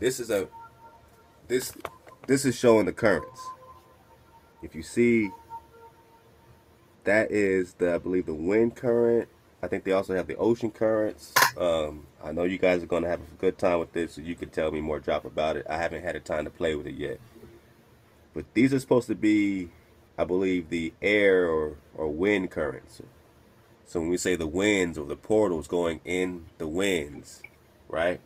this is a this this is showing the currents. If you see, that is I believe the wind current. I think they also have the ocean currents. I know you guys are gonna have a good time with this, so you can tell me more drop about it. I haven't had a time to play with it yet, but these are supposed to be, I believe, the air or wind currents. So when we say the winds or the portals going in the winds, right?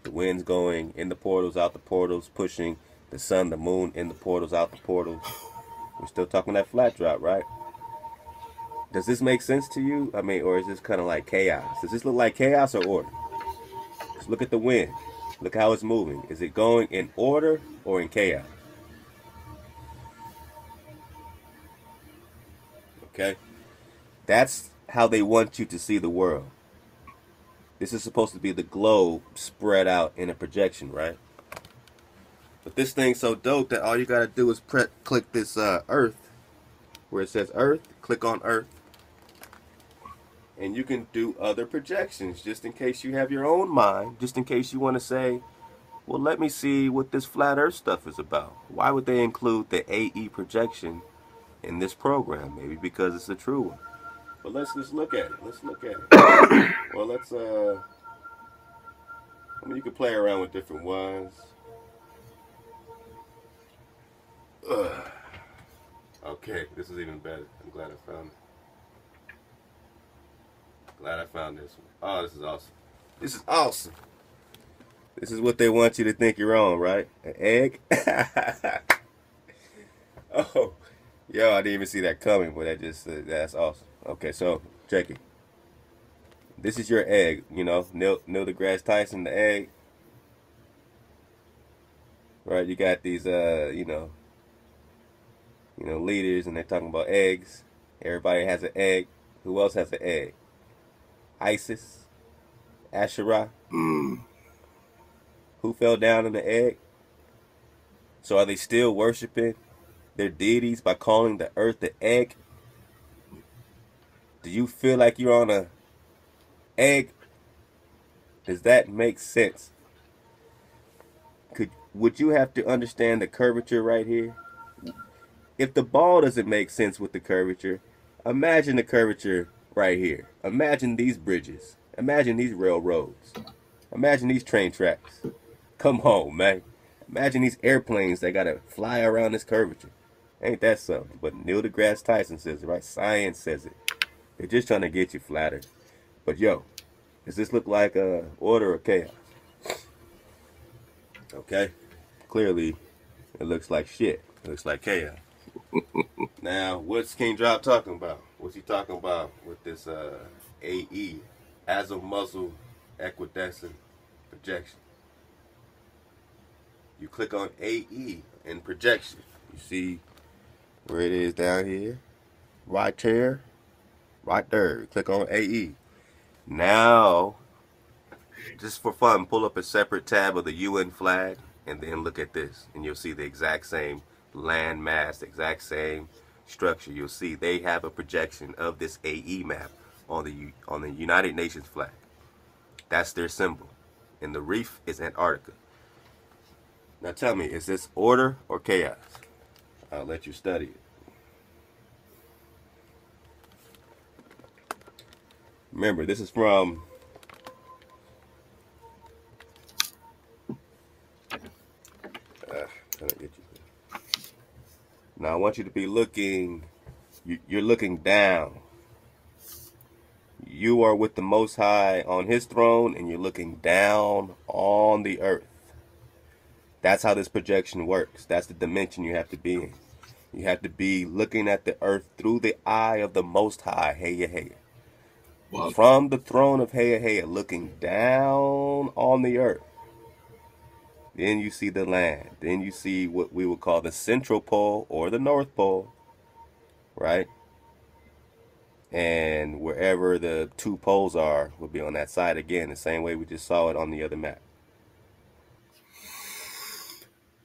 The winds going in the portals, out the portals, pushing the sun, the moon in the portals, out the portals. We're still talking that flat drop, right? Does this make sense to you? I mean, or is this kind of like chaos? Does this look like chaos or order? Just look at the wind. Look how it's moving. Is it going in order or in chaos? Okay? That's how they want you to see the world. This is supposed to be the globe spread out in a projection, right? But this thing's so dope that all you gotta do is click this Earth, where it says Earth, click on Earth, and you can do other projections just in case you have your own mind, just in case you want to say, well, let me see what this flat Earth stuff is about. Why would they include the AE projection in this program? Maybe because it's a true one. But let's look at it. Let's look at it. Well, I mean, you can play around with different ones. Okay, this is even better. I'm glad I found it. Glad I found this one. Oh, this is awesome. This is awesome. This is what they want you to think you're on, right? An egg? Oh, yo, I didn't even see that coming, but that's awesome. Okay, so check it. This is your egg, you know, Neil deGrasse Tyson, the egg. Right, you got these, leaders, and they're talking about eggs. Everybody has an egg. Who else has an egg? Isis, Asherah. Who fell down in the egg? So are they still worshiping their deities by calling the earth the egg? Do you feel like you're on a egg? Does that make sense? Would you have to understand the curvature right here? If the ball doesn't make sense with the curvature, imagine the curvature right here. Imagine these bridges. Imagine these railroads. Imagine these train tracks. Come on, man. Imagine these airplanes that gotta fly around this curvature. Ain't that something? But Neil deGrasse Tyson says it, right? Science says it. They're just trying to get you flattered. But yo, does this look like order or chaos? Okay. Clearly, it looks like shit. It looks like chaos. Now, what's King Drop talking about? What's he talking about with this AE, azimuthal equidistant projection? You click on AE in projection. You see where it is down here? Right there. Right there. Click on AE. Now, just for fun, pull up a separate tab of the UN flag and then look at this. And you'll see the exact same land mass, the exact same structure. You'll see they have a projection of this AE map on the United Nations flag. That's their symbol. And the reef is Antarctica. Now tell me, is this order or chaos? I'll let you study it. Remember, this is from now I want you to be looking, you're looking down. You are with the Most High on his throne, and you're looking down on the earth. That's how this projection works. That's the dimension you have to be in. You have to be looking at the earth through the eye of the Most High, Heya Heya. Wow. From the throne of Heya Heya, looking down on the earth. Then you see the land. Then you see what we would call the central pole or the north pole, right? And wherever the two poles are will be on that side again, the same way we just saw it on the other map.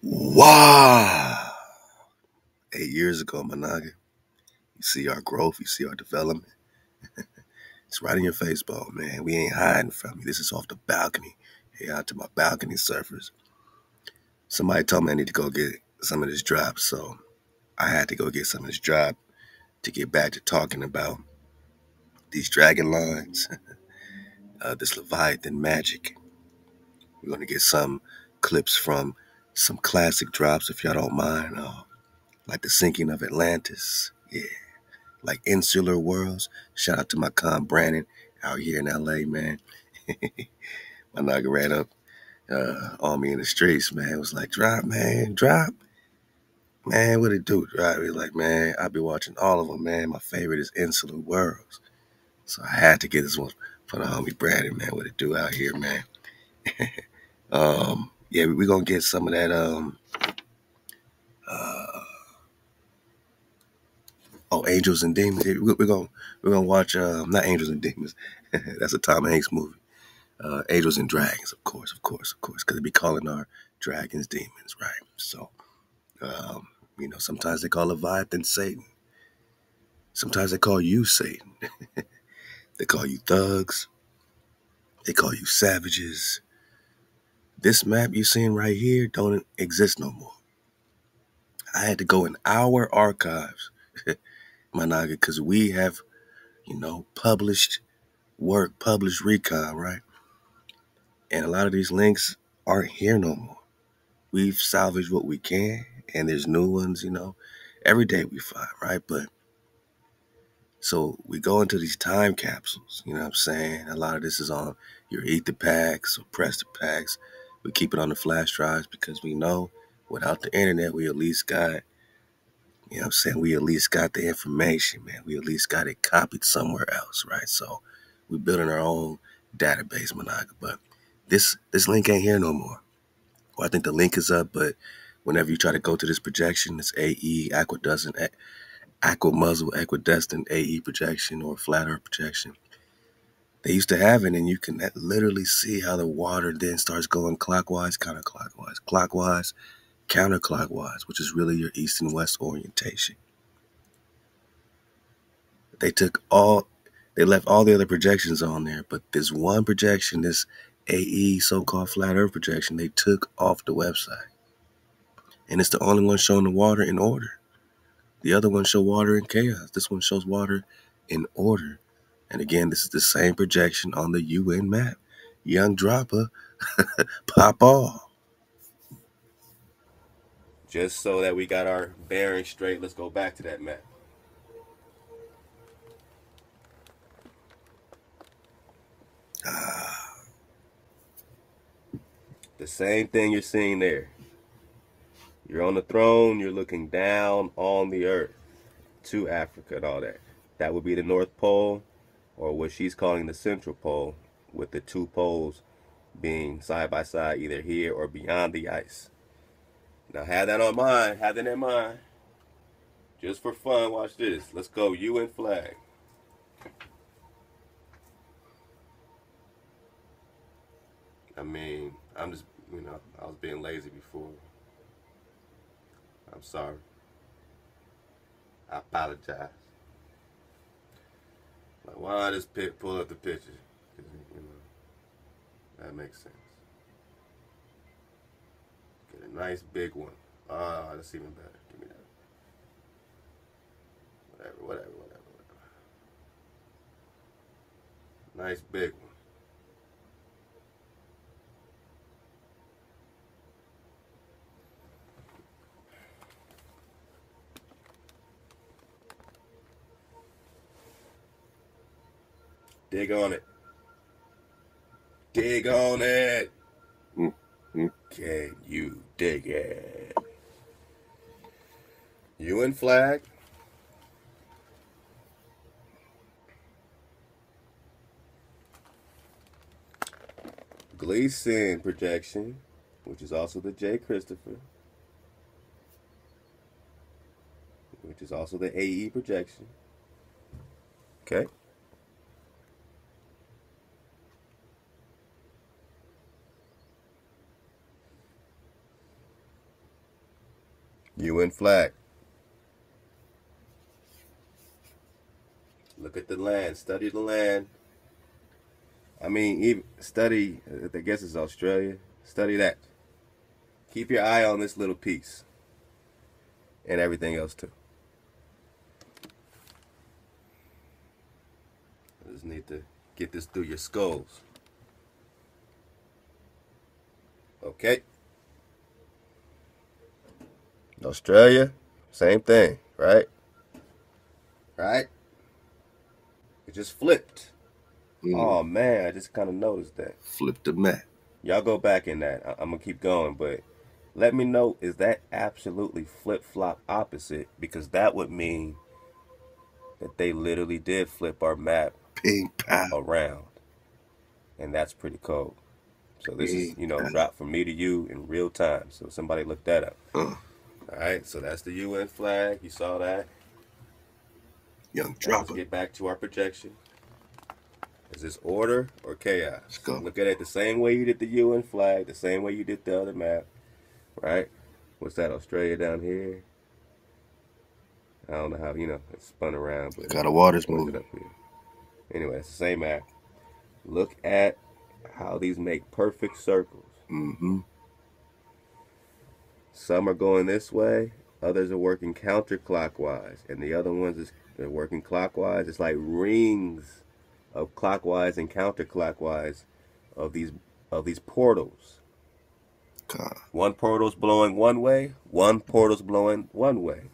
Wow. 8 years ago, Managa. You see our growth, you see our development. It's right in your face, ball, man. We ain't hiding from you. This is off the balcony. Hey, out to my balcony surfers. Somebody told me I need to go get some of this drop, so I had to go get some of this drop to get back to talking about these dragon lines, this Leviathan magic. We're going to get some clips from some classic drops, if y'all don't mind, like the sinking of Atlantis. Yeah, like Insular Worlds. Shout out to my con Brandon out here in LA, man. My nigga ran up on me in the streets, man. It was like, drop, man, drop. Man, what it do? Drop. He was like, man, I be watching all of them, man. My favorite is Insular Worlds. So I had to get this one for the homie Brandon, man. What it do out here, man? Yeah, we're gonna get some of that. Uh, Angels and Demons. We're gonna watch. Not Angels and Demons. That's a Tom Hanks movie. Angels and Dragons, of course, because they be calling our dragons demons, right? So, sometimes they call Leviathan Satan. Sometimes they call you Satan. They call you thugs. They call you savages. This map you seeing right here don't exist no more. I had to go in our archives, my naga, because we have, published work, published recon, right? And a lot of these links aren't here no more. We've salvaged what we can, and there's new ones, every day we find, right? But so we go into these time capsules, you know what I'm saying? A lot of this is on your ether packs or Presta packs. We keep it on the flash drives because we know without the internet, we at least got, we at least got the information, man. We at least got it copied somewhere else, right? So we're building our own database, Monaga. But this link ain't here no more. Well, I think the link is up, but whenever you try to go to this projection, it's AE, Aquamuzzle, Equidistant, AE projection, or flat earth projection. They used to have it, and you can literally see how the water then starts going clockwise, clockwise, counterclockwise, which is really your east and west orientation. They left all the other projections on there, but this one projection, this AE so-called flat earth projection, they took off the website. And it's the only one showing the water in order. The other one shows water in chaos. This one shows water in order. And again, this is the same projection on the UN map. Young dropper, pop off. Just so that we got our bearings straight, let's go back to that map. The same thing you're seeing there. You're on the throne, you're looking down on the earth to Africa and all that. That would be the North Pole, or what she's calling the Central Pole, with the two poles being side by side, either here or beyond the ice. Now have that on mind, have that in mind. Just for fun, watch this. Let's go UN flag. I mean, I'm just, I was being lazy before. I'm sorry. I apologize. Like, why not just pull up the picture? That makes sense. Get a nice big one. Ah, that's even better. Give me that. Whatever. Nice big one. Dig on it. Dig on it. Can you dig it? UN flag. Gleason projection, which is also the J. Christopher, which is also the AE projection. Okay. UN flag. Look at the land. Study the land. I mean, even study, I guess it's Australia. Study that. Keep your eye on this little piece and everything else too. I just need to get this through your skulls. Okay. Australia, same thing, right? Right? It just flipped. Oh man, I just kind of noticed that. Flip the map. Y'all go back in that. I'm gonna keep going, but let me know, is that absolutely flip flop opposite? Because that would mean that they literally did flip our map Ping pow. around, and that's pretty cold. So this is, Ping pow. drop from me to you in real time. So somebody look that up. All right, so that's the UN flag. You saw that. Young Now let's dropper. get back to our projection. Is this order or chaos? Let's go. Look at it the same way you did the UN flag, the same way you did the other map, right? What's that, Australia down here? I don't know how, it spun around, but Got the waters where's it moving. up here? Anyway, it's the same map. Look at how these make perfect circles. Some are going this way, others are working counterclockwise, and the other ones they're working clockwise. It's like rings of clockwise and counterclockwise of these portals. God. One portal's blowing one way, one portal's blowing one way.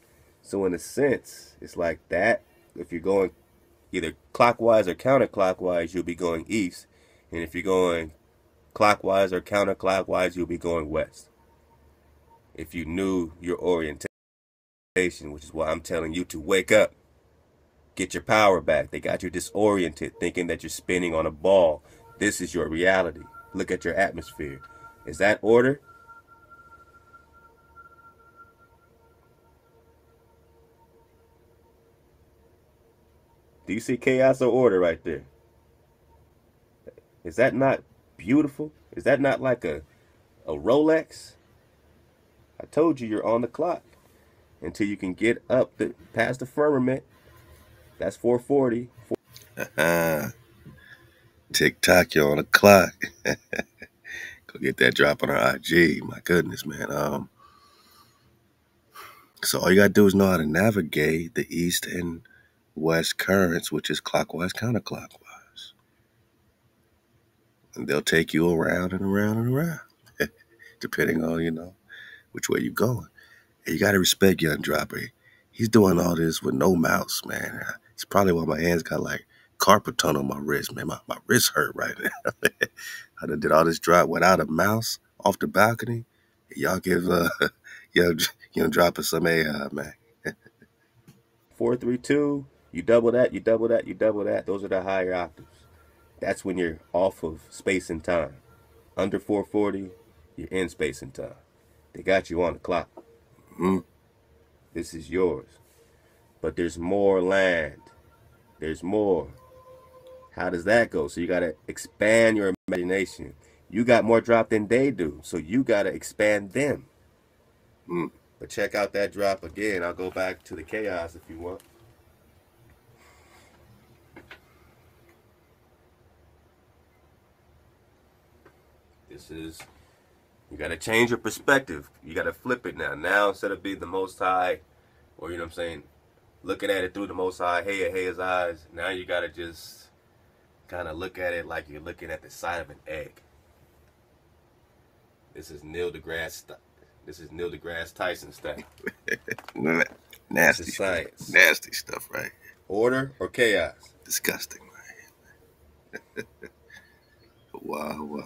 So in a sense, it's like that. If you're going either clockwise or counterclockwise, you'll be going east. And if you're going clockwise or counterclockwise, you'll be going west. If you knew your orientation, which is why I'm telling you to wake up. Get your power back. They got you disoriented, thinking that you're spinning on a ball. This is your reality. Look at your atmosphere. Is that order? Do you see chaos or order right there? Is that not beautiful? Is that not like a Rolex? I told you you're on the clock until you can get up past the firmament. That's 440. TikTok, you're on the clock. Go get that drop on our IG. My goodness, man. So all you gotta do is know how to navigate the east and west currents, which is clockwise, counterclockwise. And they'll take you around and around and around, depending on, which way you're going. And you gotta respect Young Dropper. He's doing all this with no mouse, man. It's probably why my hands got like carpal tunnel on my wrist, man. My wrist hurt right now. I done did all this drop without a mouse off the balcony. Y'all give Young Dropper some AI, man. 432. You double that, you double that, you double that. Those are the higher octaves. That's when you're off of space and time. Under 440, you're in space and time. They got you on the clock. This is yours. But there's more land. There's more. How does that go? So you got to expand your imagination. You got more drop than they do, so you got to expand them. But check out that drop again. I'll go back to the chaos if you want. This is, you got to change your perspective. You got to flip it now. Now, instead of being the Most High, or you know what I'm saying, looking at it through the Most High, his eyes, now you got to just kind of look at it like you're looking at the side of an egg. This is Neil deGrasse Tyson stuff. Nasty This is science. stuff. Nasty stuff, right? Order or chaos? Disgusting, right? Wow.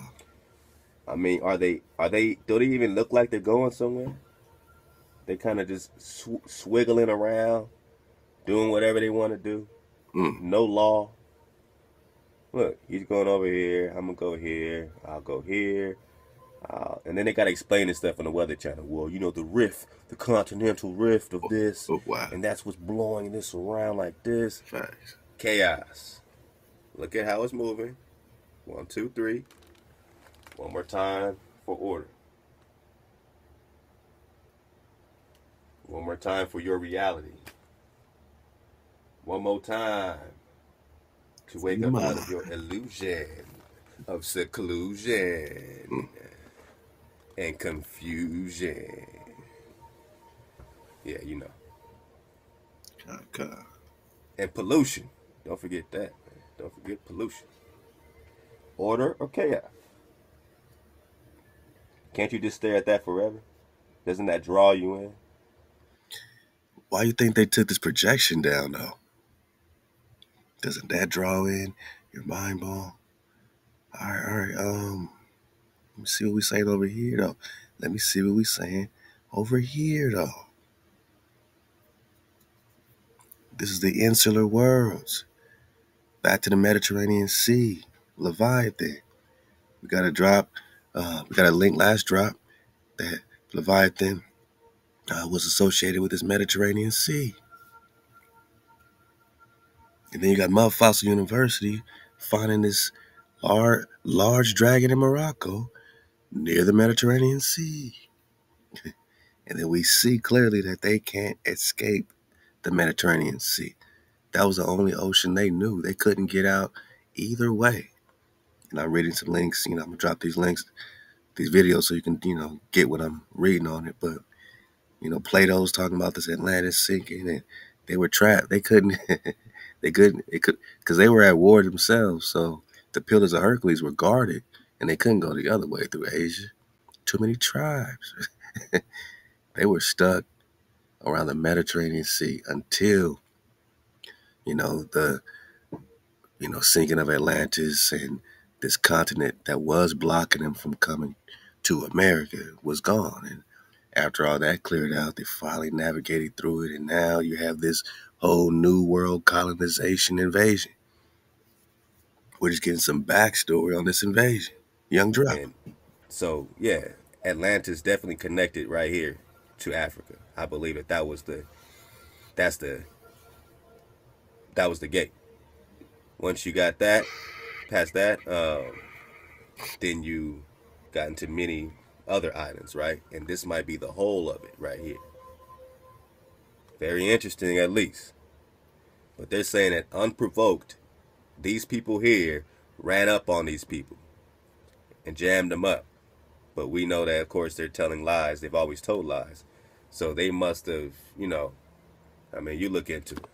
I mean, do they even look like they're going somewhere? They kind of just swiggling around, doing whatever they want to do. No law. Look, he's going over here. I'm going to go here. I'll go here. And then they got to explain this stuff on the Weather Channel. Well, the rift, the continental rift of this. Wow. And that's what's blowing this around like this. Facts. Chaos. Look at how it's moving. 1, 2, 3. One more time for order. One more time for your reality. One more time to wake up out of your illusion of seclusion. and confusion. Yeah, you know. Okay. And pollution. Don't forget that. Man. Don't forget pollution. Order or chaos? Can't you just stare at that forever? Doesn't that draw you in? Why you think they took this projection down though? Doesn't that draw in your mind ball? All right. Let me see what we saying over here though. Let me see what we saying over here though. This is the insular worlds. Back to the Mediterranean Sea. Leviathan. We got a drop. We got a link last drop that Leviathan was associated with this Mediterranean Sea. And then you got Mud Fossil University finding this large dragon in Morocco near the Mediterranean Sea. And then we see clearly that they can't escape the Mediterranean Sea. That was the only ocean they knew. They couldn't get out either way. And I'm reading some links. I'm going to drop these links, these videos, so you can, get what I'm reading on it. But, Plato's talking about this Atlantis sinking, and they were trapped. They couldn't, because they were at war themselves. So the Pillars of Hercules were guarded, and they couldn't go the other way through Asia. Too many tribes. They were stuck around the Mediterranean Sea until, the sinking of Atlantis and this continent that was blocking them from coming to America was gone. And after all that cleared out, they finally navigated through it. And now you have this whole new world colonization invasion. We're just getting some backstory on this invasion. Young Drop. And so, yeah, Atlantis definitely connected right here to Africa. I believe that's the that was the gate. Once you got that, past that, then you got into many other islands, right? And this might be the whole of it right here. Very interesting, at least. But they're saying that unprovoked, these people here ran up on these people and jammed them up. But we know that, of course, they're telling lies. They've always told lies. So they must have, I mean, you look into it.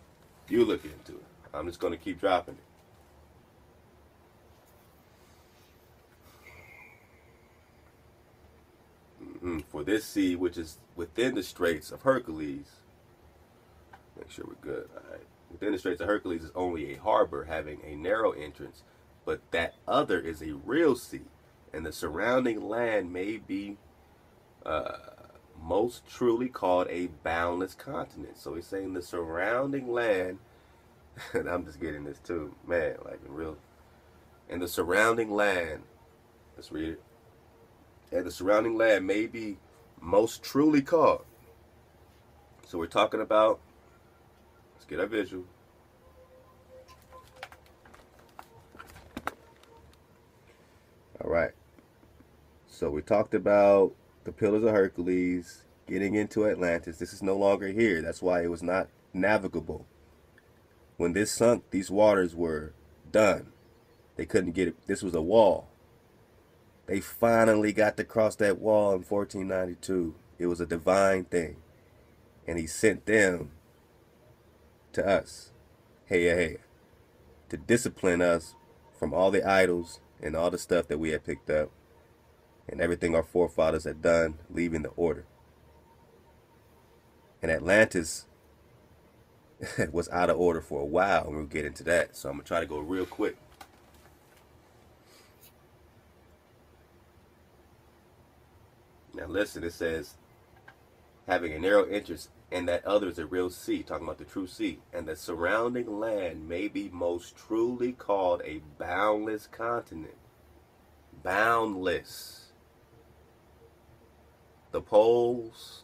You look into it. I'm just going to keep dropping it. For this sea, which is within the Straits of Hercules, make sure we're good. All right. Within the Straits of Hercules is only a harbor having a narrow entrance, but that other is a real sea, and the surrounding land may be most truly called a boundless continent. So he's saying the surrounding land, and I'm just getting this too, man, like in real. And the surrounding land, let's read it. And the surrounding land may be most truly called. So we're talking about, let's get our visual. All right. So we talked about the Pillars of Hercules getting into Atlantis. This is no longer here. That's why it was not navigable. When this sunk, these waters were done. They couldn't get it. This was a wall. They finally got to cross that wall in 1492. It was a divine thing. And he sent them to us, hey, to discipline us from all the idols and all the stuff that we had picked up and everything our forefathers had done, leaving the order. And Atlantis was out of order for a while, and we'll get into that. So I'm going to try to go real quick. Now listen, it says, having a narrow entrance, and that other is a real sea, talking about the true sea, and the surrounding land may be most truly called a boundless continent. Boundless. The poles,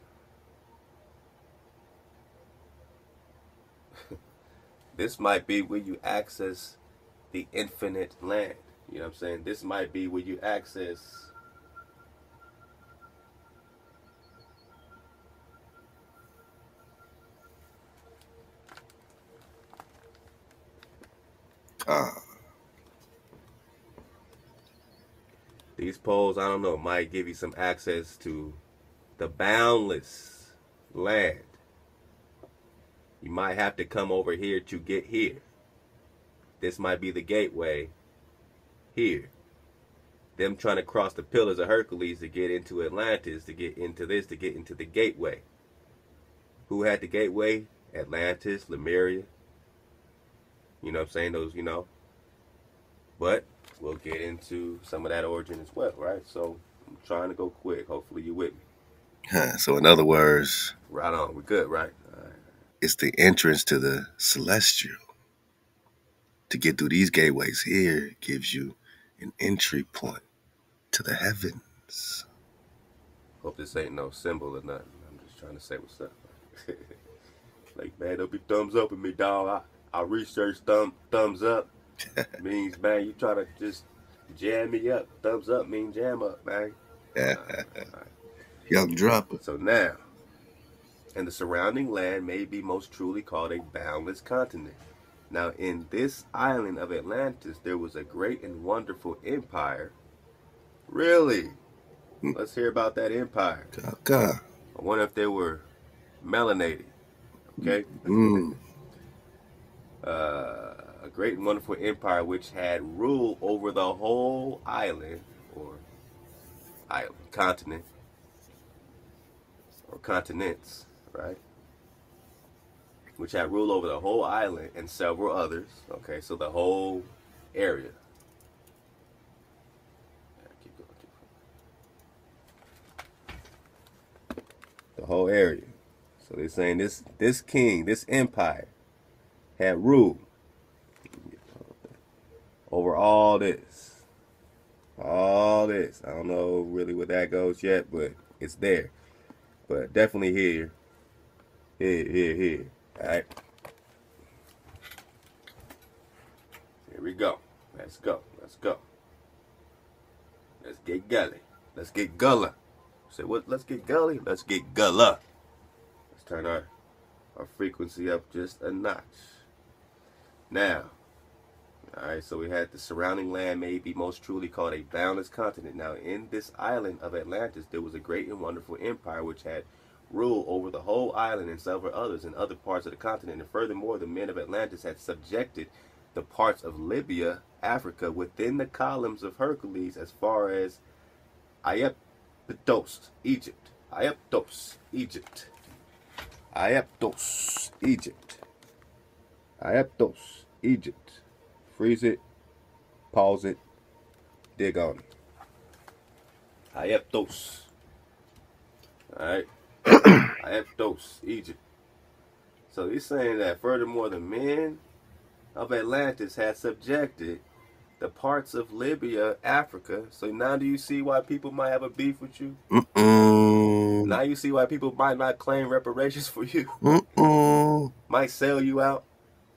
this might be where you access the infinite land. You know what I'm saying? This might be where you access these poles, I don't know, might give you some access to the boundless land. You might have to come over here to get here. This might be the gateway here. Them trying to cross the pillars of Hercules to get into Atlantis, to get into this, to get into the gateway. Who had the gateway? Atlantis, Lemuria. You know what I'm saying? Those, you know. But we'll get into some of that origin as well, right? So I'm trying to go quick. Hopefully you're with me. So in other words, right on. We're good, right? All right. It's the entrance to the celestial. To get through these gateways here gives you an entry point to the heavens. Hope this ain't no symbol or nothing. I'm just trying to say what's up. Like, man, don't be thumbs up with me, dog. I research thumbs up. Means, man, you try to just jam me up. Thumbs up means jam up, man. All right. Young dropper. So now, and the surrounding land may be most truly called a boundless continent. Now, in this island of Atlantis, there was a great and wonderful empire. Really? Let's hear about that empire. I wonder if they were melanated. Okay? A great and wonderful empire which had rule over the whole island, or continent, or continents, right? Which had rule over the whole island and several others. Okay, so the whole area. The whole area. So they're saying this king, this empire, had rule over all this. All this. I don't know really where that goes yet, but it's there. But definitely here. Here. Alright. Here we go. Let's go. Let's get gully. Let's get gulla. Say what? Let's get gully. Let's get gulla. Let's turn our frequency up just a notch. Now, alright, so we had the surrounding land may be most truly called a boundless continent. Now, in this island of Atlantis, there was a great and wonderful empire which had rule over the whole island and several others in other parts of the continent. And furthermore, the men of Atlantis had subjected the parts of Libya, Africa, within the columns of Hercules as far as Aegyptos, Egypt. Aegyptos, Egypt. Aegyptos, Egypt. Aegyptos, Egypt. Freeze it, pause it, dig on it. Aegyptos. Alright. Aegyptos, Egypt. So he's saying that furthermore, the men of Atlantis had subjected the parts of Libya, Africa. So now do you see why people might have a beef with you? Now you see why people might not claim reparations for you. Might sell you out.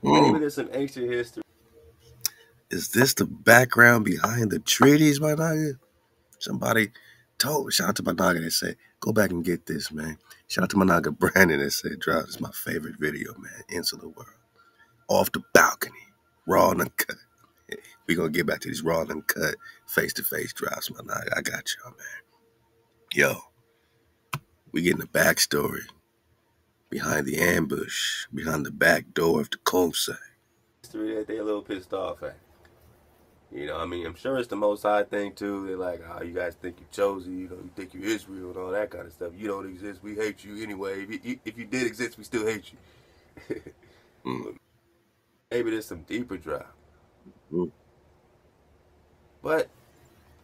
Maybe there's some ancient history. Is this the background behind the treaties, my nigga? Somebody told me, shout out to my nigga that said, go back and get this, man. Shout out to my nigga Brandon that said, "Drop, this is my favorite video, man. Insular World. Off the balcony. Raw and uncut." We gonna get back to these raw and uncut face-to-face drops, my nigga. I got y'all, man. Yo, we getting the backstory behind the ambush, behind the back door of the Tecumseh. History that they a little pissed off at. You know, I mean, I'm sure it's the Most High thing too. They're like, oh, you guys think you're chosen, you know, you think you're Israel and all that kind of stuff. You don't exist. We hate you anyway. If you did exist, we still hate you. Maybe there's some deeper drive. But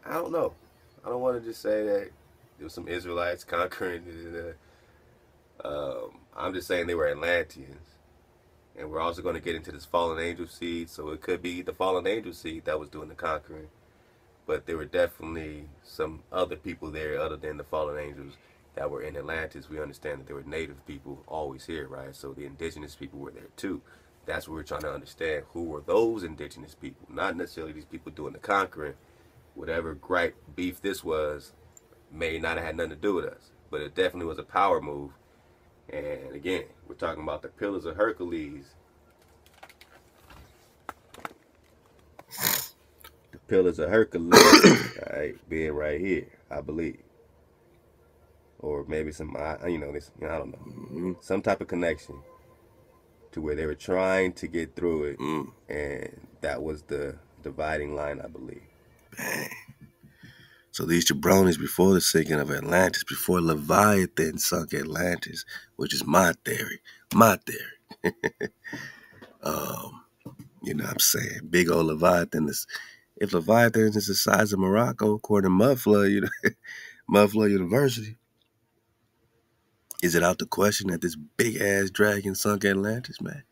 I don't know. I don't want to just say that there was some Israelites conquering. I'm just saying they were Atlanteans. And we're also going to get into this fallen angel seed. So it could be the fallen angel seed that was doing the conquering. But there were definitely some other people there other than the fallen angels that were in Atlantis. We understand that there were native people always here, right? So the indigenous people were there too. That's what we're trying to understand. Who were those indigenous people? Not necessarily these people doing the conquering. Whatever gripe beef this was may not have had nothing to do with us. But it definitely was a power move. And again, we're talking about the pillars of Hercules. The pillars of Hercules, all right, being right here, I believe, or maybe some, this, I don't know, some type of connection to where they were trying to get through it, and that was the dividing line, I believe. Bang. So these jabronis, before the sinking of Atlantis, before Leviathan sunk Atlantis, which is my theory, um, you know what I'm saying? Big old Leviathan is, if Leviathan is the size of Morocco, according to Mudflood University, is it out the question that this big ass dragon sunk Atlantis, man?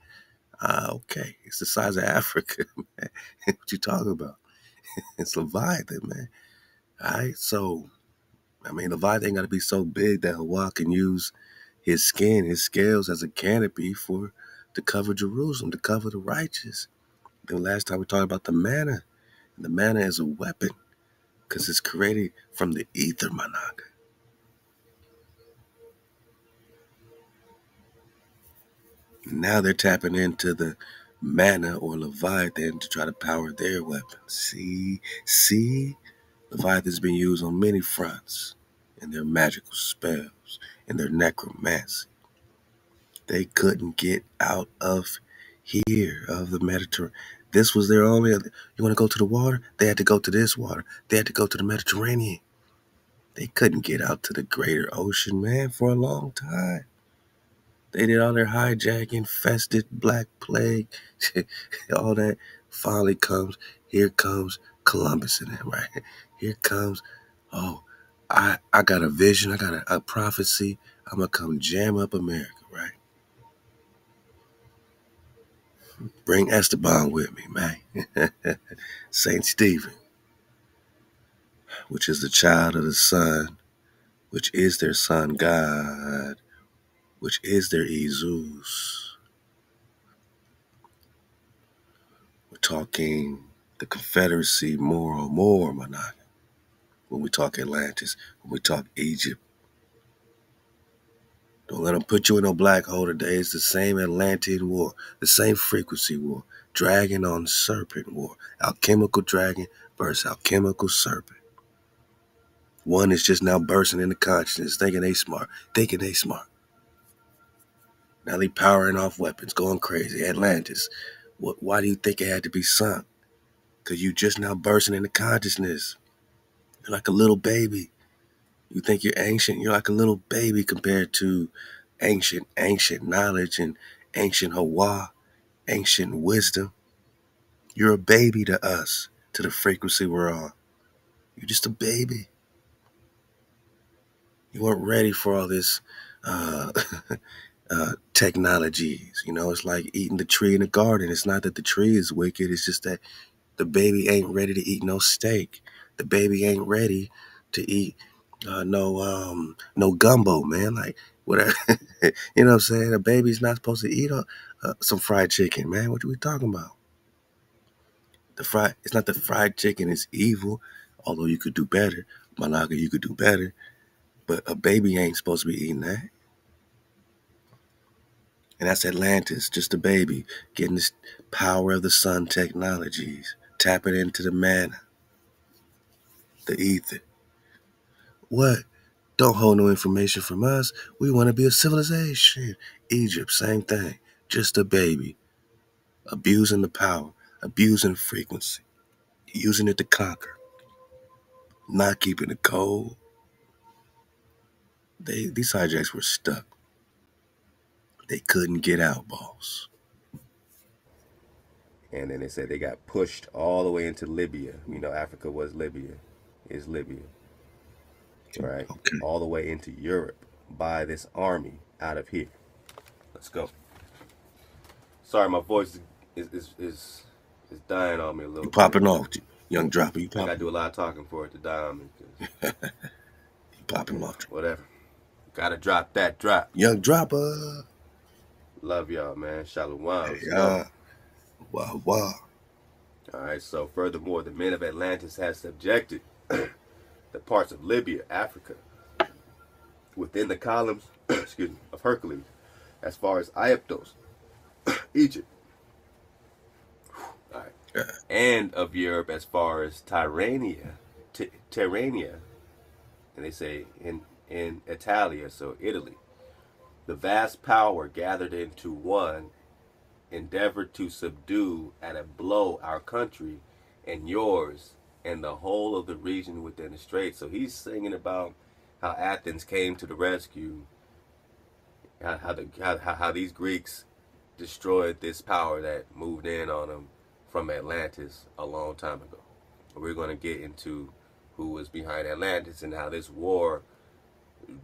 Okay. It's the size of Africa, man. What you talking about? It's Leviathan, man. All right. So, I mean, Leviathan got to be so big that Hawa can use his skin, his scales as a canopy to cover Jerusalem, to cover the righteous. The last time we talked about the manna. The manna is a weapon because it's created from the ether, Managa. Now they're tapping into the manna or Leviathan to try to power their weapons. See? Leviathan's been used on many fronts in their magical spells, in their necromancy. They couldn't get out of here, of the Mediterranean. This was their only. You want to go to the water? They had to go to this water. They had to go to the Mediterranean. They couldn't get out to the greater ocean, man, for a long time. They did all their hijacking, infested black plague, all that. Finally here comes Columbus in it, right? Here comes, oh, I got a vision, I got a prophecy. I'm going to come jam up America, right? Bring Esteban with me, man. St. Stephen, which is the child of the sun, which is their sun God, which is their Jesus. We're talking the Confederacy more, Manaka. When we talk Atlantis, when we talk Egypt. Don't let them put you in a black hole today. It's the same Atlantean war, the same frequency war, dragon on serpent war, alchemical dragon versus alchemical serpent. One is just now bursting into consciousness, thinking they smart. Now they powering off weapons, going crazy. Atlantis, why do you think it had to be sunk? Because you just now bursting into consciousness. You're like a little baby. You think you're ancient. You're like a little baby compared to ancient knowledge and ancient Hawa, ancient wisdom. You're a baby to us, to the frequency we're on. You're just a baby. You weren't ready for all this technologies. You know, it's like eating the tree in the garden. It's not that the tree is wicked. It's just that the baby ain't ready to eat no steak. The baby ain't ready to eat no gumbo, man. Like whatever, you know what I'm saying? A baby's not supposed to eat some fried chicken, man. What are we talking about? It's not the fried chicken is evil, although you could do better. Malaga, you could do better, but a baby ain't supposed to be eating that. And that's Atlantis, just a baby getting this power of the sun technologies, tapping into the manna, the ether. What? Don't hold no information from us. We want to be a civilization. Egypt, same thing. Just a baby. Abusing the power. Abusing frequency. Using it to conquer. Not keeping it cold. These hijacks were stuck. They couldn't get out, boss. And then they said they got pushed all the way into Libya. Africa was Libya, is Libya, right? Okay. All the way into Europe by this army out of here. Let's go. Sorry, my voice is dying on me a little You bit. popping off, young dropper. You I popping. gotta do a lot of talking for it to die on me. You popping off. Whatever. Gotta drop that drop. Young dropper. Love y'all, man. Shalom. Let's Hey, go. wow. All right. So furthermore, the men of Atlantis has subjected the parts of Libya, Africa, within the columns, excuse me, of Hercules, as far as Aegyptos, Egypt. All right. and of Europe as far as Tyrrhenia, and they say in Italia, so Italy. The vast power gathered into one endeavored to subdue at a blow our country and yours and the whole of the region within the straits. So he's singing about how Athens came to the rescue, how these Greeks destroyed this power that moved in on them from Atlantis a long time ago. We're going to get into who was behind Atlantis and how this war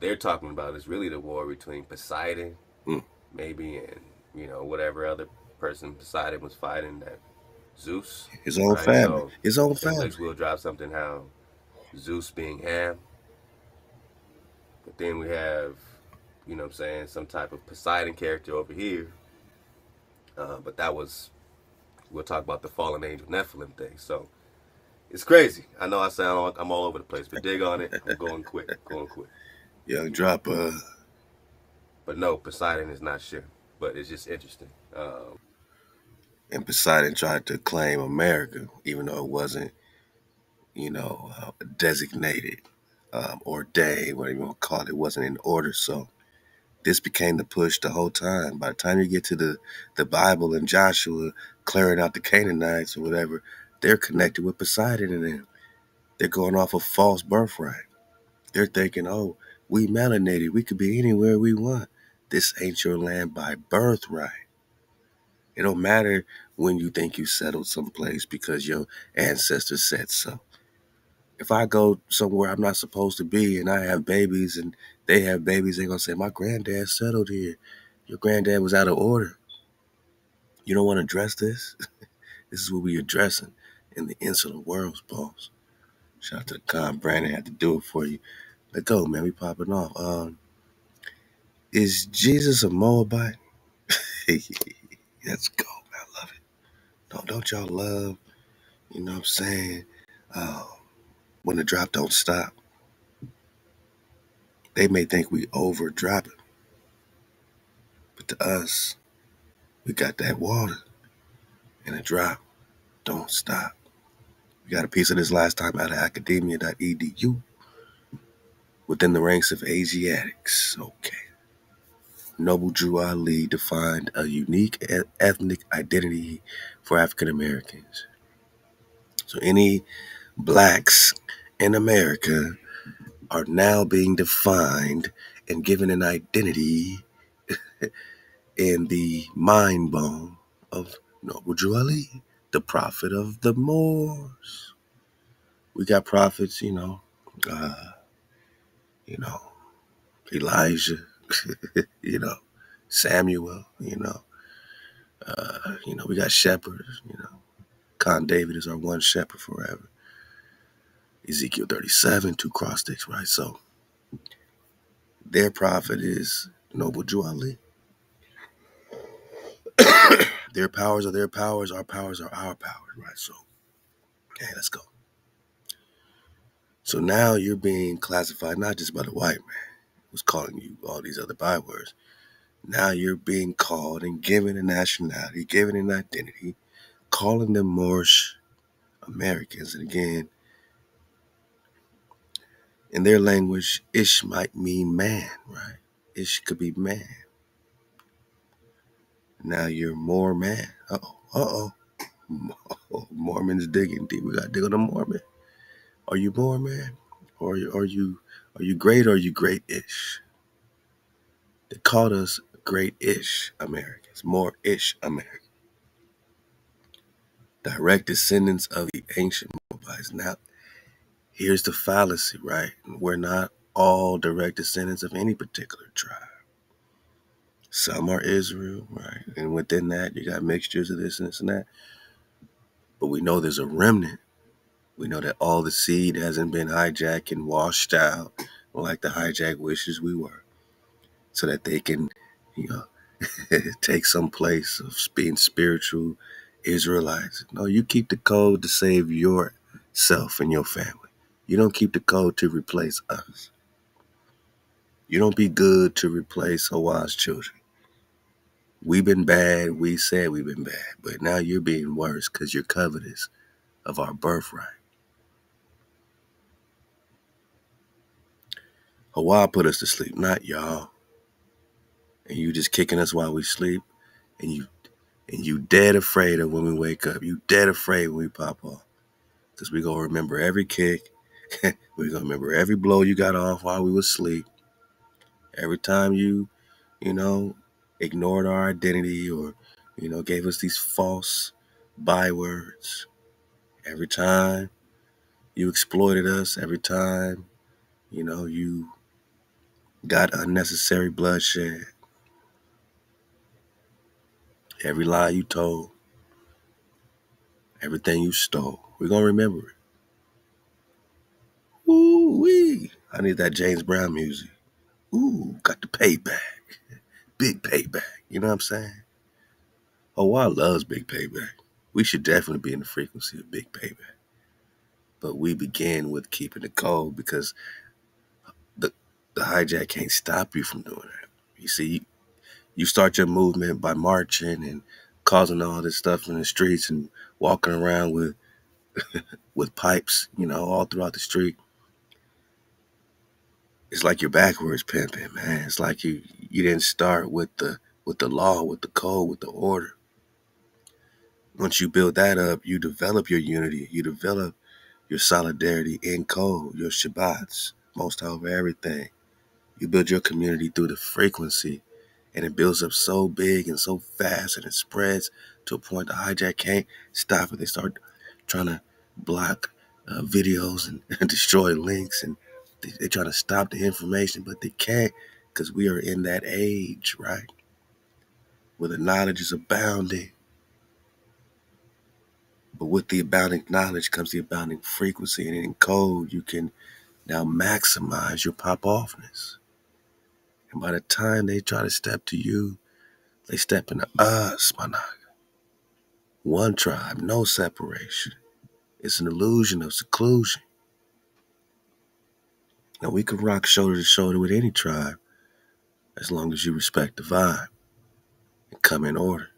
they're talking about is really the war between Poseidon, maybe, and whatever other person Poseidon was fighting, that Zeus, His own right? family. So His own I think family. Lex will drop something how Zeus being Ham, but then we have, what I'm saying, some type of Poseidon character over here. But that was, we'll talk about the fallen angel Nephilim thing. So it's crazy. I know I sound like I'm all over the place, but dig on it. I'm going quick, going quick. Young drop. But no, Poseidon is not sure. But it's just interesting. And Poseidon tried to claim America, even though it wasn't, designated, ordained, whatever you want to call it. It wasn't in order. So this became the push the whole time. By the time you get to the Bible and Joshua clearing out the Canaanites or whatever, they're connected with Poseidon and them. They're going off a false birthright. They're thinking, oh, we melanated. We could be anywhere we want. This ain't your land by birthright. It don't matter when you think you settled someplace because your ancestors said so. If I go somewhere I'm not supposed to be and I have babies and they have babies, they're going to say, my granddad settled here. Your granddad was out of order. You don't want to address this? This is what we're addressing in the insular worlds, boss. Shout out to the con. Brandon had to do it for you. Let go, man. We popping off. Is Jesus a Moabite? Let's go, man. I love it. Don't y'all love, you know what I'm saying? When the drop don't stop. They may think we over dropping. But to us, we got that water and the drop don't stop. We got a piece of this last time out of academia.edu within the ranks of Asiatics. Okay. Noble Drew Ali defined a unique ethnic identity for African Americans. So any blacks in America are now being defined and given an identity in the mind bone of Noble Drew Ali, the prophet of the Moors. We got prophets, uh, Elijah, Samuel, we got shepherds, Con David is our one shepherd forever. Ezekiel 37, 2 cross sticks, right? So their prophet is Noble Drew Ali. Their powers are their powers, our powers are our powers, right? So, okay, let's go. So now you're being classified not just by the white man who's calling you all these other bywords. Now you're being called and given a nationality, given an identity, calling them Moorish Americans. And again, in their language, Ish might mean man, right? Ish could be man. Now you're more man. Uh-oh. Mormons digging deep. We got to dig on the Mormon. Are you more man? Or are you great or are you great-ish? They called us great-ish Americans, more-ish Americans. Direct descendants of the ancient Moabites. Now, here's the fallacy, right? We're not all direct descendants of any particular tribe. Some are Israel, right? And within that, you got mixtures of this and this and that. But we know there's a remnant. We know that all the seed hasn't been hijacked and washed out like the hijacked wishes we were. So that they can, take some place of being spiritual Israelites. No, you keep the code to save yourself and your family. You don't keep the code to replace us. You don't be good to replace Hawa's children. We've been bad. We said we've been bad. But now you're being worse because you're covetous. of our birthright. Hawaii put us to sleep, not y'all. And you just kicking us while we sleep, and you dead afraid of when we wake up. You dead afraid when we pop off. Because we gonna remember every kick. We gonna remember every blow you got off while we was asleep. Every time you know, ignored our identity or, gave us these false bywords. Every time you exploited us, every time, you got unnecessary bloodshed, every lie you told, everything you stole. We're going to remember it. Ooh-wee. I need that James Brown music. Ooh, got the payback. Big payback. You know what I'm saying? Hawaii loves big payback. We should definitely be in the frequency of big payback. But we begin with keeping it cold because the hijack can't stop you from doing that. You see, you start your movement by marching and causing all this stuff in the streets and walking around with pipes, all throughout the street. It's like you're backwards pimping, man. It's like you didn't start with the law, with the code, with the order. Once you build that up, you develop your unity. You develop your solidarity in code, your Shabbats, most over everything. You build your community through the frequency, and it builds up so big and so fast, and it spreads to a point the hijack can't stop it. They start trying to block videos and destroy links, and they're trying to stop the information, but they can't because we are in that age, right, where the knowledge is abounding. But with the abounding knowledge comes the abounding frequency, and in code, you can now maximize your pop-offness. And by the time they try to step to you, they step into us, my naga. One tribe, no separation. It's an illusion of seclusion. Now we can rock shoulder to shoulder with any tribe as long as you respect the vibe and come in order.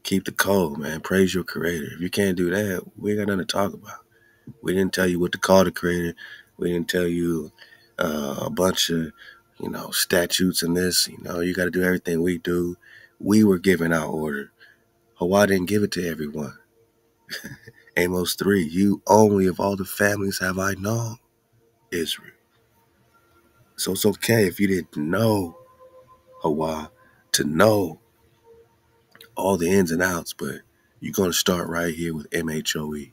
Keep the code, man. Praise your creator. If you can't do that, we ain't got nothing to talk about. We didn't tell you what to call the creator. We didn't tell you a bunch of, statutes and this. You got to do everything we do. We were giving our order. Hawaii didn't give it to everyone. Amos 3, you only of all the families have I known, Israel. So it's okay if you didn't know Hawaii to know all the ins and outs, but you're going to start right here with MHOE.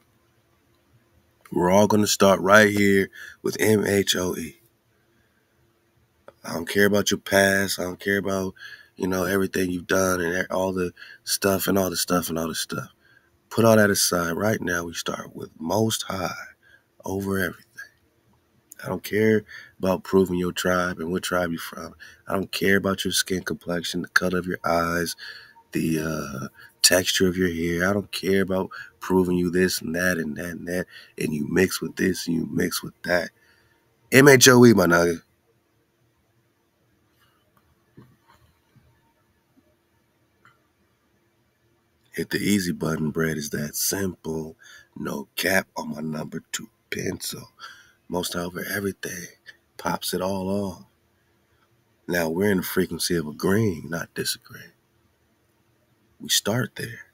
We're all going to start right here with MHOE. I don't care about your past. I don't care about, everything you've done and all the stuff and all the stuff and all the stuff. Put all that aside. Right now, we start with Most High over everything. I don't care about proving your tribe and what tribe you're from. I don't care about your skin complexion, the color of your eyes, the texture of your hair. I don't care about proving you this and that and that and that. And you mix with this and you mix with that. MHOE, my nigga. Hit the easy button, bread is that simple. No cap on my number 2 pencil. Most over everything. Pops it all off. Now we're in the frequency of agreeing, not disagreeing. We start there.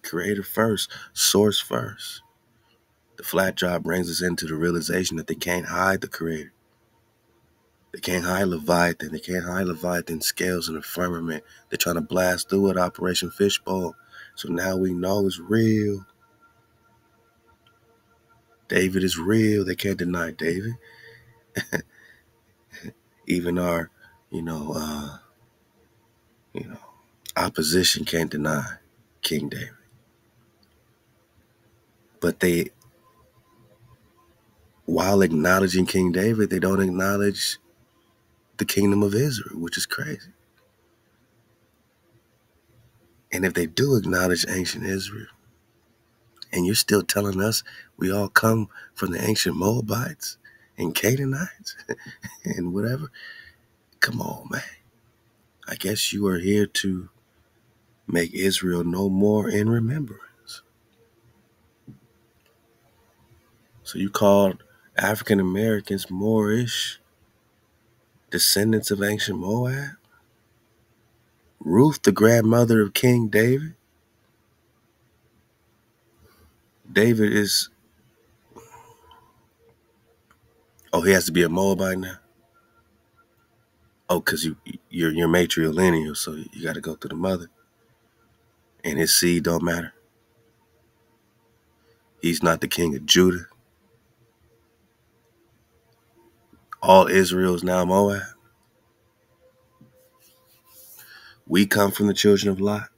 Creator first, source first. The flat drop brings us into the realization that they can't hide the creator. They can't hide Leviathan. They can't hide Leviathan scales in the firmament. They're trying to blast through it, Operation Fishbowl. So now we know it's real. David is real. They can't deny David. Even our, you know, uh, you know, opposition can't deny King David. But they, while acknowledging King David, they don't acknowledge the kingdom of Israel, which is crazy. And if they do acknowledge ancient Israel, and you're still telling us we all come from the ancient Moabites and Canaanites and whatever, come on, man. I guess you are here to make Israel no more in remembrance. So you called African Americans Moorish descendants of ancient Moab? Ruth, the grandmother of King David? David is, oh, he has to be a Moabite now? Oh, because you're matrilineal, so you got to go through the mother. And his seed don't matter. He's not the king of Judah. All Israel is now Moab. We come from the children of Lot.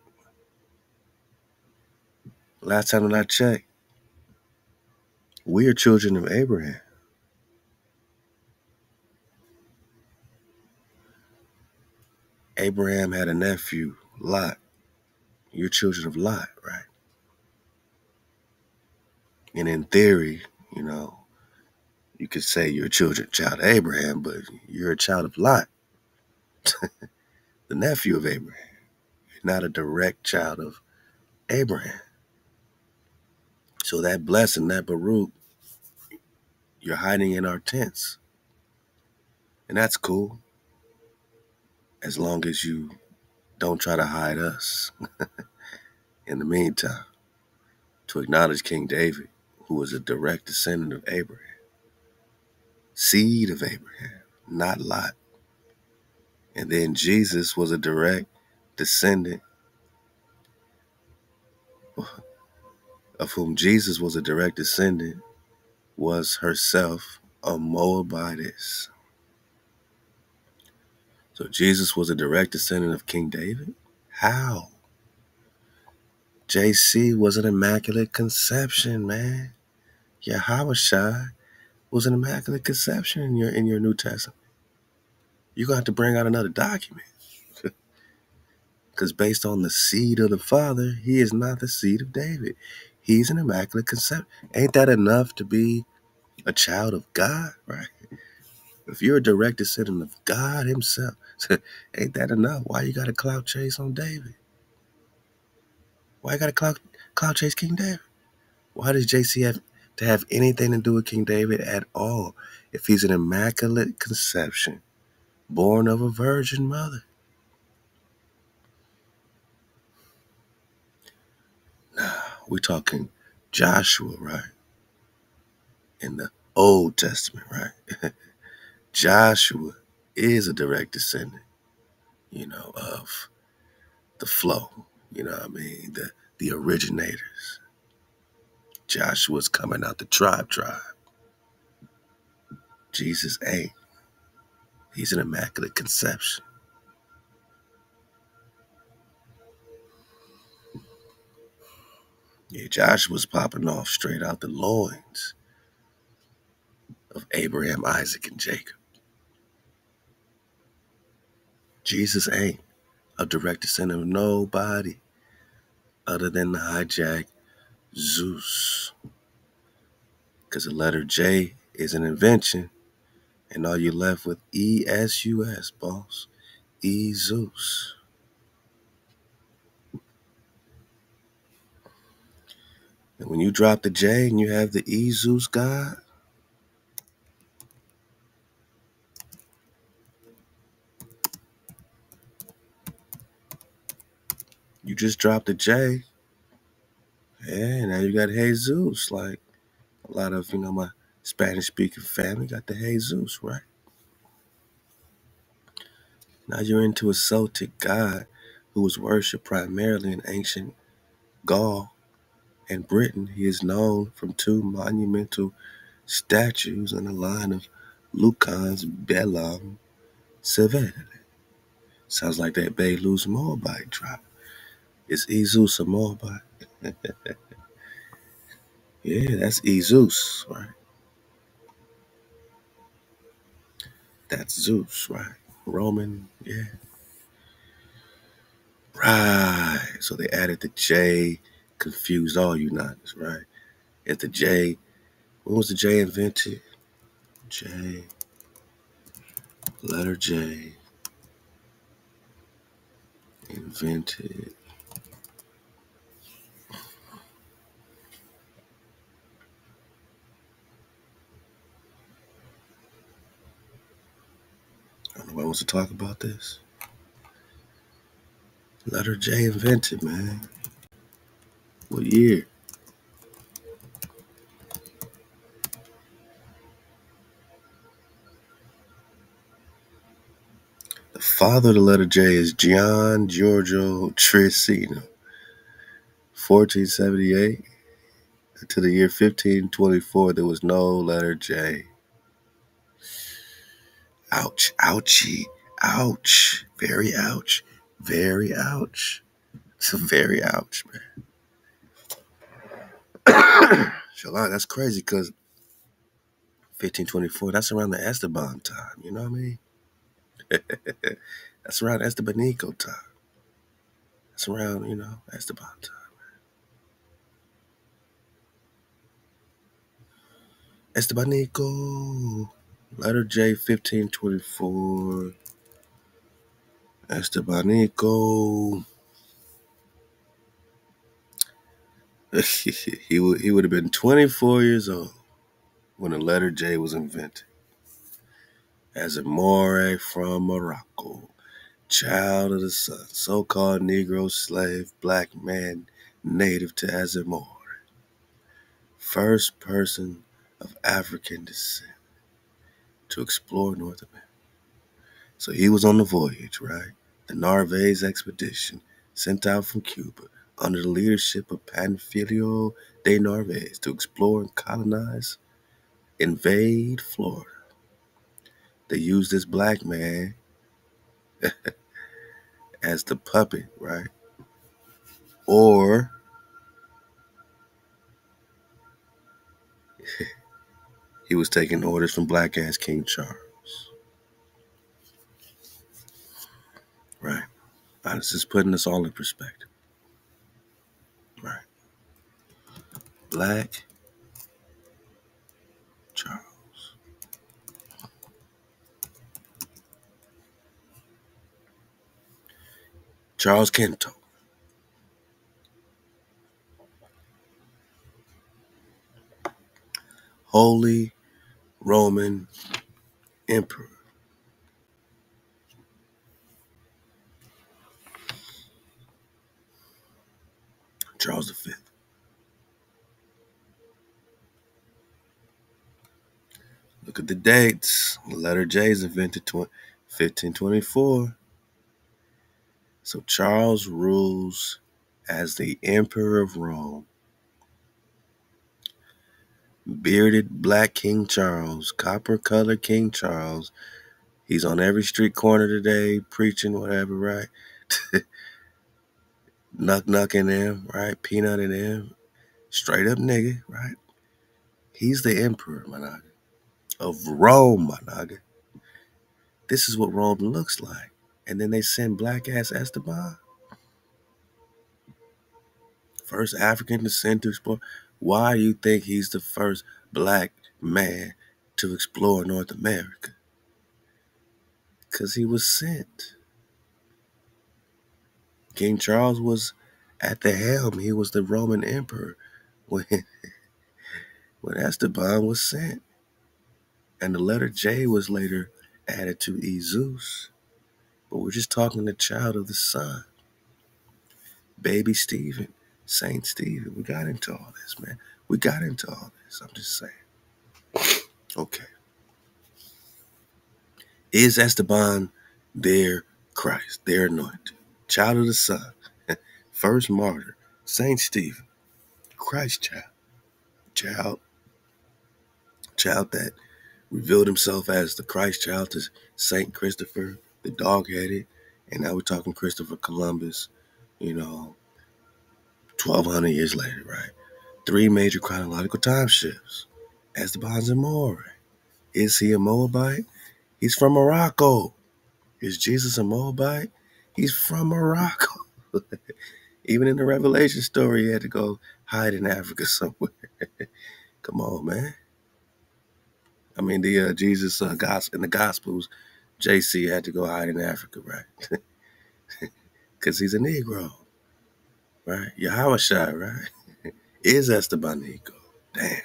Last time that I checked, we are children of Abraham. Abraham had a nephew, Lot. You're children of Lot, right? And in theory, you could say you're a child of Abraham, but you're a child of Lot, the nephew of Abraham. You're not a direct child of Abraham. So that blessing, that Baruch, you're hiding in our tents. And that's cool, as long as you don't try to hide us. In the meantime, to acknowledge King David, who was a direct descendant of Abraham, seed of Abraham, not Lot. And then Jesus was a direct descendant, of whom Jesus was a direct descendant, was herself a Moabitess. So Jesus was a direct descendant of King David? How? JC was an immaculate conception, man. Yahushua was an immaculate conception in your New Testament. You're going to have to bring out another document. Because based on the seed of the Father, he is not the seed of David. He's an immaculate conception. Ain't that enough to be a child of God, right? If you're a direct descendant of God himself, ain't that enough? Why you got to clout chase on David? Why you got to clout chase King David? Why does JC have to have anything to do with King David at all if he's an immaculate conception, born of a virgin mother? Nah, we're talking Joshua, right? In the Old Testament, right? Joshua is a direct descendant, of the flow, what I mean? The originators. Joshua's coming out the tribe. Jesus ain't. He's an immaculate conception. Yeah, Joshua's popping off straight out the loins of Abraham, Isaac, and Jacob. Jesus ain't a direct descendant of nobody other than the hijack Zeus. Because the letter J is an invention, and all you're left with ESUS, boss. E-Zeus. And when you drop the J and you have the E-Zeus God, you just drop the J, and now you got Jesus. Like a lot of, my Spanish-speaking family got the Jesus, right? Now you're into a Celtic god who was worshipped primarily in ancient Gaul and Britain. He is known from two monumental statues in the line of Lucan's Belam Sever. Sounds like that Beirut's Moabite tribe. Is Jesus a Moabite? Yeah, that's Jesus, right? That's Zeus, right? Roman, yeah. Right. So they added the J, confused all you nuts, right? If the J, when was the J invented? J, letter J, invented Nobody wants to talk about this. Letter J invented, man. What year? The father of the letter J is Gian Giorgio Trissino. 1478 to the year 1524, there was no letter J. Ouch, ouchie, ouch, very ouch, very ouch. It's a very ouch, man. Shalom, that's crazy because 1524, that's around the Esteban time, you know what I mean? That's around Estebanico time. That's around, Esteban time. Estebanico. Letter J, 1524. Estebanico. he would have been 24 years old when the letter J was invented. As a Moray from Morocco, child of the sun, so-called Negro slave, black man, native to Azamor, first person of African descent to explore North America. So he was on the voyage, right? The Narvaez expedition sent out from Cuba under the leadership of Panfilio de Narvaez to explore and colonize, invade Florida. They used this black man as the puppet, right? Or he was taking orders from black ass King Charles, right? This is putting us all in perspective, right? Black Charles. Charles Kento. Holy Roman Emperor. Charles V. Look at the dates. The letter J is invented 1524. So Charles rules as the Emperor of Rome. Bearded black King Charles, copper-colored King Charles. He's on every street corner today, preaching whatever, right? Nuck in them, right? Peanut in them. Straight up nigga, right? He's the Emperor, my nigga, of Rome, my nigga. This is what Rome looks like. And then they send black ass Esteban. First African descent to explore. Why do you think he's the first black man to explore North America? Because he was sent. King Charles was at the helm. He was the Roman emperor when Esteban was sent. And the letter J was later added to Jesus. But we're just talking the child of the sun. Baby Stephen, Saint Stephen. We got into all this, man. We got into all this. I'm just saying. Okay. Is Esteban their Christ, their anointed, child of the sun, first martyr, Saint Stephen, Christ child that revealed himself as the Christ child to Saint Christopher, the dog-headed, and now we're talking Christopher Columbus, 1,200 years later, right? 3 major chronological time shifts. Esteban's a Moabite. Is he a Moabite? He's from Morocco. Is Jesus a Moabite? He's from Morocco. Even in the Revelation story, he had to go hide in Africa somewhere. Come on, man. I mean, the Jesus gospel in the Gospels, JC had to go hide in Africa, right? Because he's a Negro, right? Yahushua, right? Is Estebanico. Damn.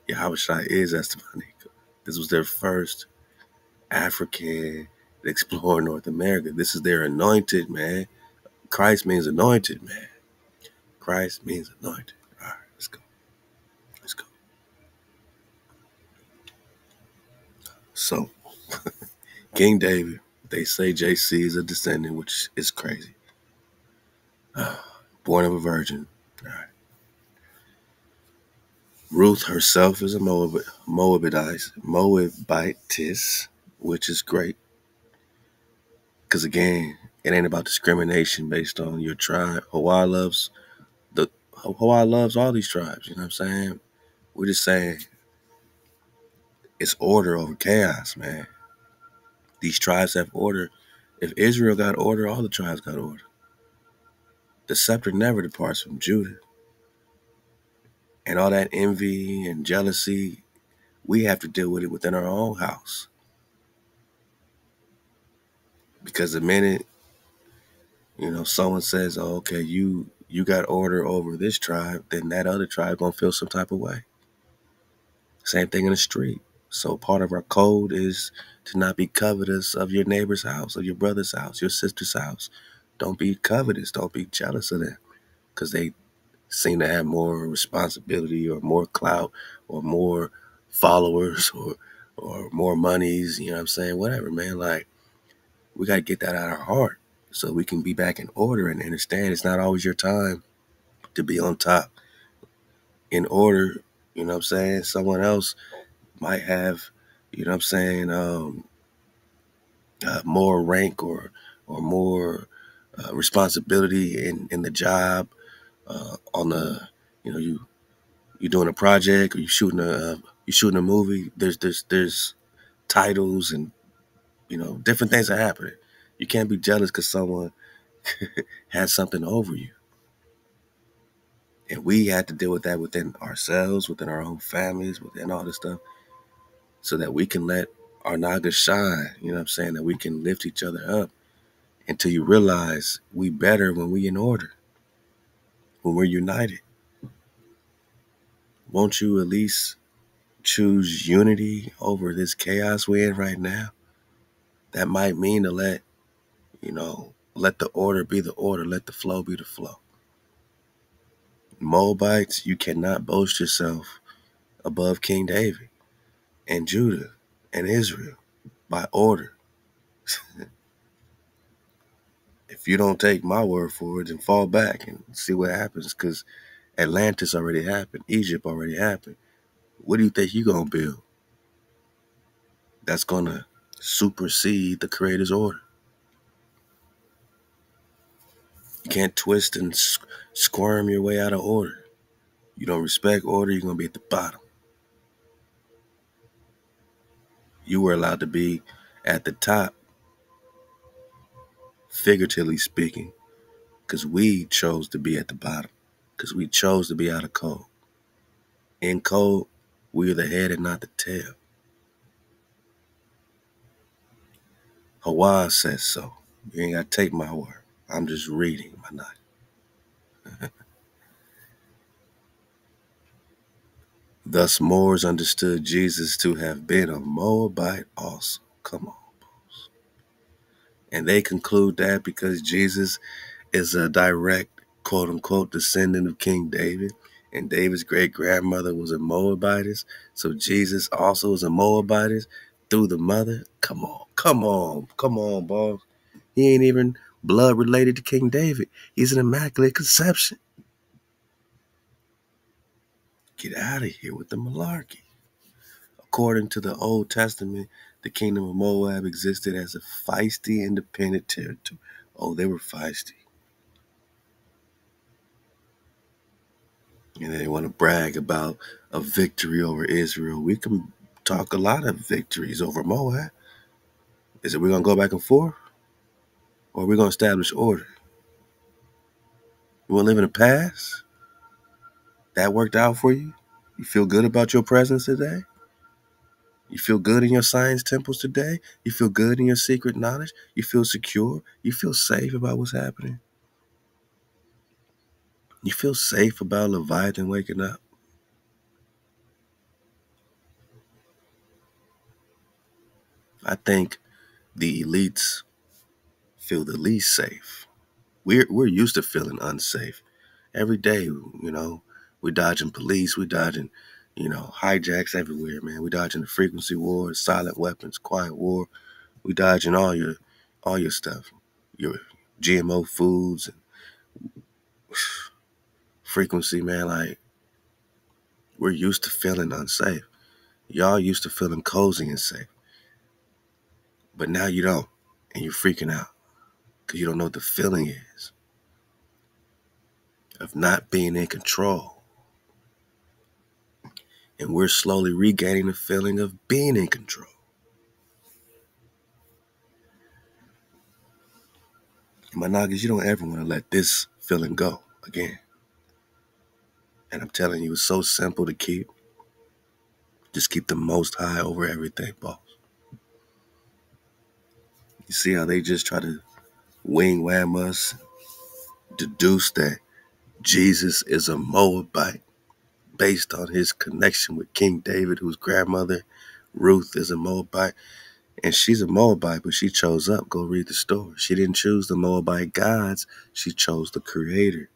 Yahushua is Estebanico. This was their first African explore North America. This is their anointed, man. Christ means anointed, man. Christ means anointed. All right, let's go. Let's go. So, King David, they say JC is a descendant, which is crazy. Born of a virgin. All right. Ruth herself is a Moabitess, which is great. Because again, it ain't about discrimination based on your tribe. Hawaii loves all these tribes, you know what I'm saying? We're just saying it's order over chaos, man. These tribes have order. If Israel got order, all the tribes got order. The scepter never departs from Judah. And all that envy and jealousy, we have to deal with it within our own house. Because the minute, someone says, oh, okay, you got order over this tribe, then that other tribe gonna feel some type of way. Same thing in the street. So part of our code is to not be covetous of your neighbor's house, of your brother's house, your sister's house. Don't be covetous. Don't be jealous of them because they seem to have more responsibility or more clout or more followers or more monies. You know what I'm saying? Whatever, man. Like, we got to get that out of our heart so we can be back in order and understand it's not always your time to be on top. In order, you know what I'm saying? Someone else might have, you know what I'm saying, more rank or more responsibility in the job, on the, you doing a project or you shooting a movie. There's titles and different things are happening. You can't be jealous because someone has something over you, and we had to deal with that within ourselves, within our own families, within all this stuff, so that we can let our nagas shine. You know what I'm saying? That we can lift each other up until you realize we better when we in order, when we're united. Won't you at least choose unity over this chaos we're in right now? That might mean to let the order be the order, let the flow be the flow. Moabites, you cannot boast yourself above King David and Judah and Israel by order. If you don't take my word for it, then fall back and see what happens, because Atlantis already happened. Egypt already happened. What do you think you're going to build that's going to supersede the Creator's order? You can't twist and squirm your way out of order. You don't respect order, you're going to be at the bottom. You were allowed to be at the top, figuratively speaking, because we chose to be at the bottom, because we chose to be out of code. In code, we're the head and not the tail. Hawaii says so. You ain't got to take my word. I'm just reading my night. Thus Moors understood Jesus to have been a Moabite also. Come on. And they conclude that because Jesus is a direct, quote unquote, descendant of King David, and David's great grandmother was a Moabitess, so Jesus also is a Moabitess through the mother. Come on, boss. He ain't even blood related to King David. He's an immaculate conception. Get out of here with the malarkey. According to the Old Testament, the kingdom of Moab existed as a feisty, independent territory. Oh, they were feisty. And they want to brag about a victory over Israel. We can talk a lot of victories over Moab. Is it we're going to go back and forth? Or are we going to establish order? You want to live in the past? That worked out for you? You feel good about your presence today? You feel good in your science temples today? You feel good in your secret knowledge? You feel secure? You feel safe about what's happening? You feel safe about Leviathan waking up? I think the elites feel the least safe. We're used to feeling unsafe every day. We dodging police, we dodging, hijacks everywhere, man. We dodging the frequency wars, silent weapons, quiet war. We dodging all your stuff, your GMO foods and frequency, man. Like, we're used to feeling unsafe. Y'all used to feeling cozy and safe, but now you don't, and you're freaking out because you don't know what the feeling is of not being in control. And we're slowly regaining the feeling of being in control. My Nagas, you don't ever want to let this feeling go again. And I'm telling you, it's so simple to keep. Just keep the most high over everything, boss. You see how they just try to wing wham us, deduce that Jesus is a Moabite based on his connection with King David, whose grandmother, Ruth, is a Moabite. And she's a Moabite, but she chose up. Go read the story. She didn't choose the Moabite gods. She chose the Creator.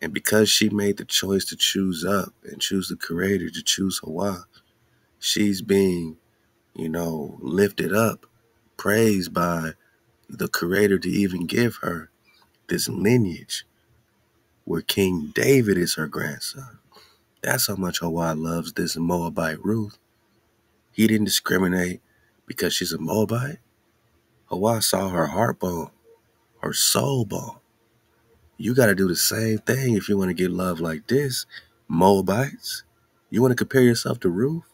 And because she made the choice to choose up and choose the Creator, to choose Hawa, she's being, lifted up, praised by the Creator to even give her this lineage where King David is her grandson. That's how much Hawa loves this Moabite Ruth. He didn't discriminate because she's a Moabite. Hawa saw her heart bone, her soul bone. You got to do the same thing if you want to get love like this. Moabites, you want to compare yourself to Ruth?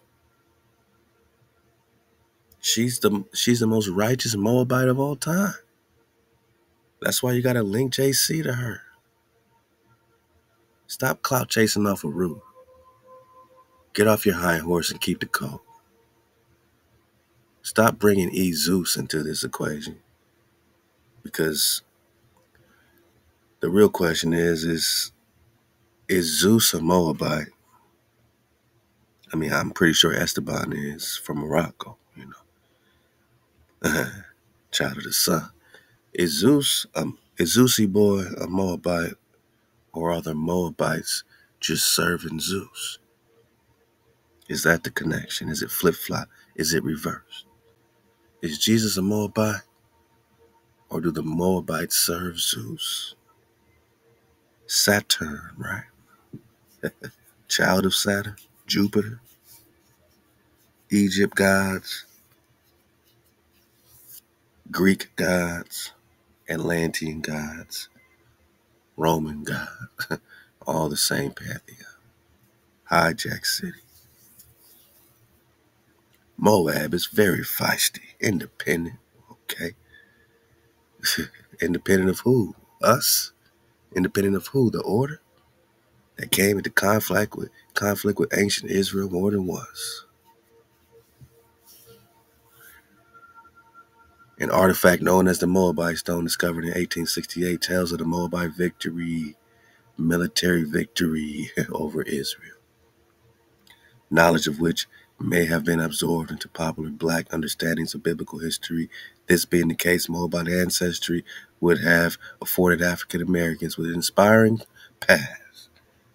She's the most righteous Moabite of all time. That's why you got to link JC to her. Stop clout chasing off of Ruth. Get off your high horse and keep the code. Stop bringing Zeus into this equation. Because the real question is Zeus a Moabite? I mean, I'm pretty sure Esteban is from Morocco, child of the sun. Is Zeusy boy a Moabite, or are the Moabites just serving Zeus? Is that the connection? Is it flip-flop? Is it reversed? Is Jesus a Moabite, or do the Moabites serve Zeus? Saturn, right? Child of Saturn, Jupiter, Egypt gods, Greek gods, Atlantean gods, Roman gods, all the same pantheon. Hijack City. Moab is very feisty, independent, okay? Independent of who? Us? Independent of who? The order? That came into conflict with ancient Israel more than once. An artifact known as the Moabite Stone, discovered in 1868, tells of the Moabite military victory over Israel. Knowledge of which may have been absorbed into popular black understandings of biblical history. This being the case, Moabite ancestry would have afforded African Americans with an inspiring past.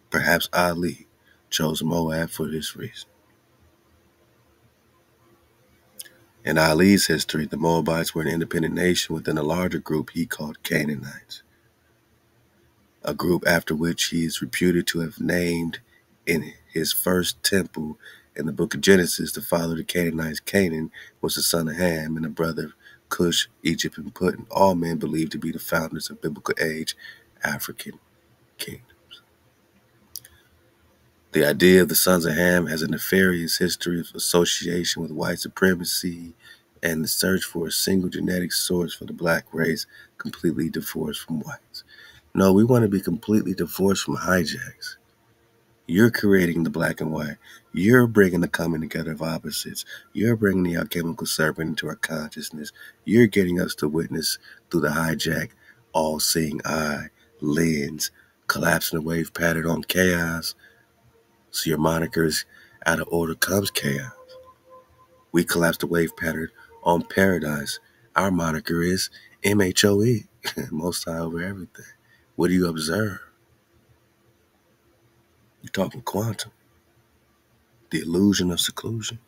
Perhaps Ali chose Moab for this reason. In Ali's history, the Moabites were an independent nation within a larger group he called Canaanites, a group after which he is reputed to have named in his first temple in the book of Genesis. The father of the Canaanites, Canaan, was the son of Ham and the brother of Cush, Egypt, and Putin, all men believed to be the founders of biblical age African kingdoms. The idea of the sons of Ham has a nefarious history of association with white supremacy and the search for a single genetic source for the black race, completely divorced from whites. No, we want to be completely divorced from hijacks. You're creating the black and white. You're bringing the coming together of opposites. You're bringing the alchemical serpent into our consciousness. You're getting us to witness through the hijack, all-seeing eye, lens, collapsing the wave pattern on chaos. So your moniker is out of order comes chaos. We collapse the wave pattern on paradise, our moniker is MHOE, Most High over everything. What do you observe? You're talking quantum, the illusion of seclusion.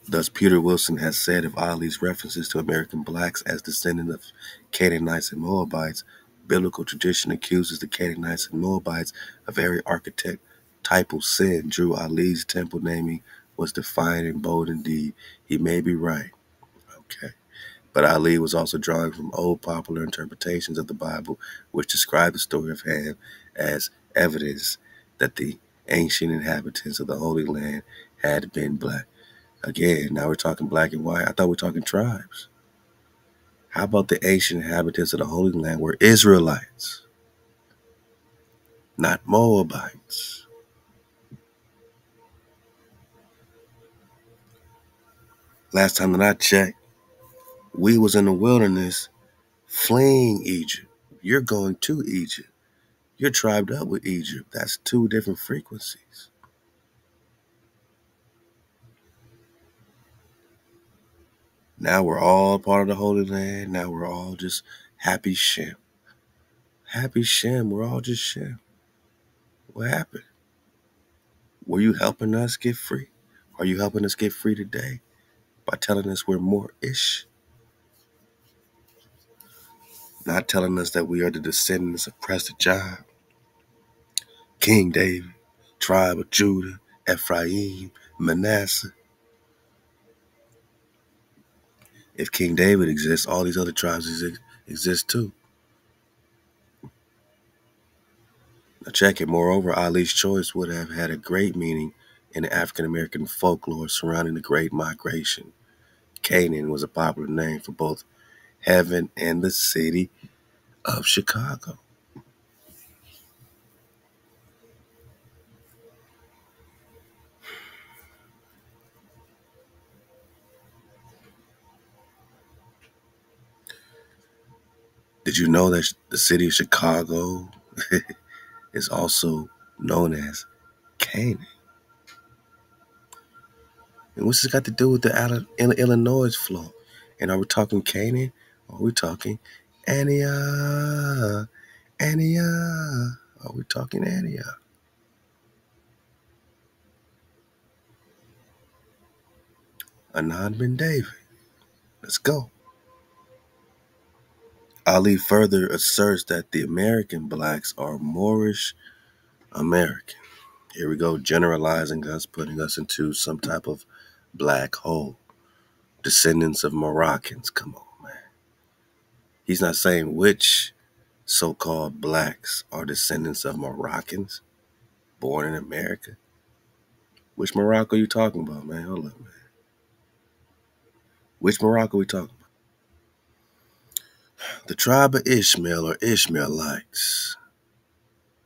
Thus, Peter Wilson has said of Ali's references to American blacks as descendants of Canaanites and Moabites, biblical tradition accuses the Canaanites and Moabites of every archetypal sin. Drew Ali's temple naming was defiant and bold indeed. He may be right. Okay. But Ali was also drawing from old popular interpretations of the Bible, which describe the story of Ham as evidence that the ancient inhabitants of the Holy Land had been black. Again, now we're talking black and white. I thought we were talking tribes. How about the ancient inhabitants of the Holy Land were Israelites, not Moabites? Last time that I checked, we was in the wilderness fleeing Egypt. You're going to Egypt. You're tribed up with Egypt. That's two different frequencies. Now we're all part of the Holy Land. Now we're all just happy Shem. Happy Shem. We're all just Shem. What happened? Were you helping us get free? Are you helping us get free today by telling us we're more ish? Not telling us that we are the descendants of Prester John, King David, tribe of Judah, Ephraim, Manasseh. If King David exists, all these other tribes exist too. Now check it. Moreover, Ali's choice would have had a great meaning in the African American folklore surrounding the Great Migration. Canaan was a popular name for both heaven and the city of Chicago. Did you know that the city of Chicago is also known as Canaan? And what's this got to do with the Illinois flow? And are we talking Canaan or are we talking Antioch? Antioch. Are we talking Antioch? Anan bin David. Let's go. Ali further asserts that the American blacks are Moorish American. Here we go, generalizing us, putting us into some type of black hole. Descendants of Moroccans. Come on, man. He's not saying which so-called blacks are descendants of Moroccans born in America. Which Morocco are you talking about, man? Hold up, man. Which Morocco are we talking about? The tribe of Ishmael or Ishmaelites.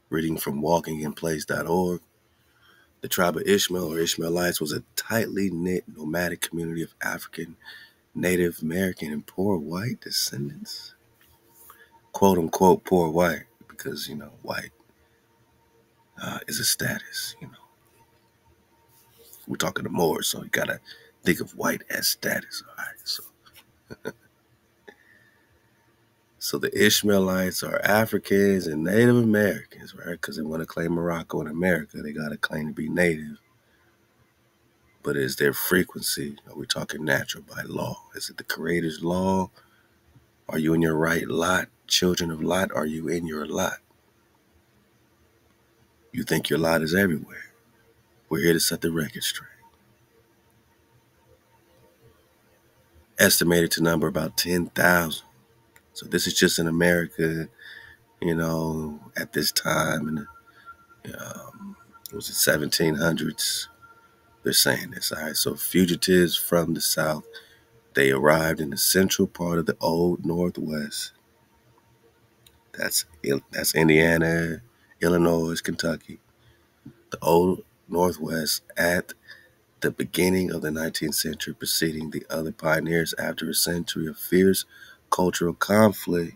Reading from walkinginplace.org. The tribe of Ishmael or Ishmaelites was a tightly knit nomadic community of African, Native American, and poor white descendants. Quote unquote poor white, because, white is a status, We're talking to Moors, so you gotta think of white as status. All right, so the Ishmaelites are Africans and Native Americans, right? Because they want to claim Morocco and America, they gotta claim to be native. But is their frequency? Are we talking natural by law? Is it the Creator's law? Are you in your right lot? Children of Lot, are you in your lot? You think your lot is everywhere. We're here to set the record straight. Estimated to number about 10,000. So this is just in America, at this time in it was the 1700s. They're saying this. All right, so fugitives from the South, they arrived in the central part of the old Northwest. That's Indiana, Illinois, Kentucky. The old Northwest at the beginning of the 19th century, preceding the other pioneers after a century of fierce cultural conflict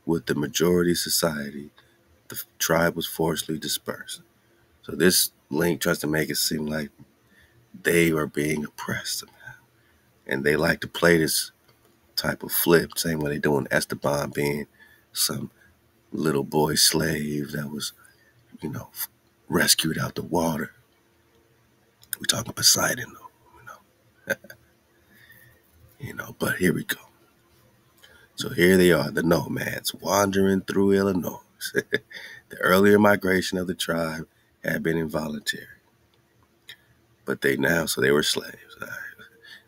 with the majority society. The tribe was forcibly dispersed. So this link tries to make it seem like they are being oppressed. And they like to play this type of flip, same way they doing Esteban being some little boy slave that was, rescued out the water. We talking Poseidon though, but here we go. So here they are, the nomads, wandering through Illinois. The earlier migration of the tribe had been involuntary, but they were slaves.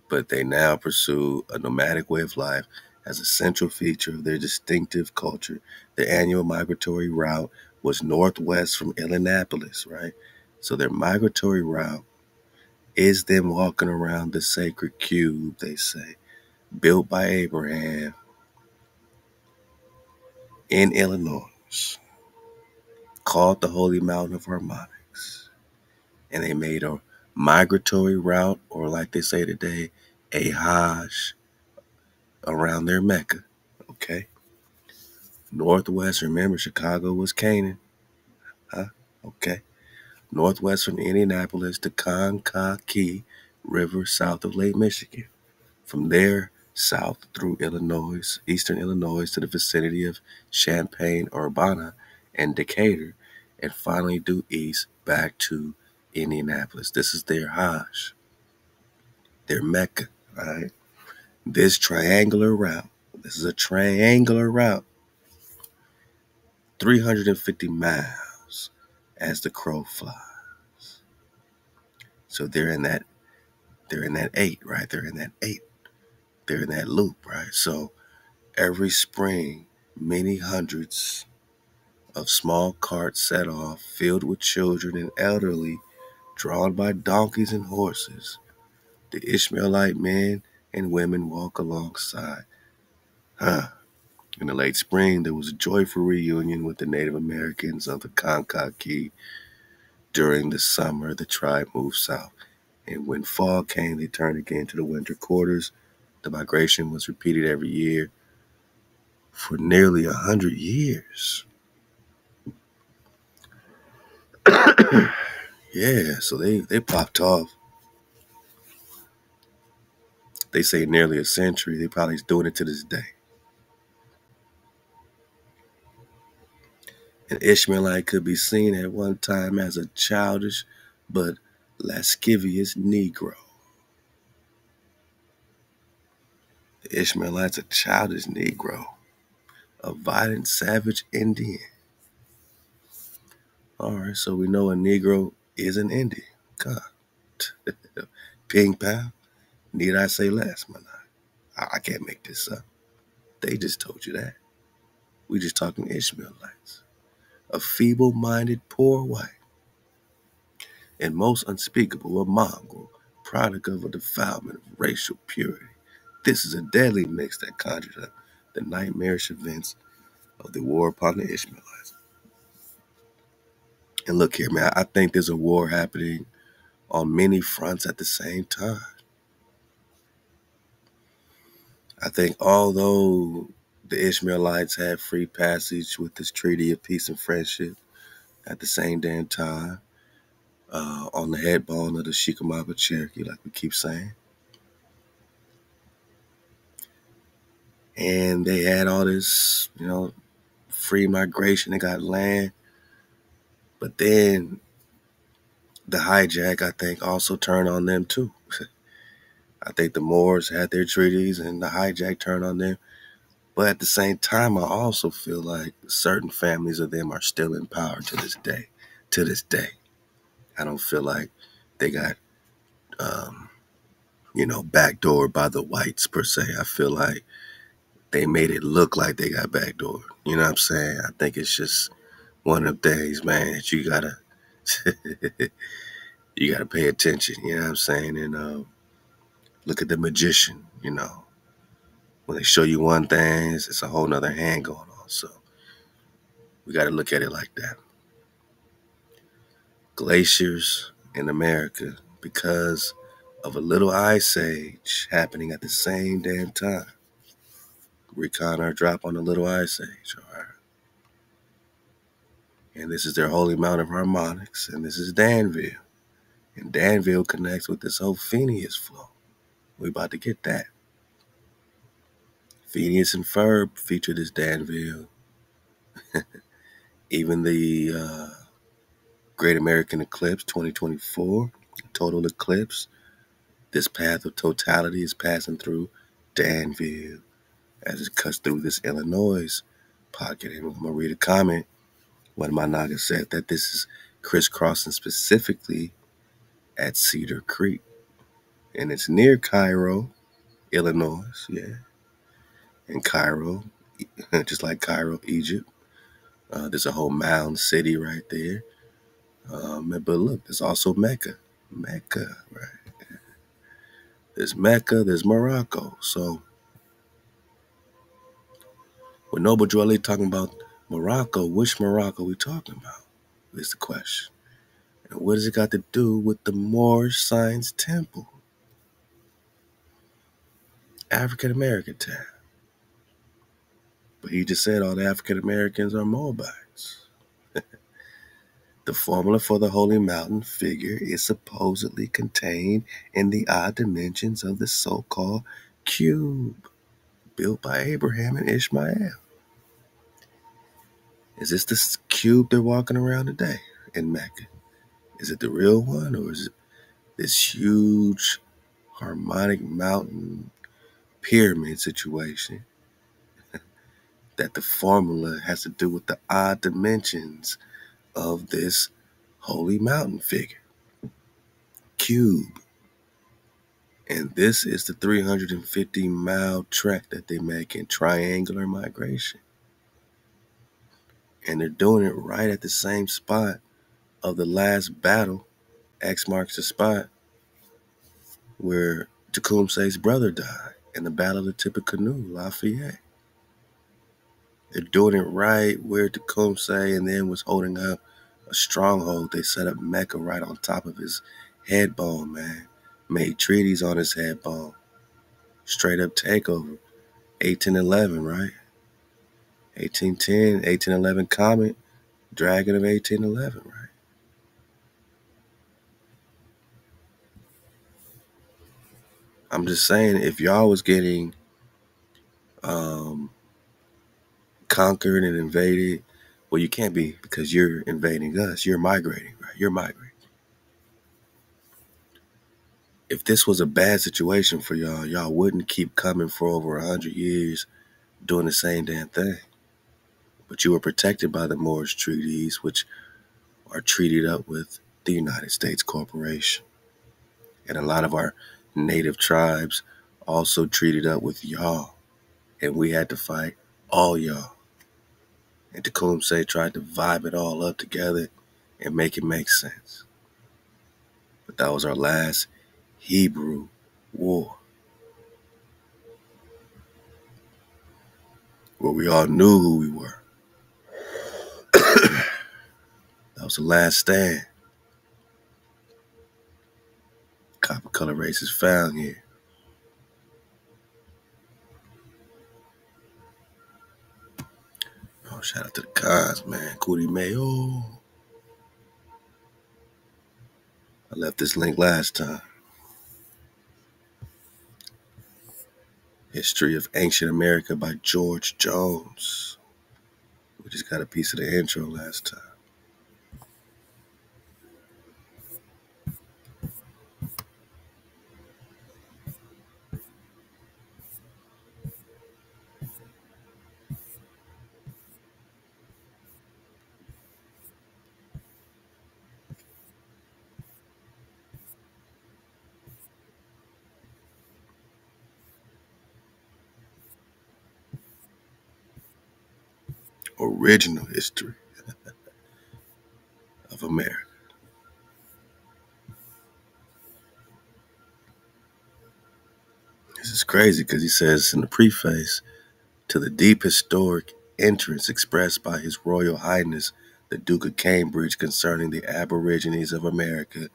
But they now pursue a nomadic way of life as a central feature of their distinctive culture. Their annual migratory route was northwest from Indianapolis, right? So their migratory route is them walking around the sacred cube, they say, built by Abraham in Illinois, called the Holy Mountain of Harmonics. And they made a migratory route, or like they say today, a Hajj around their Mecca. Okay. Northwest, remember Chicago was Canaan. Huh? Okay. Northwest from Indianapolis to Kankakee River south of Lake Michigan. From there, south through Illinois, eastern Illinois to the vicinity of Champaign, Urbana, and Decatur, and finally due east back to Indianapolis. This is their Hajj, their Mecca, right? This is a triangular route, 350 miles as the crow flies. So they're in that eight, right? They're in that eight. They're in that loop, right? So every spring, many hundreds of small carts set off, filled with children and elderly, drawn by donkeys and horses. The Ishmaelite men and women walk alongside. In the late spring, there was a joyful reunion with the Native Americans of the Kankakee. During the summer, the tribe moved south, and when fall came, they turned again to the winter quarters. The migration was repeated every year for nearly 100 years. Yeah, so they popped off. They say nearly a century. They probably doing it to this day. An Ishmaelite could be seen at one time as a childish but lascivious Negro. The Ishmaelite's a childish Negro, a violent, savage Indian. All right, so we know a Negro is an Indian. God. Ping pow. Need I say less, man? I can't make this up. They just told you that. We just talking Ishmaelites. A feeble-minded poor white and most unspeakable a mongrel, product of a defilement of racial purity. This is a deadly mix that conjures up the nightmarish events of the war upon the Ishmaelites. And look here, man, I think there's a war happening on many fronts at the same time. I think although the Ishmaelites had free passage with this treaty of peace and friendship at the same damn time, on the head bone of the Chickamauga Cherokee, like we keep saying. And they had all this, free migration. They got land. But then the hijack, I think, also turned on them too. I think the Moors had their treaties and the hijack turned on them. But at the same time, I also feel like certain families of them are still in power to this day. To this day. I don't feel like they got, backdoored by the whites per se. I feel like they made it look like they got backdoored. You know what I'm saying? I think it's just one of the days, man, that you gotta you gotta pay attention. You know what I'm saying? And look at the magician. When they show you one thing, it's a whole nother hand going on. So we gotta look at it like that. Glaciers in America because of a little ice age happening at the same damn time. Recon our drop on the little ice age, all right? And this is their holy mount of harmonics, and this is Danville. And Danville connects with this whole Phineas flow. We about to get that. Phineas and Ferb featured as Danville. Even the Great American Eclipse 2024, total eclipse. This path of totality is passing through Danville as it cuts through this Illinois pocket. And I'm going to read a comment. One of my Nagas said that this is crisscrossing specifically at Cedar Creek. And it's near Cairo, Illinois, yeah. And Cairo, just like Cairo, Egypt. There's a whole mound city right there. But look, there's also Mecca. Mecca, right? There's Mecca, there's Morocco. So when Noble Drew talking about Morocco, which Morocco we talking about? Is the question. And what does it got to do with the Moorish Science Temple? African American town. But he just said all the African Americans are Moabites. The formula for the Holy Mountain figure is supposedly contained in the odd dimensions of the so-called cube built by Abraham and Ishmael. Is this the cube they're walking around today in Mecca? Is it the real one, or is it this huge harmonic mountain pyramid situation that the formula has to do with the odd dimensions of this holy mountain figure? Cube. And this is the 350-mile trek that they make in triangular migration. And they're doing it right at the same spot of the last battle. X marks the spot where Tecumseh's brother died in the Battle of the Tippecanoe, Lafayette. They're doing it right where Tecumseh and then was holding up a stronghold. They set up Mecca right on top of his head bone, man. Made treaties on his head bone. Straight up takeover. 1811, right? 1810, 1811 Comet, Dragon of 1811, right? I'm just saying, if y'all was getting conquered and invaded, well, you can't be because you're invading us. You're migrating, right? You're migrating. If this was a bad situation for y'all, y'all wouldn't keep coming for over 100 years doing the same damn thing. But you were protected by the Moorish treaties, which are treated up with the United States Corporation. And a lot of our native tribes also treated up with y'all. And we had to fight all y'all. And Tecumseh tried to vibe it all up together and make it make sense. But that was our last Hebrew war, where we all knew who we were. That was the last stand. Copper color race is found here. Oh, shout out to the cons, man. Cootie Mayo. I left this link last time. History of Ancient America by George Jones. We just got a piece of the intro last time. Original history of America. This is crazy because he says in the preface, to the deep historic interest expressed by His Royal Highness the Duke of Cambridge concerning the Aborigines of America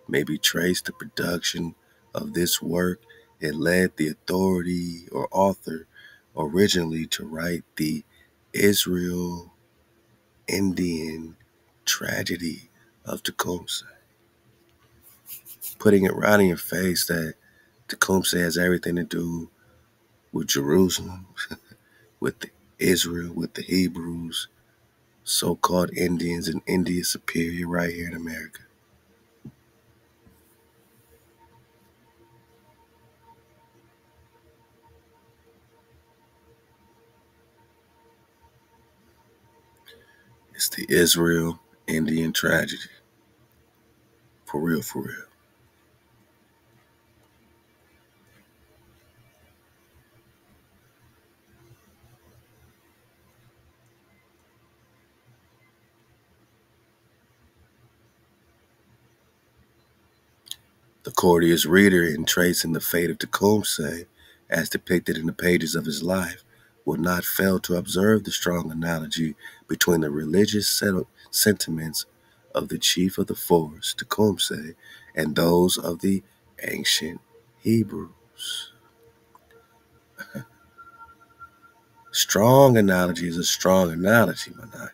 may be traced the production of this work. It led the authority or author originally to write the Israel Indian tragedy of Tecumseh. putting it right in your face that Tecumseh has everything to do with Jerusalem, with Israel, with the Hebrews, so-called Indians and India Superior right here in America. It's the Israel-Indian tragedy. For real, for real. The courteous reader, in tracing the fate of Tecumseh, as depicted in the pages of his life, will not fail to observe the strong analogy between the religious sentiments of the chief of the force, Tecumseh, and those of the ancient Hebrews. Strong analogy is a strong analogy, Manaka.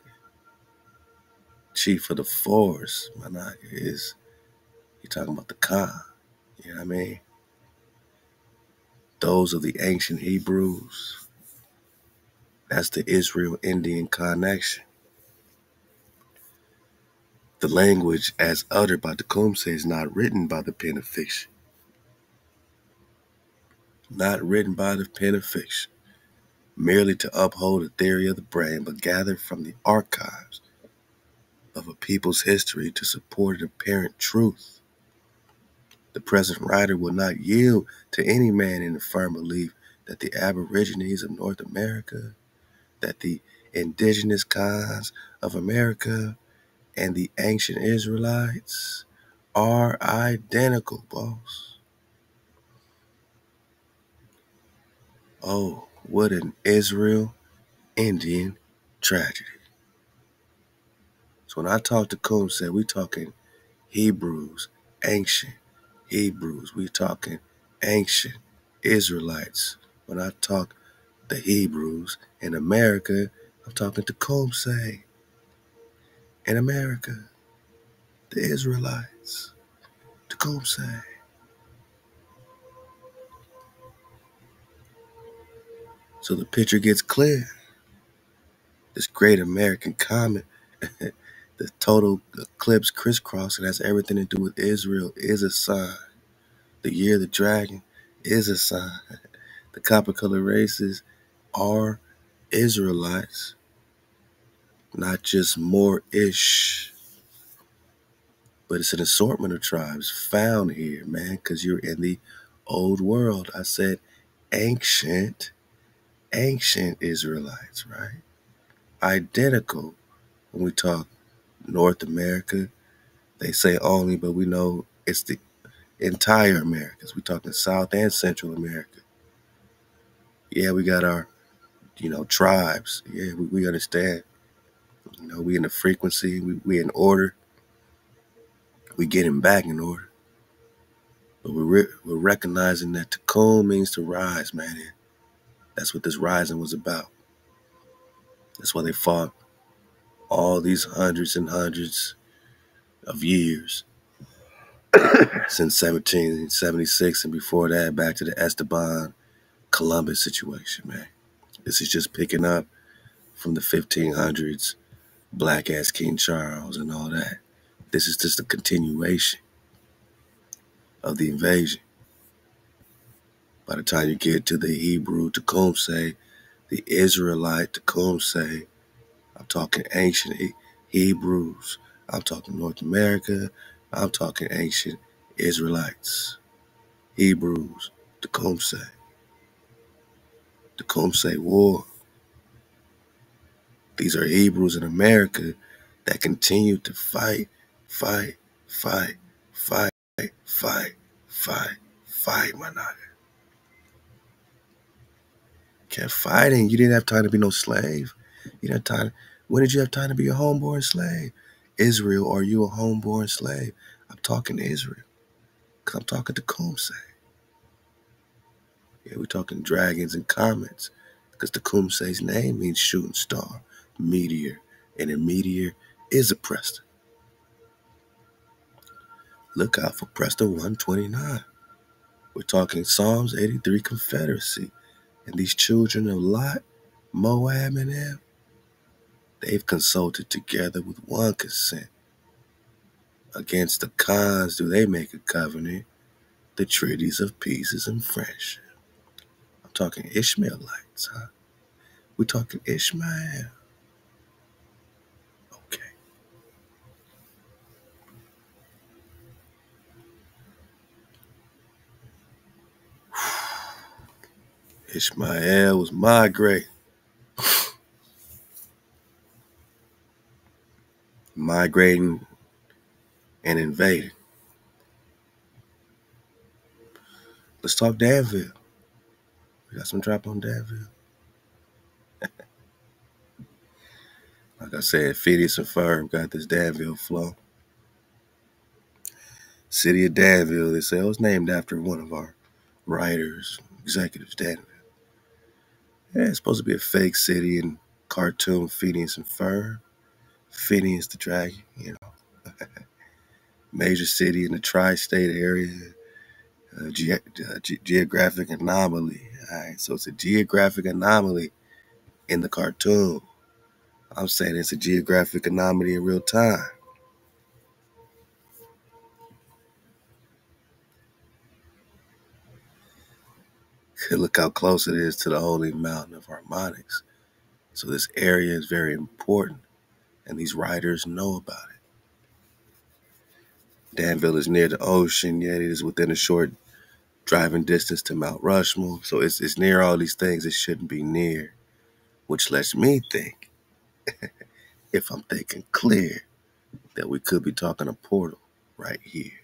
Chief of the force, Manaka, is you're talking about the Khan. You know what I mean? Those of the ancient Hebrews. That's the Israel-Indian connection. The language as uttered by Tecumseh is not written by the pen of fiction. Not written by the pen of fiction, merely to uphold a theory of the brain, but gathered from the archives of a people's history to support an apparent truth. The present writer will not yield to any man in the firm belief that the Aborigines of North America, that the indigenous kinds of America, and the ancient Israelites are identical, boss. Oh, what an Israel-Indian tragedy. So when I talk to Tecumseh, we talking Hebrews, ancient Hebrews. We talking ancient Israelites. When I talk the Hebrews in America, I'm talking Tecumseh in America, the Israelites, Tecumseh. So the picture gets clear. This great American comet, the total eclipse crisscross, it has everything to do with Israel, is a sign. The year of the dragon is a sign. The copper colored races are Israelites, not just more-ish, but it's an assortment of tribes found here, man, because you're in the old world. I said ancient Israelites, right? Identical when we talk North America. They say only, but we know it's the entire Americas. We're talking South and Central America. Yeah, we got our, tribes. Yeah, we understand. We in the frequency. We in order. We getting back in order. But we're recognizing that to comb means to rise, man. And that's what this rising was about. That's why they fought all these hundreds and hundreds of years since 1776 and before that, back to the Esteban Columbus situation, man. This is just picking up from the 1500s, black ass King Charles and all that. This is just a continuation of the invasion. By the time you get to the Hebrew Tecumseh, the Israelite Tecumseh, I'm talking ancient Hebrews, I'm talking North America, I'm talking ancient Israelites, Hebrews, Tecumseh War. These are Hebrews in America that continue to fight, fight, fight, fight, fight, fight, fight, my nigga. Kept fighting. You didn't have time to be no slave. You didn't have time. When did you have time to be a homeborn slave? Israel, are you a homeborn slave? I'm talking to Israel. Because I'm talking to Tecumseh. Yeah, we're talking dragons and comets. Because Tecumseh's name means shooting star, meteor. And a meteor is a Preston. Look out for Presto 129. We're talking Psalms 83 Confederacy. And these children of Lot, Moab, and Am, they've consulted together with one consent. Against the cons do they make a covenant, the treaties of peace and friendship. I'm talking Ishmaelites, huh? We're talking Ishmael. Okay. Ishmael was migrating and invading. Let's talk Danville. We got some drop on Danville. Like I said, Phineas and Ferb got this Danville flow. City of Danville, they say, it's named after one of our writers, executives, Danville. Yeah, it's supposed to be a fake city in cartoon Phineas and Ferb. Phineas the dragon, major city in the tri-state area, geographic anomaly. All right, so it's a geographic anomaly in the cartoon. I'm saying it's a geographic anomaly in real time. Look how close it is to the holy mountain of harmonics. So this area is very important, and these writers know about it. Danville is near the ocean, yet it is within a short driving distance to Mount Rushmore. So it's near all these things it shouldn't be near, which lets me think, if I'm thinking clear, that we could be talking a portal right here.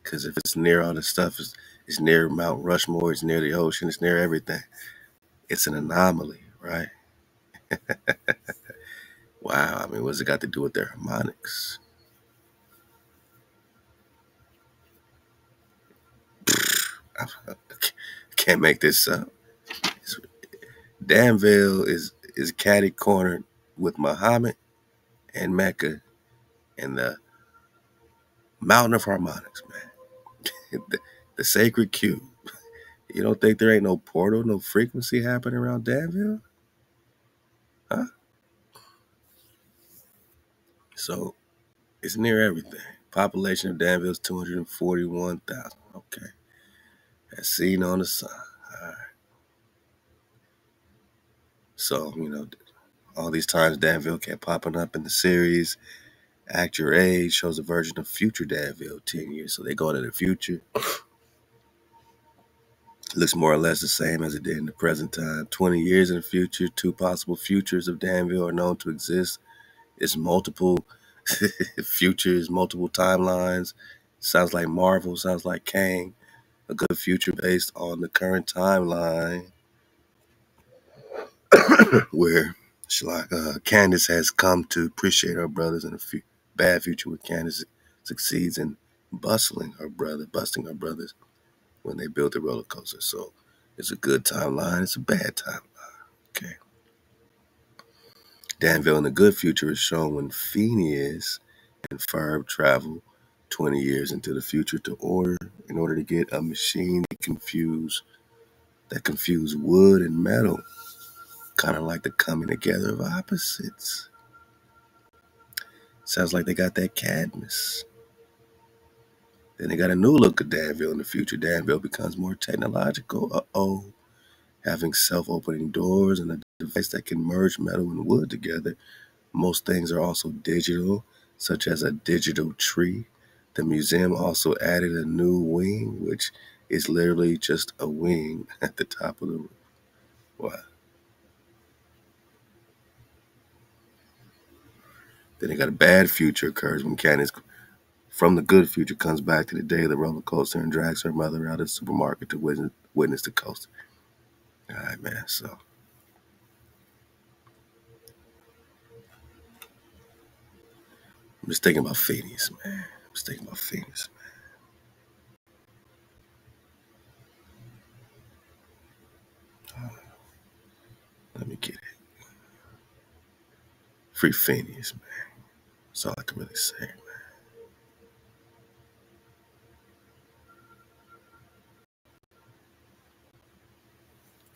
Because if it's near all this stuff, it's near Mount Rushmore, it's near the ocean, it's near everything. It's an anomaly, right? Wow, I mean, what's it got to do with their harmonics? I can't make this up. Danville is catty cornered with Muhammad and Mecca and the Mountain of Harmonics, man. the sacred cube. You don't think there ain't no portal, no frequency happening around Danville? Huh? So it's near everything. Population of Danville is 241,000. Okay. As seen on the sun. All right. So, all these times Danville kept popping up in the series. Act Your Age shows a version of future Danville 10 years. So they go into the future. Looks more or less the same as it did in the present time. 20 years in the future, two possible futures of Danville are known to exist. It's multiple futures, multiple timelines. Sounds like Marvel, sounds like Kang. A good future based on the current timeline where Candace has come to appreciate her brothers, and a bad future where Candace succeeds in busting her brothers when they build the roller coaster. So it's a good timeline, it's a bad timeline. Okay. Danville in the good future is shown when Phineas and Ferb travel 20 years into the future in order to get a machine that confuse wood and metal, kind of like the coming together of opposites. Sounds like they got that Cadmus. Then they got a new look at Danville in the future. Danville becomes more technological. Having self-opening doors and a device that can merge metal and wood together. Most things are also digital, such as a digital tree. The museum also added a new wing, which is literally just a wing at the top of the roof. Wow. Then they got a bad future occurs when Candace from the good future comes back to the day of the roller coaster and drags her mother out of the supermarket to witness the coaster. All right, man. So I'm just thinking about Phineas, man. Let me get it. Free Phineas, man. That's all I can really say, man.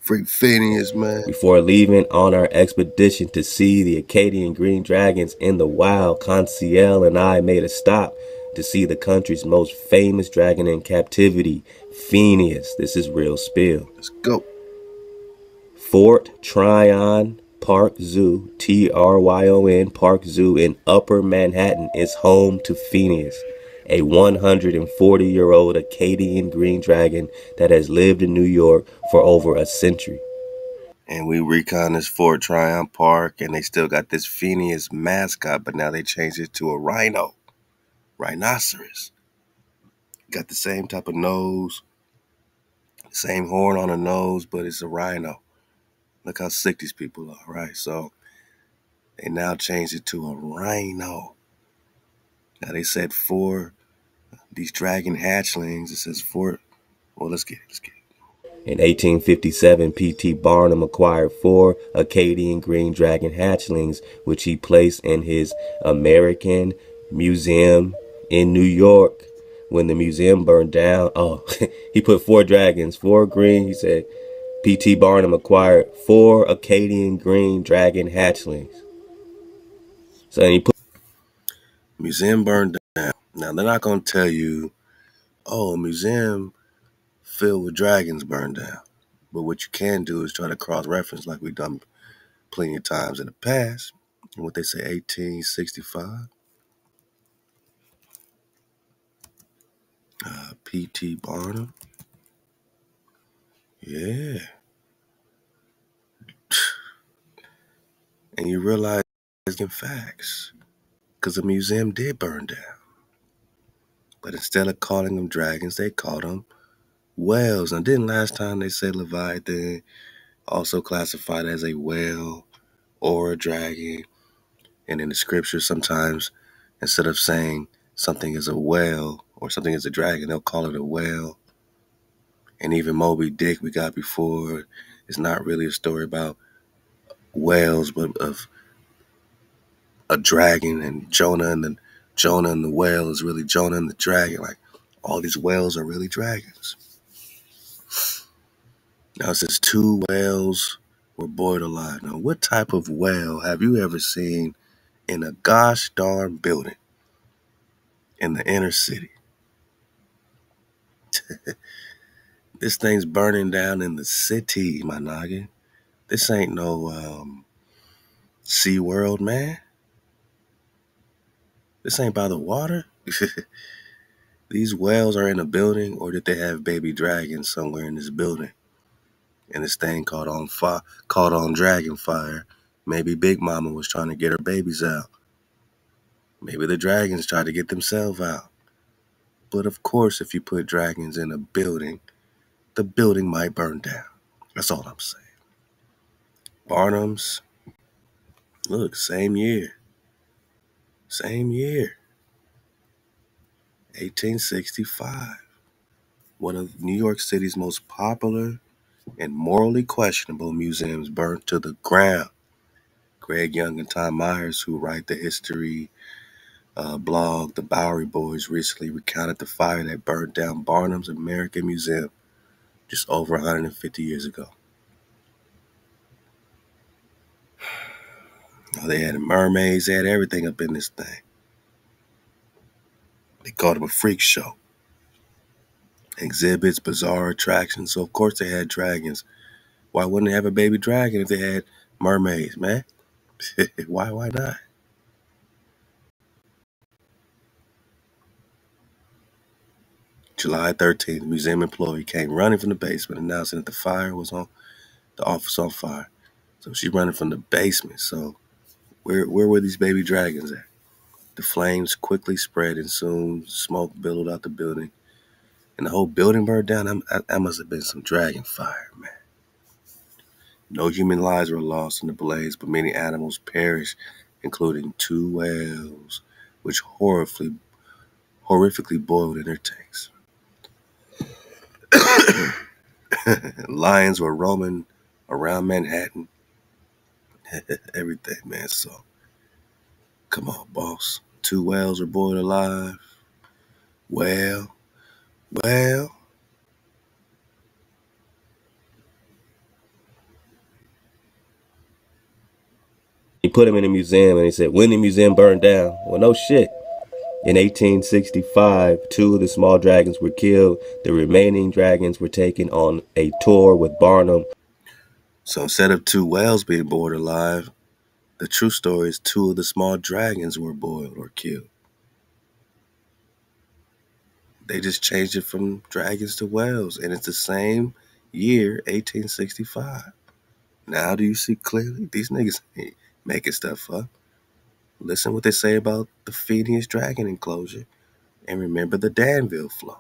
Freak Phineas, man. Before leaving on our expedition to see the Acadian green dragons in the wild, Conseil and I made a stop to see the country's most famous dragon in captivity, Phineas. This is real spill. Let's go. Fort Tryon Park Zoo, Tryon Park Zoo in Upper Manhattan is home to Phineas, a 140-year-old Acadian green dragon that has lived in New York for over a century. And we recon this Fort Tryon Park, and they still got this Phineas mascot, but now they changed it to a rhino. Rhinoceros. Got the same type of nose, same horn on the nose, but it's a rhino. Look how sick these people are, right? So they now changed it to a rhino. Now they said for these dragon hatchlings, it says Fort. Well, let's get it. In 1857, P.T. Barnum acquired 4 Acadian green dragon hatchlings, which he placed in his American Museum in New York. When the museum burned down, he put 4 dragons, 4 green. He said P.T. Barnum acquired 4 Acadian green dragon hatchlings. So he put Museum burned down. Now they're not gonna tell you, oh, a museum filled with dragons burned down. But what you can do is try to cross-reference like we've done plenty of times in the past. And what they say, 1865. P.T. Barnum. Yeah. And you realize in facts. Because the museum did burn down. But instead of calling them dragons, they called them whales. And didn't last time they said Leviathan also classified as a whale or a dragon? And in the scripture, sometimes instead of saying something is a whale or something is a dragon, they'll call it a whale. And even Moby Dick we got before, it's not really a story about whales, but of a dragon, and Jonah and the whale is really Jonah and the dragon. Like all these whales are really dragons. Now it says 2 whales were boiled alive. Now what type of whale have you ever seen in a gosh darn building in the inner city? This thing's burning down in the city, my noggin. This ain't no Sea World, man. This ain't by the water. These whales are in a building, or did they have baby dragons somewhere in this building? And this thing caught on dragon fire. Maybe Big Mama was trying to get her babies out. Maybe the dragons tried to get themselves out. But of course, if you put dragons in a building, the building might burn down. That's all I'm saying. Barnum's, look, same year. Same year. 1865. One of New York City's most popular and morally questionable museums burnt to the ground. Greg Young and Tom Myers, who write the history blog The Bowery Boys, recently recounted the fire that burned down Barnum's American Museum just over 150 years ago. They had mermaids, they had everything up in this thing. They called it a freak show. Exhibits, bizarre attractions. So of course they had dragons. Why wouldn't they have a baby dragon if they had mermaids, man? Why not? July 13th, museum employee came running from the basement announcing that the office on fire. So she's running from the basement. So where were these baby dragons at? The flames quickly spread and soon smoke billowed out the building. And the whole building burned down. That must have been some dragon fire, man. No human lives were lost in the blaze, but many animals perished, including 2 whales, which horrifically boiled in their tanks. Lions were roaming around Manhattan. Everything, man. So, come on, boss. 2 whales were boiled alive. Well, put him in a museum and he said, when the museum burned down. Well, no shit. In 1865, 2 of the small dragons were killed. The remaining dragons were taken on a tour with Barnum. So instead of 2 whales being boiled alive, the true story is 2 of the small dragons were boiled or killed. They just changed it from dragons to whales, and it's the same year, 1865. Now do you see clearly? These niggas ain't making stuff up. Listen what they say about the Phineas Dragon enclosure, and remember the Danville flow.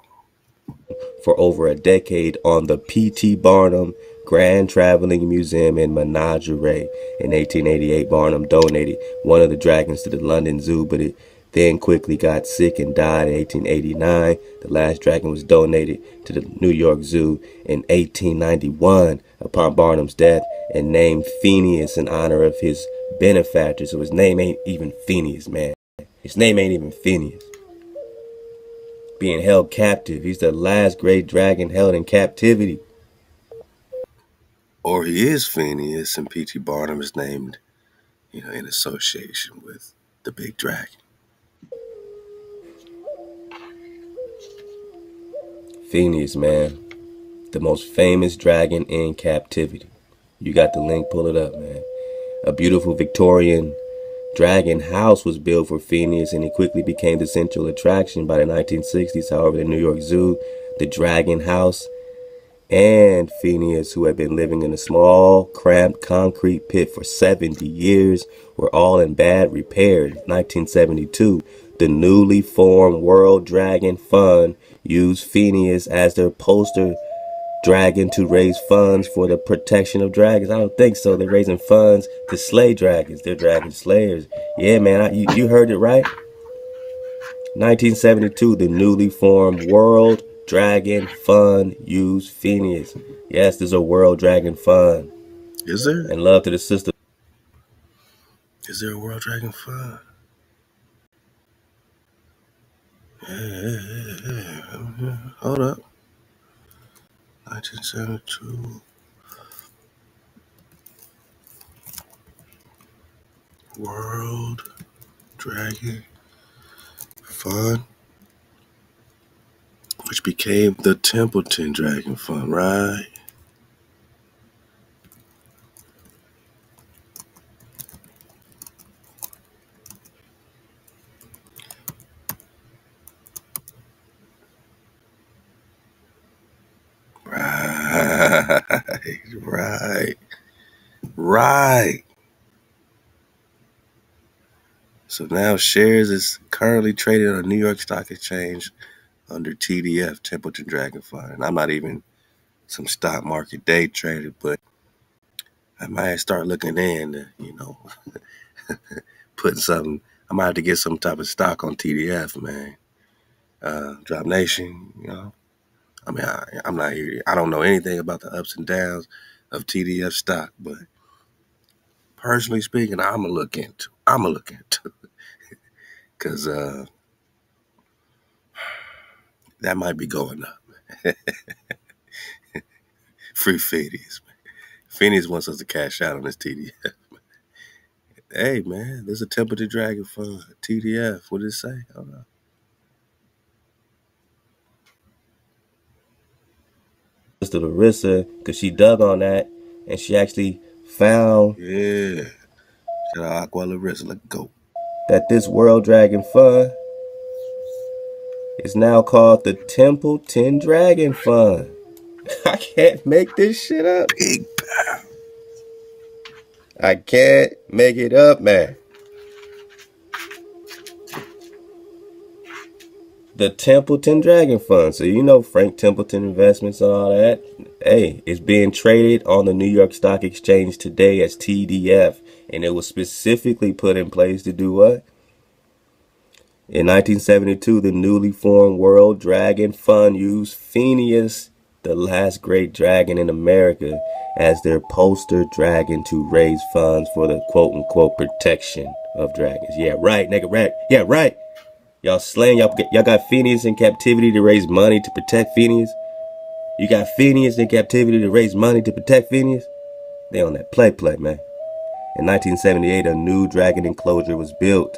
For over a decade on the P.T. Barnum Grand Traveling Museum in Menagerie. In 1888, Barnum donated one of the dragons to the London Zoo, but it then quickly got sick and died in 1889. The last dragon was donated to the New York Zoo in 1891 upon Barnum's death and named Phineas in honor of his benefactor. So his name ain't even Phineas, man. His name ain't even Phineas. Being held captive. He's the last great dragon held in captivity. Or he is Phineas, and P.T. Barnum is named, in association with the big dragon. Phineas, man. The most famous dragon in captivity. You got the link, pull it up, man. A beautiful Victorian dragon house was built for Phineas, and he quickly became the central attraction by the 1960s. However, the New York Zoo, the Dragon House, and Phineas, who had been living in a small, cramped concrete pit for 70 years, were all in bad repair. In 1972, the newly formed World Dragon Fund used Phineas as their poster dragon to raise funds for the protection of dragons. I don't think so. They're raising funds to slay dragons. They're dragon slayers. Yeah, man, you heard it right. 1972, the newly formed World Dragon Fund used Phineas. Yes, there's a World Dragon Fund. Is there? And love to the sister. Is there a World Dragon Fund? Yeah. Hold up. 1972. World Dragon Fund, which became the Templeton Dragon Fund, right? Right. So now shares is currently traded on New York Stock Exchange under TDF, Templeton Dragon Fund. And I'm not even some stock market day trader, but I might start looking in, putting something. I might have to get some type of stock on TDF, man. Drop Nation, I mean, I'm not here. I don't know anything about the ups and downs of TDF stock, but personally speaking, I'm gonna look into because that might be going up. Free Phineas. Phineas wants us to cash out on this TDF. Hey, man, there's a Templeton Dragon Fund, TDF. What did it say? I don't know. Sister Larissa, because she dug on that and she actually found. Yeah. Shout out Aqua Larissa. Let's go. That this World Dragon Fund is now called the Templeton Dragon Fund. I can't make this shit up. Big pow. I can't make it up, man. The Templeton Dragon Fund. So Frank Templeton Investments and all that. Hey, it's being traded on the New York Stock Exchange today as TDF. And it was specifically put in place to do what? In 1972, the newly formed World Dragon Fund used Phineas, the last great dragon in America, as their poster dragon to raise funds for the quote-unquote protection of dragons. Yeah, right, nigga, right. Yeah, right. Y'all slaying, y'all got Phineas in captivity to raise money to protect Phineas. You got Phineas in captivity to raise money to protect Phineas. They on that play, man. In 1978, a new dragon enclosure was built.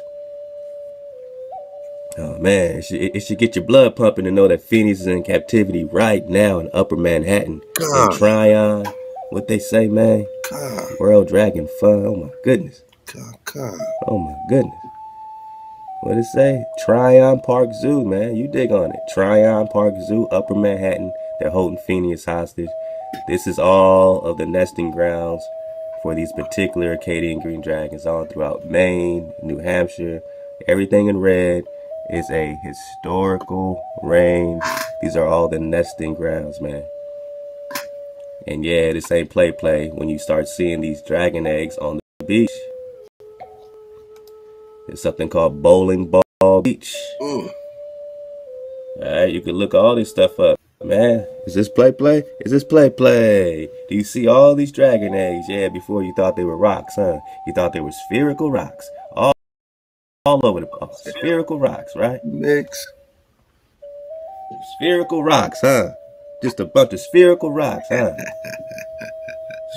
Oh man, it should get your blood pumping to know that Phoenix is in captivity right now in Upper Manhattan. In Con, Tryon, what they say, man? con, World Dragon Fun. Oh my goodness. con. Oh my goodness. What it say? Tryon Park Zoo, man. You dig on it. Tryon Park Zoo, Upper Manhattan. They're holding Phineas hostage. This is all of the nesting grounds for these particular Acadian green dragons all throughout Maine, New Hampshire. Everything in red is a historical range. These are all the nesting grounds, man. And yeah, this ain't play when you start seeing these dragon eggs on the beach. There's something called Bowling Ball Beach. Alright, you can look all this stuff up. Man, is this play? Is this play? Do you see all these dragon eggs? Yeah, before you thought they were rocks, huh? You thought they were spherical rocks. All over the place. Spherical rocks, right? Mix. Spherical rocks, huh? Just a bunch of spherical rocks, huh?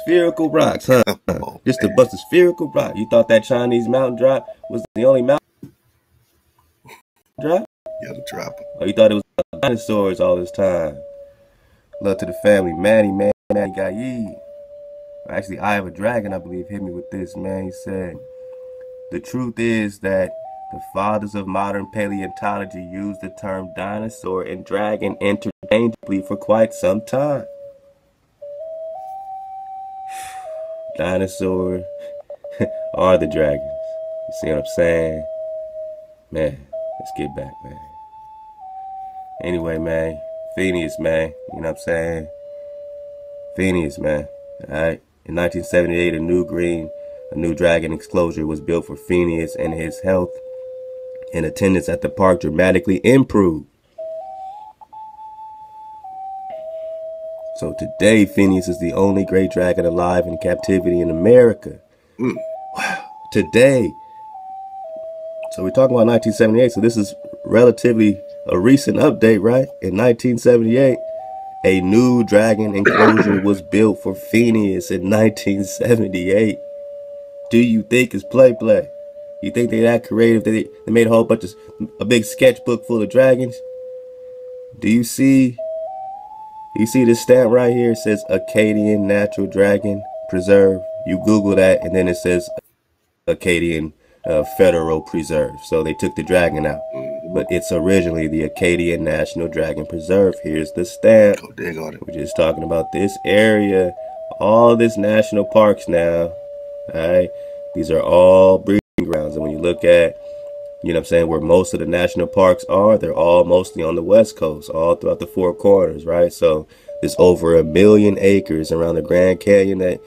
Spherical rocks, huh? Oh, Just a bunch of spherical rocks. You thought that Chinese mountain drop was the only mountain drop? you gotta drop it. Or you thought it was dinosaurs all this time? Love to the family. Manny Gaye. Actually, Eye of a Dragon, I believe, hit me with this, man. He said, the truth is that the fathers of modern paleontology used the term dinosaur and dragon interchangeably for quite some time. Dinosaur are the dragons. You see what I'm saying? Man, let's get back, man. Anyway, man, Phineas, man. You know what I'm saying? Phineas, man. Alright. In 1978, a new dragon enclosure was built for Phineas, and his health and attendance at the park dramatically improved. So today, Phineas is the only great dragon alive in captivity in America. Wow. Today. So we're talking about 1978, so this is relatively a recent update, right? In 1978, a new dragon enclosure was built for Phineas in 1978. Do you think it's play? You think they're that creative? They made a big sketchbook full of dragons? Do you see this stamp right here? It says Acadian Natural Dragon Preserve. You Google that, and then it says Acadian Federal Preserve. So they took the dragon out. But it's originally the Acadian National Dragon Preserve. Here's the stamp. Go dig on it. We're just talking about this area. All this national parks now. Alright. These are all breeding grounds. And when you look at, you know what I'm saying, where most of the national parks are, they're all mostly on the West Coast, all throughout the Four Corners, right? So there's over 1 million acres around the Grand Canyon that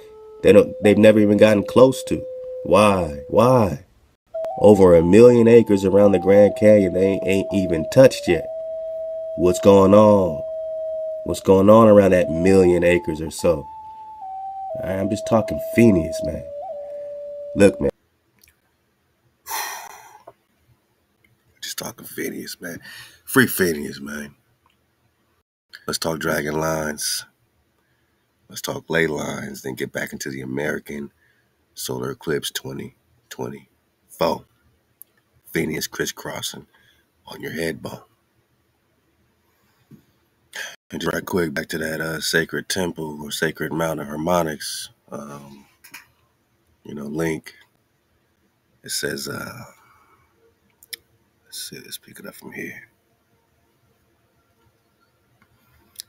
they've never even gotten close to. Why? Over 1 million acres around the Grand Canyon they ain't even touched yet. What's going on? What's going on around that 1 million acres or so? Right, I'm just talking Phineas, man. Look, man. Just talking Phineas, man. Free Phineas, man. Let's talk dragon lines. Let's talk ley lines, then get back into the American solar eclipse 2024. Phineas crisscrossing on your head bone. And just right quick, back to that sacred temple or sacred mountain of harmonics, link. It says, let's see, let's pick it up from here.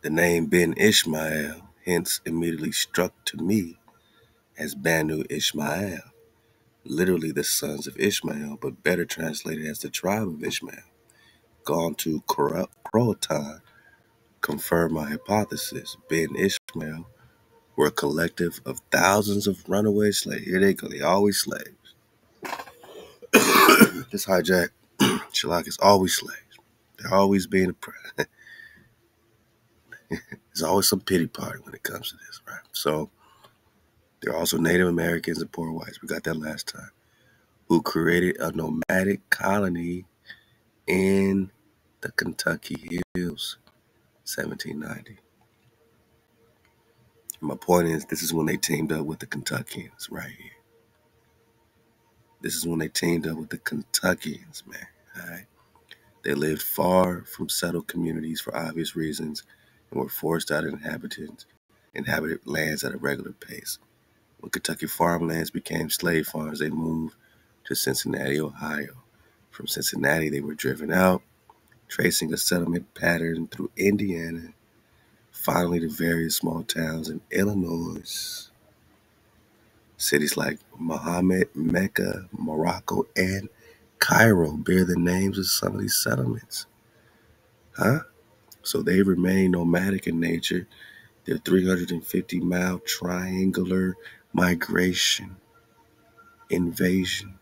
The name Ben Ishmael hence immediately struck to me as Banu Ishmael, literally the sons of Ishmael, but better translated as the tribe of Ishmael. Gone to Croatan, confirm my hypothesis. Ben Ishmael were a collective of thousands of runaway slaves. Here they go, they always slaves. This hijack, Shalak, is always slaves. They're always being oppressed. There's always some pity party when it comes to this, right? So there are also Native Americans and poor whites. We got that last time. Who created a nomadic colony in the Kentucky Hills, 1790. My point is, this is when they teamed up with the Kentuckians right here. This is when they teamed up with the Kentuckians, man. All right. They lived far from settled communities for obvious reasons and were forced out of inhabited lands at a regular pace. When Kentucky farmlands became slave farms, they moved to Cincinnati, Ohio. From Cincinnati, they were driven out, tracing a settlement pattern through Indiana, finally to various small towns in Illinois. Cities like Muhammad, Mecca, Morocco, and Cairo bear the names of some of these settlements. Huh? So they remain nomadic in nature. Their 350-mile triangular migration invasion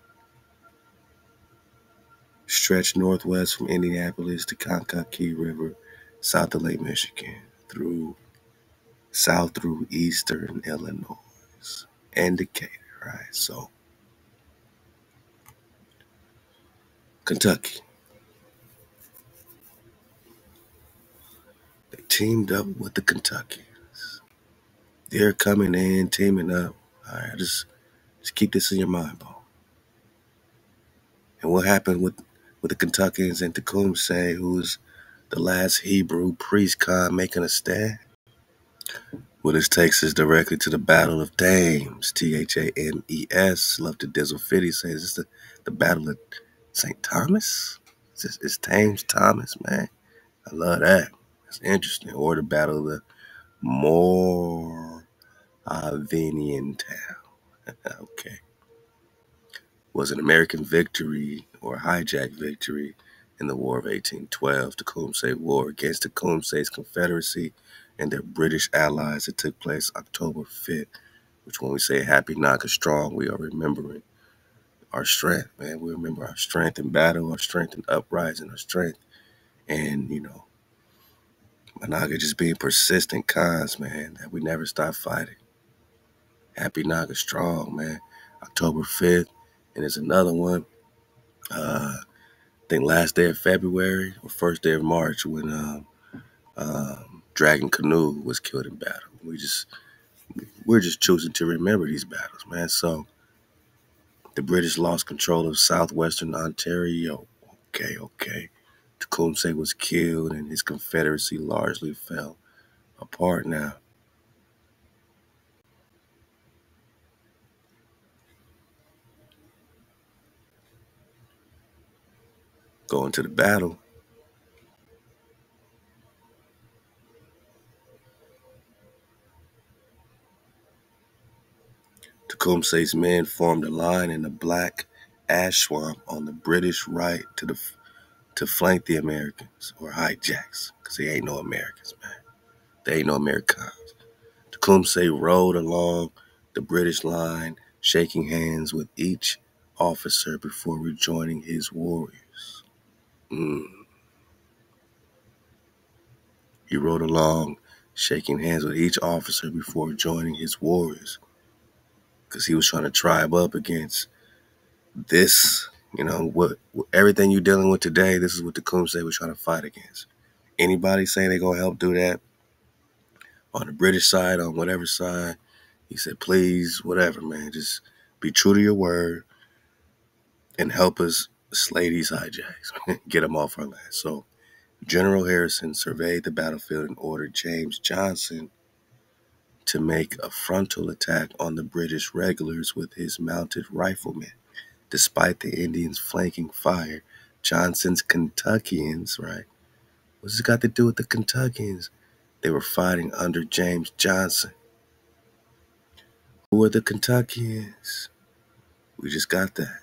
stretched northwest from Indianapolis to Kankakee River, south of Lake Michigan, through eastern Illinois and Decatur, right? So Kentucky, they teamed up with the Kentuckians. They're coming in, teaming up. All right, just keep this in your mind, Paul. And what happened with the Kentuckians and Tecumseh, who's the last Hebrew priest Khan making a stand? Well, this takes us directly to the Battle of Thames, Thames. Love to Dizzle Fitty says, is this the Battle of St. Thomas? It's Thames Thomas, man. I love that. It's interesting. Or the Battle of the Moravian town. Okay. Was an American victory or hijacked victory in the War of 1812, Tecumseh War, against Tecumseh's Confederacy and their British allies. It took place October 5th, which when we say happy Naga strong, we are remembering our strength, man. We remember our strength in battle, our strength in uprising, our strength, and, Naga just being persistent cons, man, that we never stop fighting. Happy Naga strong, man. October 5th, and there's another one. I think last day of February or first day of March when Dragon Canoe was killed in battle. We're just choosing to remember these battles, man. So the British lost control of southwestern Ontario. Okay. Tecumseh was killed and his Confederacy largely fell apart now. Going to the battle, Tecumseh's men formed a line in the black ash swamp on the British right to flank the Americans or hijacks, because they ain't no Americans, man. They ain't no Americans. Tecumseh rode along the British line, shaking hands with each officer before rejoining his warriors. He rode along, shaking hands with each officer before joining his warriors, because he was trying to tribe up against this. What everything you're dealing with today, this is what Tecumseh was trying to fight against. Anybody saying they're gonna help do that on the British side, on whatever side, he said, please, whatever, man, just be true to your word and help us slay these hijacks, get them off our land. So General Harrison surveyed the battlefield and ordered James Johnson to make a frontal attack on the British regulars with his mounted riflemen. Despite the Indians' flanking fire, Johnson's Kentuckians, right? What's this got to do with the Kentuckians? They were fighting under James Johnson. Who are the Kentuckians? We just got that.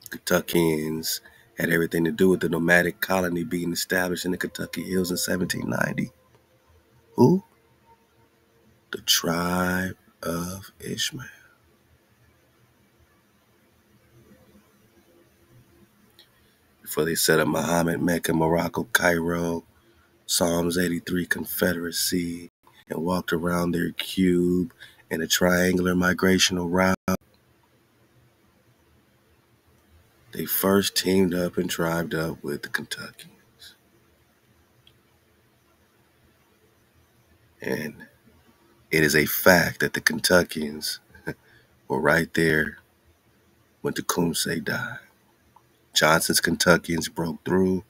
Kentuckians had everything to do with the nomadic colony being established in the Kentucky Hills in 1790. Who? The tribe of Ishmael. Before they set up Muhammad, Mecca, Morocco, Cairo, Psalms 83 Confederacy, and walked around their cube in a triangular migrational route, they first teamed up and tribed up with the Kentuckians. And it is a fact that the Kentuckians were right there when Tecumseh died. Johnson's Kentuckians broke through,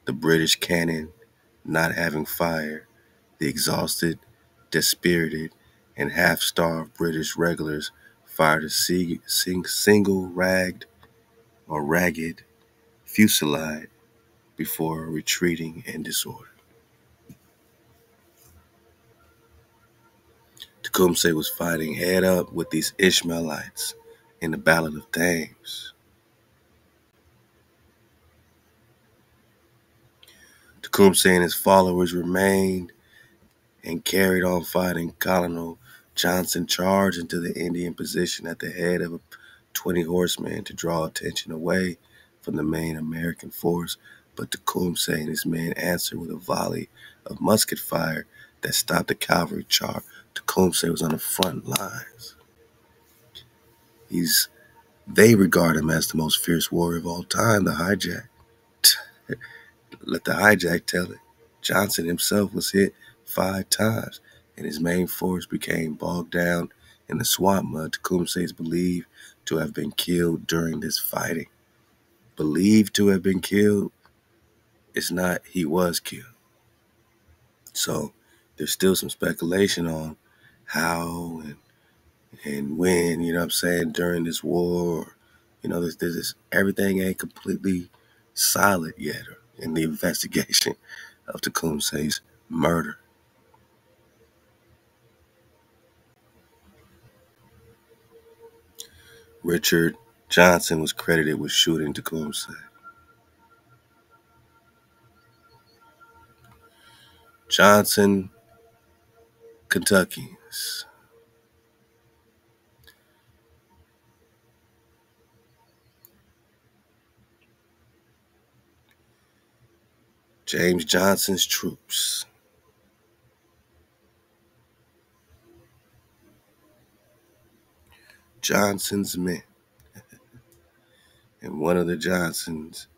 the British cannon not having fire. The exhausted, dispirited, and half-starved British regulars fired a ragged fusillade before retreating in disorder. Tecumseh was fighting head up with these Ishmaelites in the Battle of Thames. Tecumseh and his followers remained and carried on fighting. Colonel Johnson charged into the Indian position at the head of 20 horsemen to draw attention away from the main American force, but Tecumseh and his men answered with a volley of musket fire that stopped the cavalry charge. Tecumseh was on the front lines. They regard him as the most fierce warrior of all time, the hijack. Let the hijack tell it. Johnson himself was hit 5 times, and his main force became bogged down in the swamp mud. Tecumseh is believed to have been killed during this fighting. Believed to have been killed, it's not he was killed. So there's still some speculation on how and when, you know what I'm saying, during this war. You know, there's this, everything ain't completely solid yet in the investigation of Tecumseh's murder. Richard Johnson was credited with shooting Tecumseh. Johnson, Kentuckians. James Johnson's troops. Johnson's men. And one of the Johnsons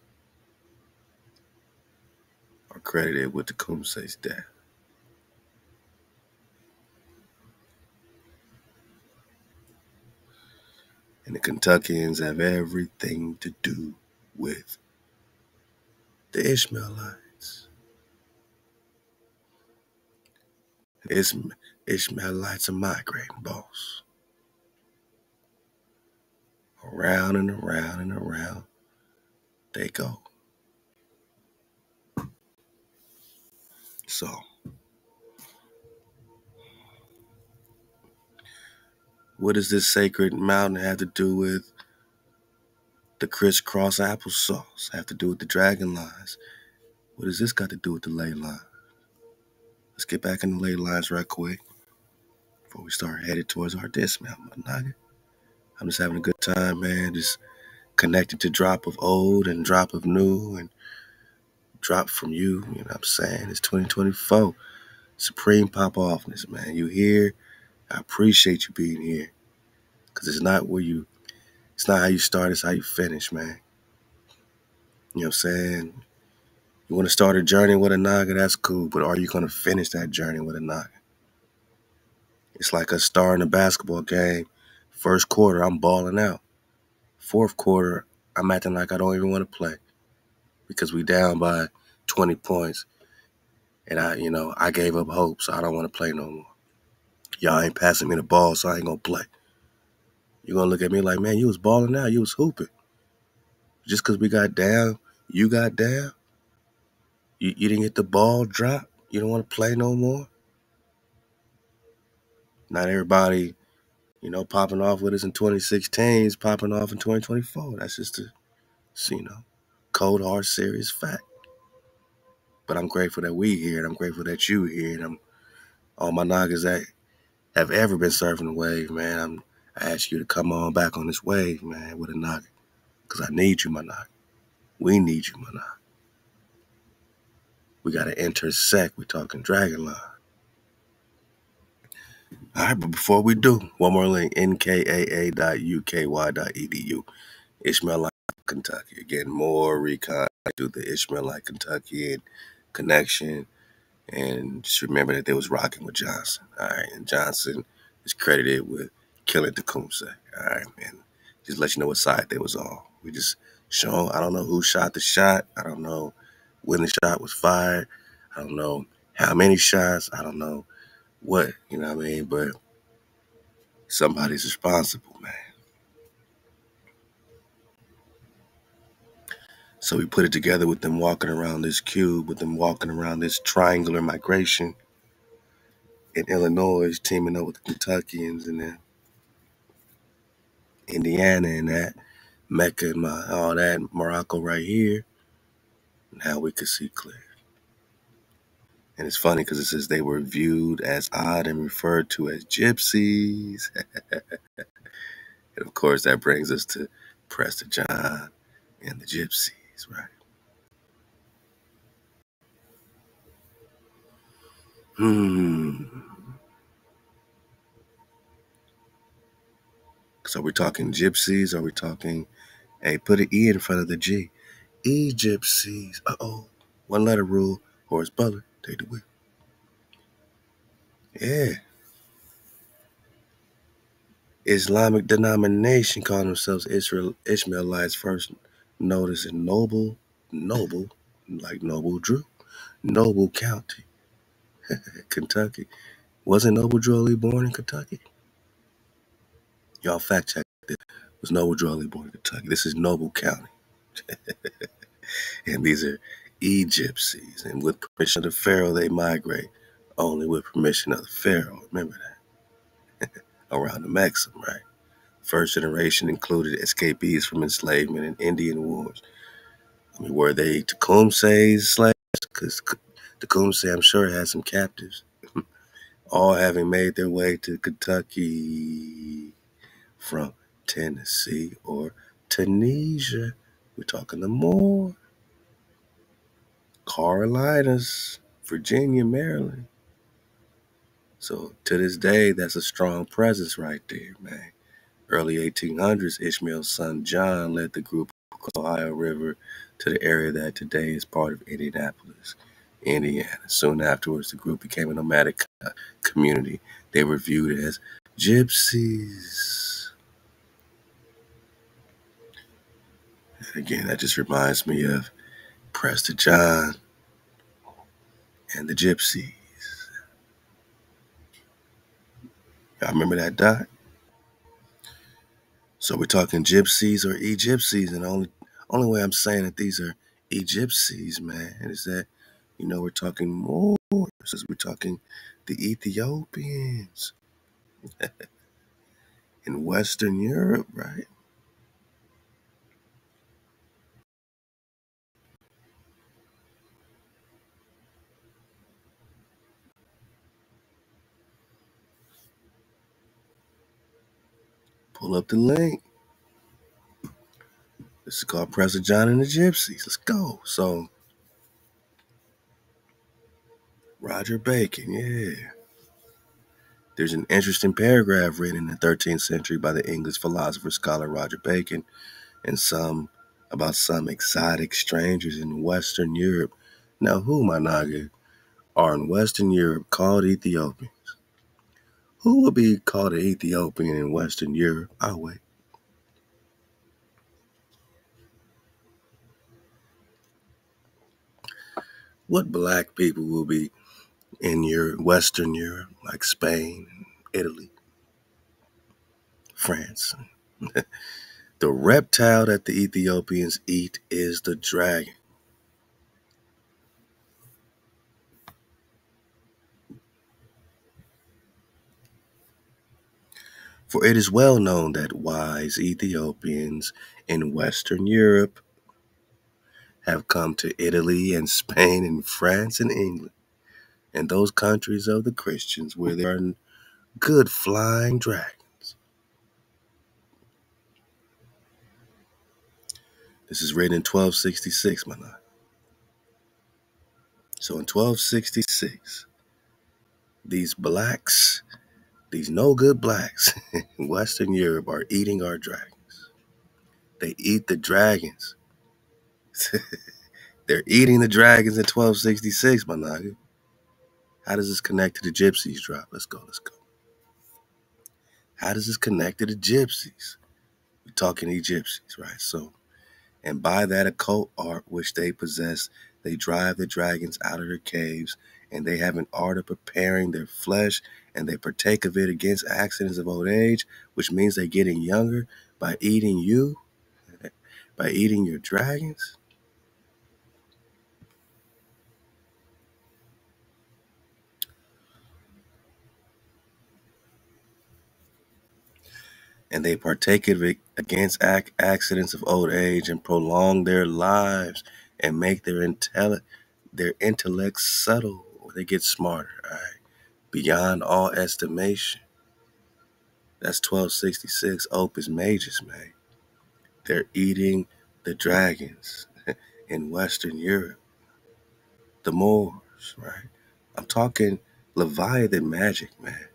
are credited with Tecumseh's death. And the Kentuckians have everything to do with the Ishmaelites. Ishmaelites are migrating, boss. Around and around and around they go. So, what does this sacred mountain have to do with the crisscross applesauce? Have to do with the dragon lines? What does this got to do with the ley line? Let's get back in the ley lines right quick before we start headed towards our dismount, my nugget. I'm just having a good time, man. Just connected to drop of old and drop of new and drop from you. You know what I'm saying? It's 2024. Supreme pop offness, man. You here? I appreciate you being here. Cause it's not how you start, it's how you finish, man. You know what I'm saying? You want to start a journey with a naga, that's cool, but are you going to finish that journey with a naga? It's like us starting a basketball game. First quarter, I'm balling out. Fourth quarter, I'm acting like I don't even want to play because we down by 20 points. And I gave up hope, so I don't want to play no more. Y'all ain't passing me the ball, so I ain't going to play. You're going to look at me like, man, you was balling out. You was hooping. Just because we got down, you got down. You didn't get the ball drop. You don't want to play no more. Not everybody, popping off with us in 2016 is popping off in 2024. That's just a, cold, hard, serious fact. But I'm grateful that we here, and I'm grateful that you here, and all my nagas that have ever been surfing the wave, man. I ask you to come on back on this wave, man, with a naga. Because I need you, my naga. We need you, my naga. We got to intersect. We're talking dragon line. All right, but before we do, one more link, nkaa.uky.edu. Ishmaelite, Kentucky. Again, more recon to the Ishmaelite Kentuckian connection. And just remember that they was rocking with Johnson. All right. And Johnson is credited with killing Tecumseh. All right. And just let you know what side they was on. We just show, I don't know who shot the shot. I don't know when the shot was fired. I don't know how many shots. I don't know what, you know what I mean? But somebody's responsible, man. So we put it together with them walking around this cube, with them walking around this triangular migration in Illinois, teaming up with the Kentuckians and then Indiana and that, Mecca and all that, Morocco right here. Now we could see clear. And it's funny because it says they were viewed as odd and referred to as gypsies. And of course, that brings us to Prester John and the gypsies, right? So we're talking gypsies, or we talking, hey, put an E in front of the G. Egyptsies. Uh-oh. One letter rule. Horace Butler. Take the wheel. Yeah. Islamic denomination call themselves Ishmaelites, first noticed in Noble, like Noble Drew, Noble County, Kentucky. Wasn't Noble Drew Ali born in Kentucky? Y'all fact check this. Was Noble Drew Ali born in Kentucky? This is Noble County. And these are Egyptsies. And with permission of the Pharaoh, they migrate. Only with permission of the Pharaoh. Remember that. Around the Maxim, right? First generation included escapees from enslavement and Indian wars. I mean, were they Tecumseh's slaves? Because Tecumseh, I'm sure, had some captives, all having made their way to Kentucky from Tennessee or Tunisia. We're talking the more Carolinas, Virginia, Maryland. So to this day, that's a strong presence right there, man. Early 1800s, Ishmael's son John led the group across the Ohio River to the area that today is part of Indianapolis, Indiana. Soon afterwards, the group became a nomadic community. They were viewed as gypsies. And again, that just reminds me of Prester John and the gypsies. Y'all remember that, Doc? So we're talking gypsies or Egyptsies, and the only way I'm saying that these are Egyptsies, man, is that, you know, we're talking more. We're talking the Ethiopians in Western Europe, right? Pull up the link. This is called President John and the Gypsies. Let's go. So, Roger Bacon, yeah. There's an interesting paragraph written in the 13th century by the English philosopher scholar Roger Bacon and some exotic strangers in Western Europe. Now, who, my naga, are in Western Europe called Ethiopians? Who would be called an Ethiopian in Western Europe? I'll wait. What black people will be in Western Europe, like Spain, Italy, France? The reptile that the Ethiopians eat is the dragon. For it is well known that wise Ethiopians in Western Europe have come to Italy and Spain and France and England and those countries of the Christians where there are good flying dragons. This is written in 1266, my lord. So in 1266, these blacks, these no good blacks in Western Europe are eating our dragons. They eat the dragons. They're eating the dragons in 1266, my nigga. How does this connect to the gypsies drop? Let's go, let's go. How does this connect to the gypsies? We're talking Egyptians, right? So, and by that occult art which they possess, they drive the dragons out of their caves, and they have an art of preparing their flesh, and they partake of it against accidents of old age, which means they're getting younger by eating you, by eating your dragons. And they partake of it against accidents of old age and prolong their lives and make their intellects subtle, or they get smarter, all right, beyond all estimation. That's 1266 Opus Magus, man. They're eating the dragons in Western Europe, the Moors, right? I'm talking Leviathan magic, man.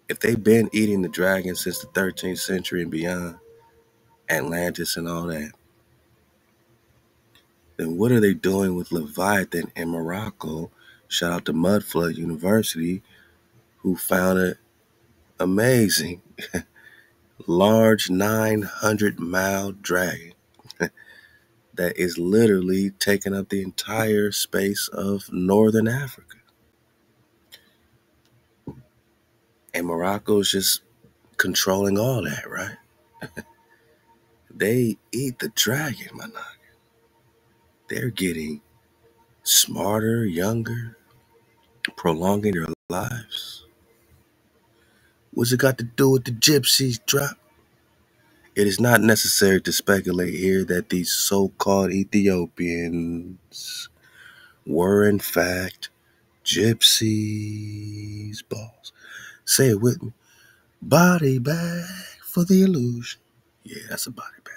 If they've been eating the dragons since the 13th century and beyond, Atlantis and all that, then what are they doing with Leviathan in Morocco? Shout out to Mudflood University, who found an amazing large 900-mile dragon that is literally taking up the entire space of northern Africa. And Morocco's just controlling all that, right? They eat the dragon, my nigga. They're getting smarter, younger, prolonging their lives. What's it got to do with the gypsies drop? It is not necessary to speculate here that these so-called Ethiopians were in fact gypsies, boss. Say it with me. Body bag for the illusion. Yeah, that's a body bag.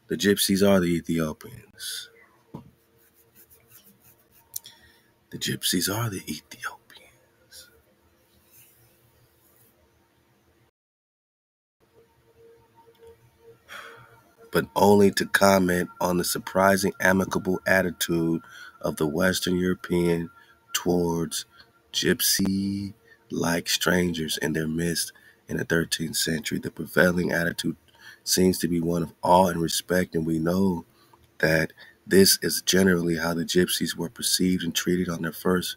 The gypsies are the Ethiopians. The gypsies are the Ethiopians. But only to comment on the surprising amicable attitude of the Western European towards gypsy-like strangers in their midst in the 13th century. The prevailing attitude seems to be one of awe and respect, and we know that this is generally how the gypsies were perceived and treated on their first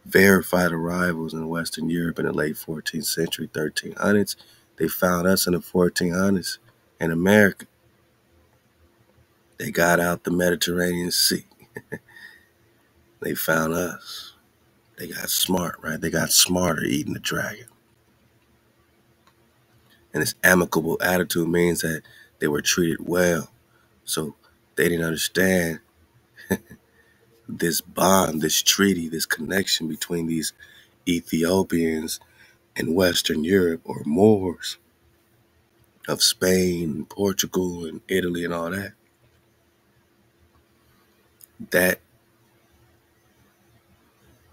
verified arrivals in Western Europe in the late 14th century, 1300s. They found us in the 1400s in America. They got out the Mediterranean Sea. They found us. They got smart, right? They got smarter eating the dragon. And this amicable attitude means that they were treated well. So they didn't understand this bond, this treaty, this connection between these Ethiopians and Western Europe, or Moors of Spain and Portugal and Italy and all that. That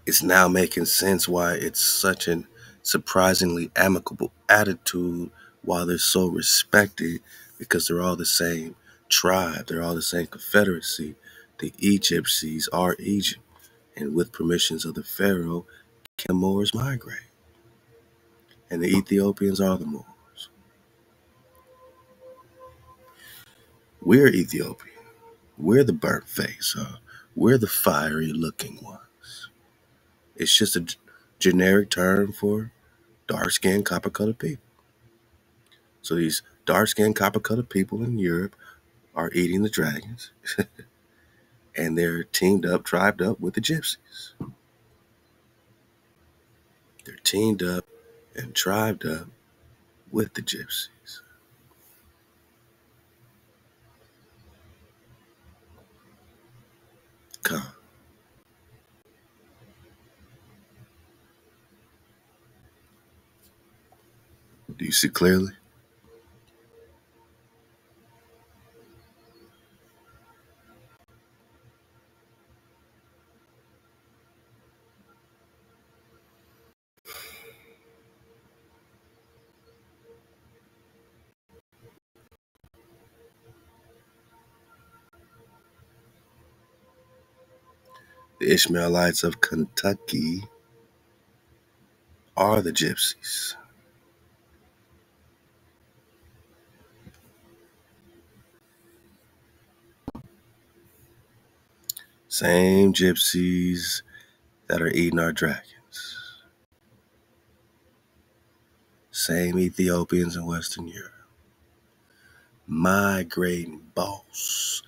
is now making sense why it's such an surprisingly amicable attitude while they're so respected, because they're all the same tribe. They're all the same confederacy. The Egyptians are Egypt. And with permissions of the Pharaoh, can Moors migrate? And the Ethiopians are the Moors. We're Ethiopian. We're the burnt face. We're the fiery looking ones. It's just a generic term for dark-skinned, copper-colored people. So these dark-skinned, copper-colored people in Europe are eating the dragons, and they're teamed up, tribed up with the gypsies. They're teamed up and tribed up with the gypsies. Come, do you see clearly? The Ishmaelites of Kentucky are the gypsies. Same gypsies that are eating our dragons. Same Ethiopians in Western Europe. Migrating boss.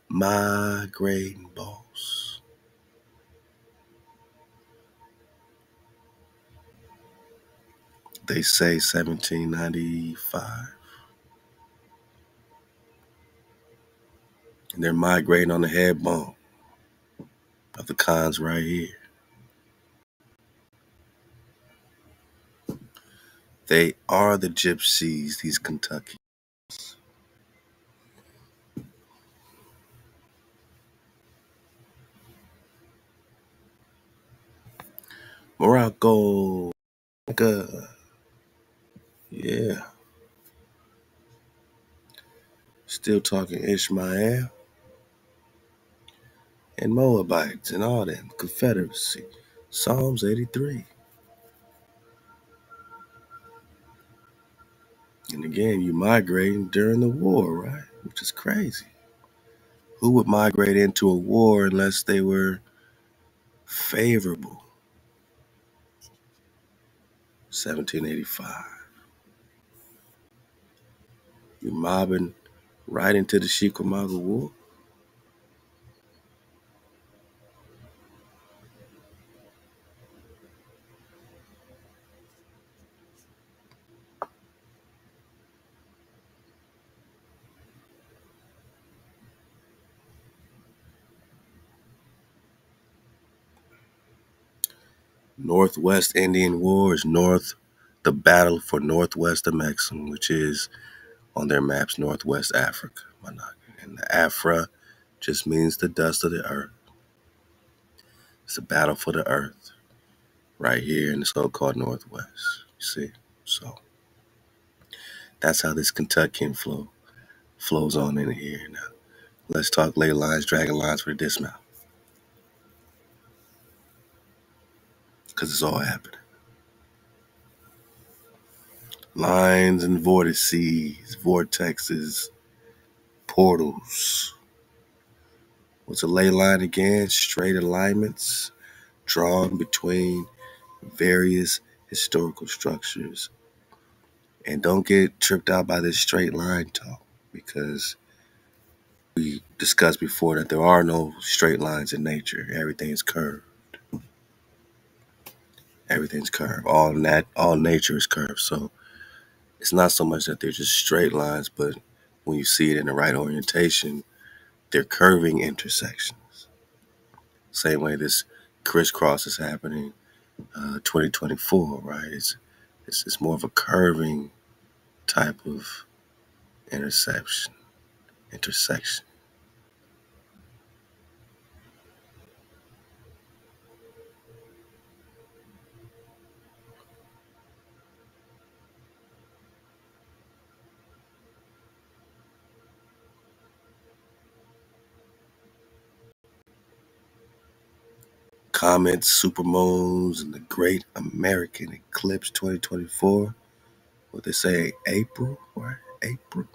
Migrating boss. They say 1795. And they're migrating on the head bone of the cons right here. They are the gypsies, these Kentucky. Morocco. Yeah. Still talking Ishmael and Moabites and all that. Confederacy. Psalms 83. And again, you migrating during the war, right? Which is crazy. Who would migrate into a war unless they were favorable? 1785. You mobbing right into the Chickamauga War. Northwest Indian War is the battle for Northwest of Mexico, which is on their maps Northwest Africa. And the Afra just means the dust of the earth. It's a battle for the earth right here in the so-called Northwest. You see? So that's how this Kentuckian flows on in here. Now, let's talk ley lines, dragon lines for the dismount. Because it's all happening. Lines and vortices, vortexes, portals. What's a ley line again? Straight alignments drawn between various historical structures. And don't get tripped out by this straight line talk, because we discussed before that there are no straight lines in nature. Everything's curved. Everything's curved. All nature is curved. So it's not so much that they're just straight lines, but when you see it in the right orientation, they're curving intersections. Same way this crisscross is happening, 2024, right? It's more of a curving type of intersection. Comets, supermoons, and the Great American Eclipse 2024. What they say, April, right? April.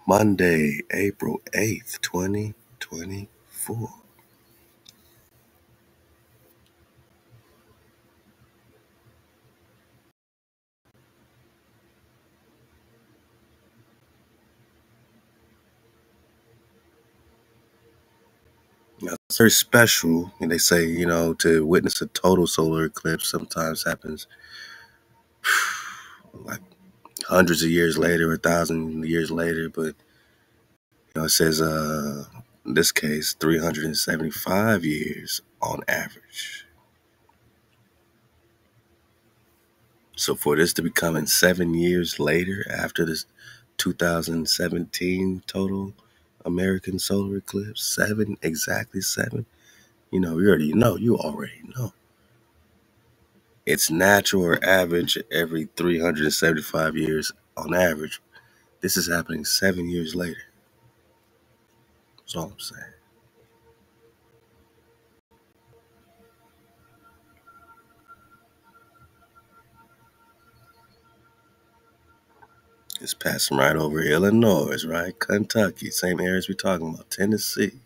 Monday, April 8th, 2024. Now, it's very special, and they say, to witness a total solar eclipse sometimes happens like hundreds of years later, 1,000 years later, but it says in this case 375 years on average. So for this to be coming 7 years later after this 2017 total American solar eclipse, exactly seven. You already know. It's natural or average every 375 years on average. This is happening 7 years later. That's all I'm saying. It's passing right over Illinois, right? Kentucky, same areas we're talking about. Tennessee,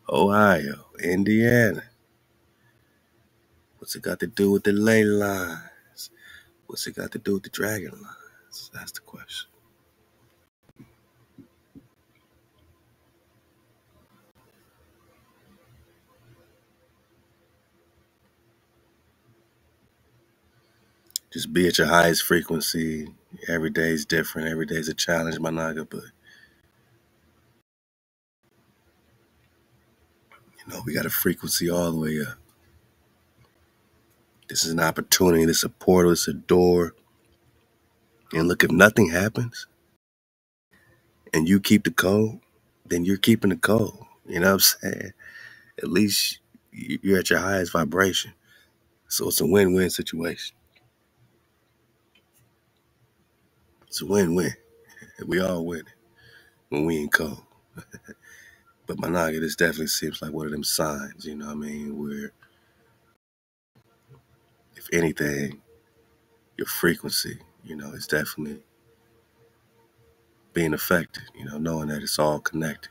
Ohio, Indiana. What's it got to do with the ley lines? What's it got to do with the dragon lines? That's the question. Just be at your highest frequency. Every day is different. Every day is a challenge, my naga. But we got a frequency all the way up. This is an opportunity. This is a portal. It's a door. And look, if nothing happens and you keep the code, then you're keeping the code. You know what I'm saying? At least you're at your highest vibration. So it's a win-win situation. It's a win-win. We all win when we in code. But my naga, this definitely seems like one of them signs, you know what I mean? Where, if anything, your frequency, is definitely being affected, knowing that it's all connected.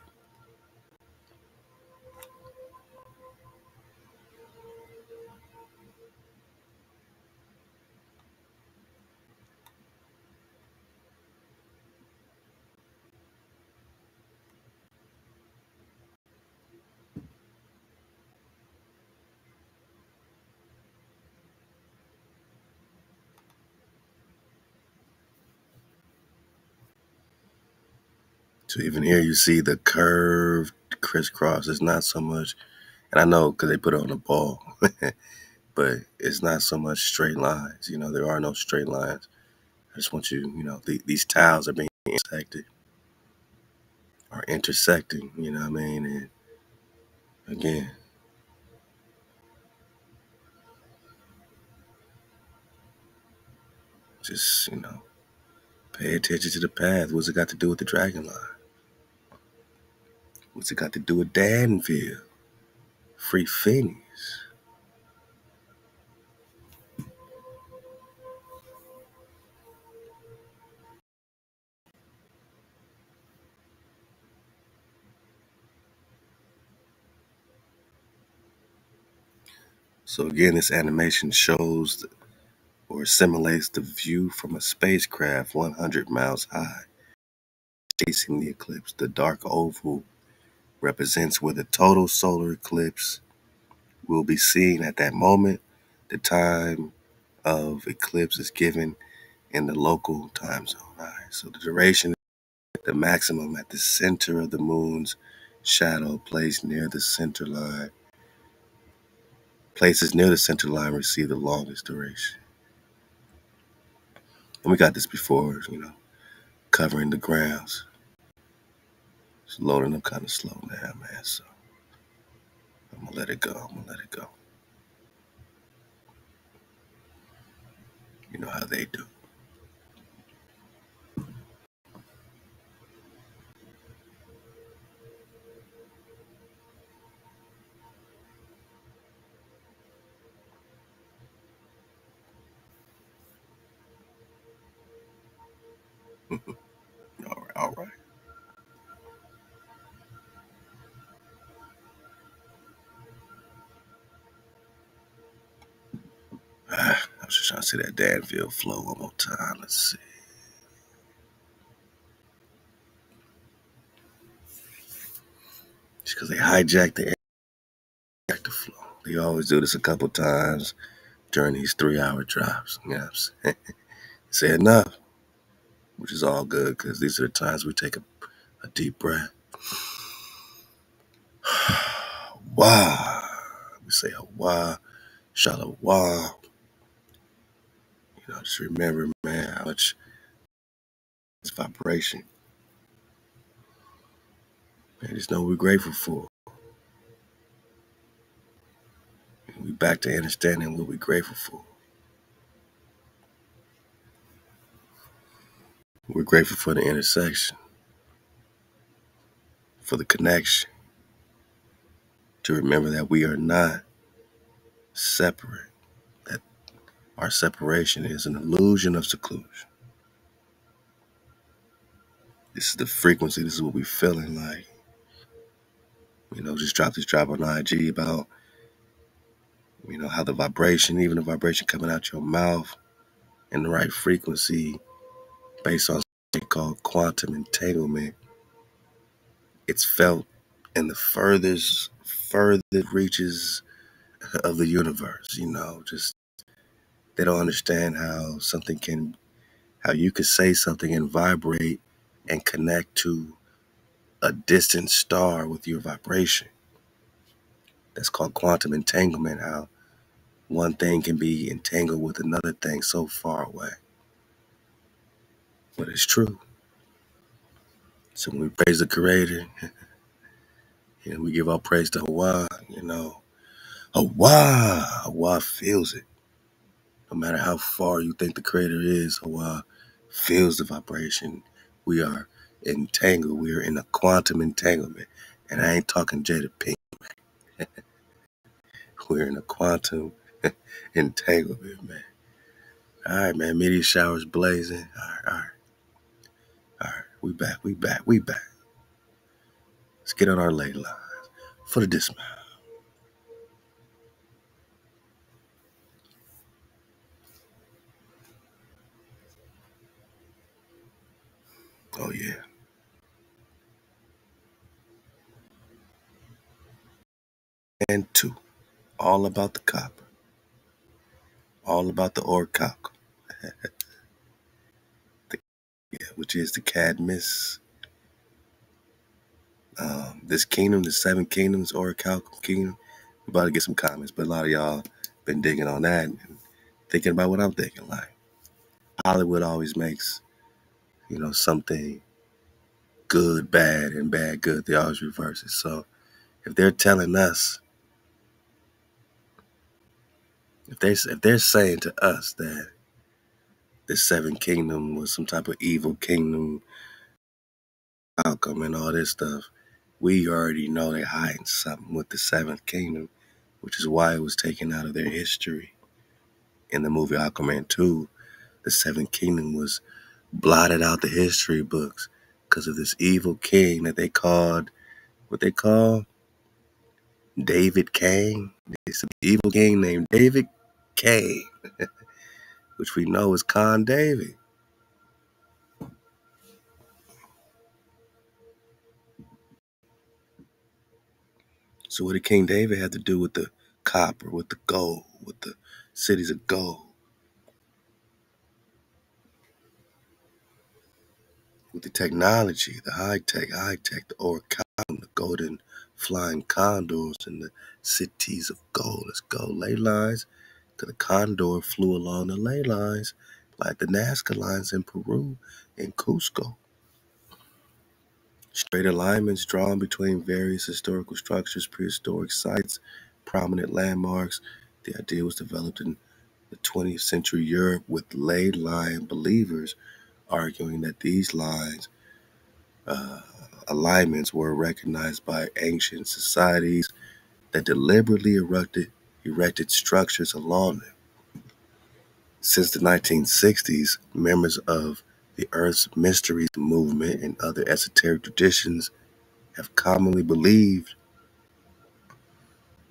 So even here you see the curved crisscross. It's not so much, and I know because they put it on the ball, but it's not so much straight lines. There are no straight lines. I just want you, these tiles are being intersecting, you know what I mean? And again, just, pay attention to the path. What's it got to do with the dragon line? What's it got to do with Danville? Free Phoenix. So again, this animation shows or simulates the view from a spacecraft 100 miles high, chasing the eclipse. The dark oval represents where the total solar eclipse will be seen at that moment. The time of eclipse is given in the local time zone. Right? So the duration, the maximum at the center of the moon's shadow, placed near the center line. Places near the center line receive the longest duration. And we got this before, covering the grounds. It's loading up kind of slow now, man. So I'm gonna let it go. You know how they do. All right. I was just trying to see that Danville flow one more time. Let's see. It's because they hijacked the flow. They always do this a couple times during these 3-hour drops. You know what I'm saying? Say enough, which is all good because these are the times we take a deep breath. Wow. We say wow, shalom. Just remember, man, how much it's vibration. And just know we're grateful for. We back to understanding what we're grateful for. We're grateful for the intersection, for the connection, to remember that we are not separate, that our separation is an illusion of seclusion. This is the frequency, this is what we're feeling like. Just drop this drop on IG about, how the vibration, even the vibration coming out your mouth in the right frequency based on something called quantum entanglement, it's felt in the furthest reaches of the universe. Just they don't understand how you could say something and vibrate and connect to a distant star with your vibration. That's called quantum entanglement, how one thing can be entangled with another thing so far away. But it's true. So when we praise the Creator, we give our praise to Hawa, Hawa feels it. No matter how far you think the Creator is, Hawa feels the vibration. We are entangled. We are in a quantum entanglement. And I ain't talking Jada Pink. We're in a quantum entanglement, man. All right, man. Meteor showers blazing. All right. We back. Let's get on our ley lines for the dismount. Oh, yeah. And 2. All about the copper. All about the orichalcum. Which is the cadmus. This kingdom, the 7 kingdoms, orichalcum kingdom. We're about to get some comments, but a lot of y'all been digging on that and thinking about what I'm thinking. Like, Hollywood always makes, something good, bad, and bad, good. They always reverse it. So if they're telling us, if they're saying to us that the 7th kingdom was some type of evil kingdom outcome and all this stuff, we already know they're hiding something with the 7th kingdom, which is why it was taken out of their history. In the movie Aquaman 2, the 7th kingdom was blotted out the history books because of this evil king that they called, what they call David Cain. It's an evil king named David Cain, which we know is Con David. So what did King David have to do with the copper, with the gold, with the cities of gold? With the technology, the high tech, the orichalcum, the golden flying condors, and the cities of gold. Let's go. Ley lines. The condor flew along the ley lines like the Nazca lines in Peru and Cusco. Straight alignments drawn between various historical structures, prehistoric sites, prominent landmarks. The idea was developed in the 20th century Europe with ley line believers arguing that these lines alignments were recognized by ancient societies that deliberately erected structures along them. Since the 1960s, members of the Earth's Mysteries movement and other esoteric traditions have commonly believed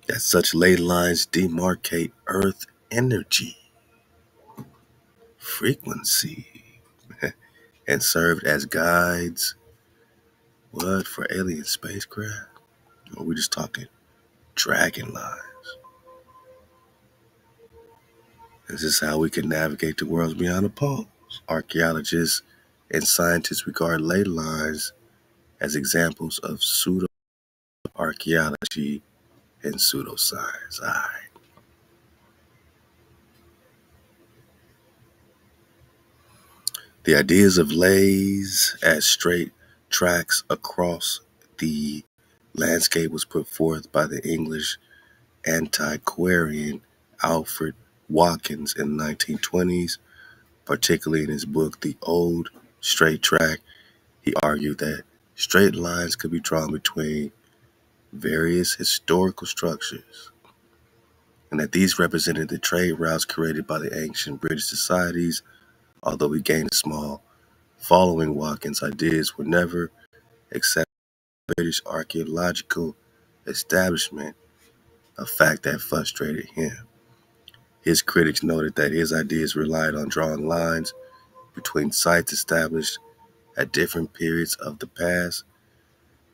that such ley lines demarcate Earth energy, frequency, and served as guides, for alien spacecraft? Or are we just talking dragon lines? This is how we can navigate the worlds beyond the poles. Archaeologists and scientists regard ley lines as examples of pseudo-archaeology and pseudoscience. All right. The ideas of leys as straight tracks across the landscape was put forth by the English antiquarian Alfred Watkins in the 1920s, particularly in his book The Old Straight Track. He argued that straight lines could be drawn between various historical structures, and that these represented the trade routes created by the ancient British societies. Although he gained a small following, Watkins' ideas were never accepted by the British archaeological establishment, a fact that frustrated him. His critics noted that his ideas relied on drawing lines between sites established at different periods of the past.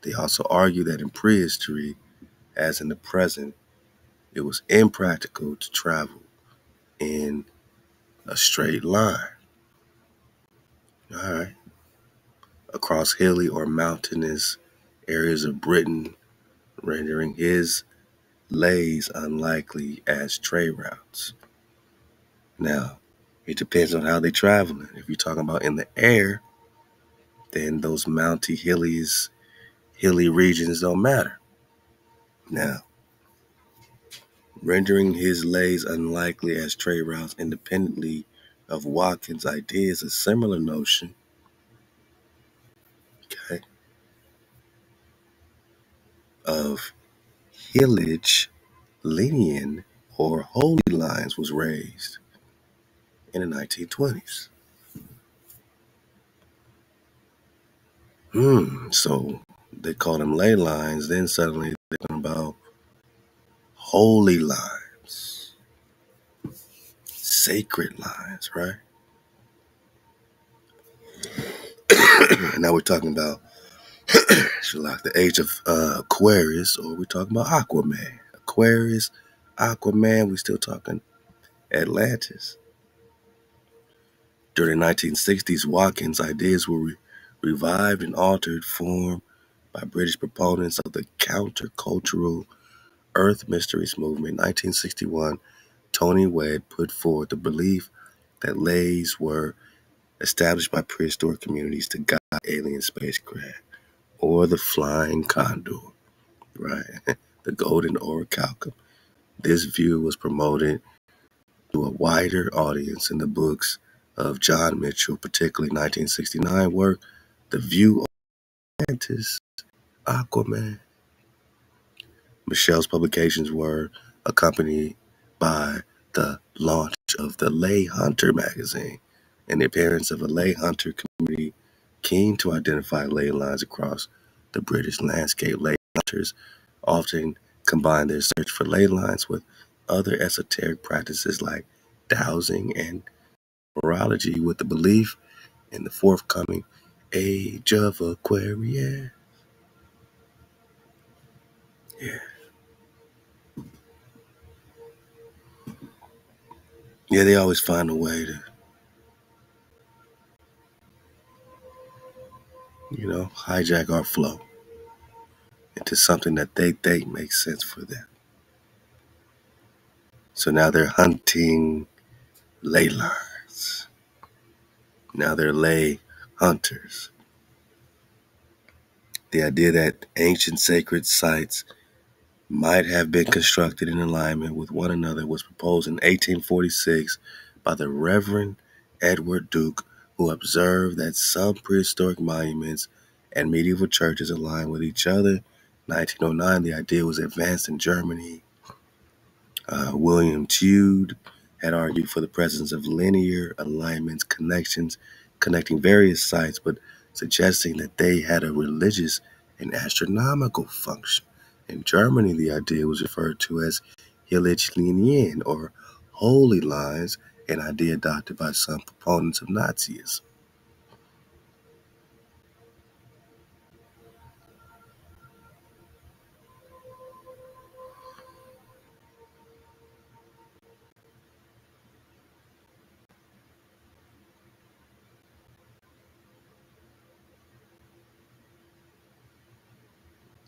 They also argued that in prehistory, as in the present, it was impractical to travel in a straight line, all right, across hilly or mountainous areas of Britain, rendering his lays unlikely as trade routes. Now, it depends on how they're traveling. If you're talking about in the air, then those mounty, hilly regions don't matter. Now, rendering his lays unlikely as trade routes independently of Watkins' ideas, a similar notion, okay, of hillage, linean, or holy lines was raised in the 1920s. So they call them ley lines, then suddenly they're talking about holy lines, sacred lines, right? Now we're talking about the age of Aquarius, or we're talking about Aquaman. Aquarius, Aquaman, we're still talking Atlantis. During the 1960s, Watkins' ideas were revived and altered form by British proponents of the countercultural Earth Mysteries movement. In 1961, Tony Webb put forward the belief that lays were established by prehistoric communities to guide alien spacecraft, or the flying condor, right? The golden orichalcum. This view was promoted to a wider audience in the books of John Mitchell, particularly 1969 work, The View of Atlantis, Aquaman. Michelle's publications were accompanied by the launch of the Lay Hunter magazine and the appearance of a lay hunter community keen to identify ley lines across the British landscape. Lay hunters often combine their search for ley lines with other esoteric practices like dowsing and numerology, with the belief in the forthcoming Age of Aquarius. Yeah. Yeah, they always find a way to, hijack our flow into something that they think makes sense for them. So now they're hunting ley lines. Now they're lay hunters. The idea that ancient sacred sites might have been constructed in alignment with one another was proposed in 1846 by the Reverend Edward Duke, who observed that some prehistoric monuments and medieval churches align with each other. 1909, the idea was advanced in Germany. William Jude had argued for the presence of linear alignments, connections connecting various sites, but suggesting that they had a religious and astronomical function. In Germany, the idea was referred to as Hilliglinien, or holy lines, an idea adopted by some proponents of Nazism.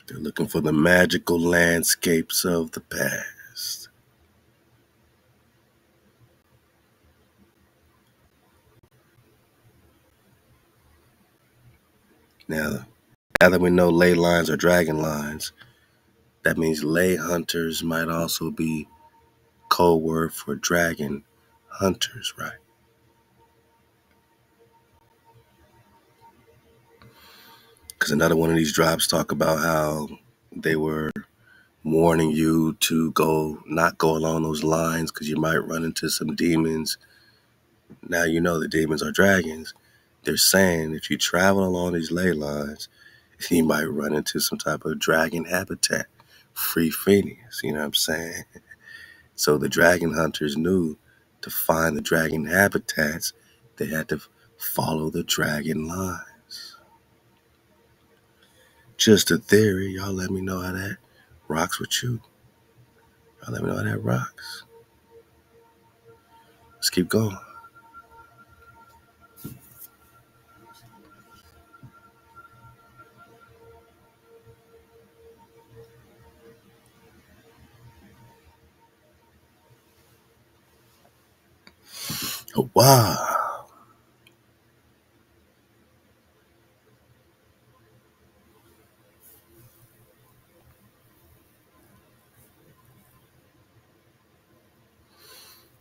They're looking for the magical landscapes of the past. Now that we know ley lines are dragon lines, That means ley hunters might also be code word for dragon hunters, right? Because another one of these drops talk about how they were warning you to not go along those lines because you might run into some demons. Now you know the demons are dragons. They're saying if you travel along these ley lines, you might run into some type of dragon habitat, free Phoenix, you know what I'm saying? So the dragon hunters knew to find the dragon habitats, they had to follow the dragon lines. Just a theory. Y'all let me know how that rocks with you. Y'all let me know how that rocks. Let's keep going. Oh, wow.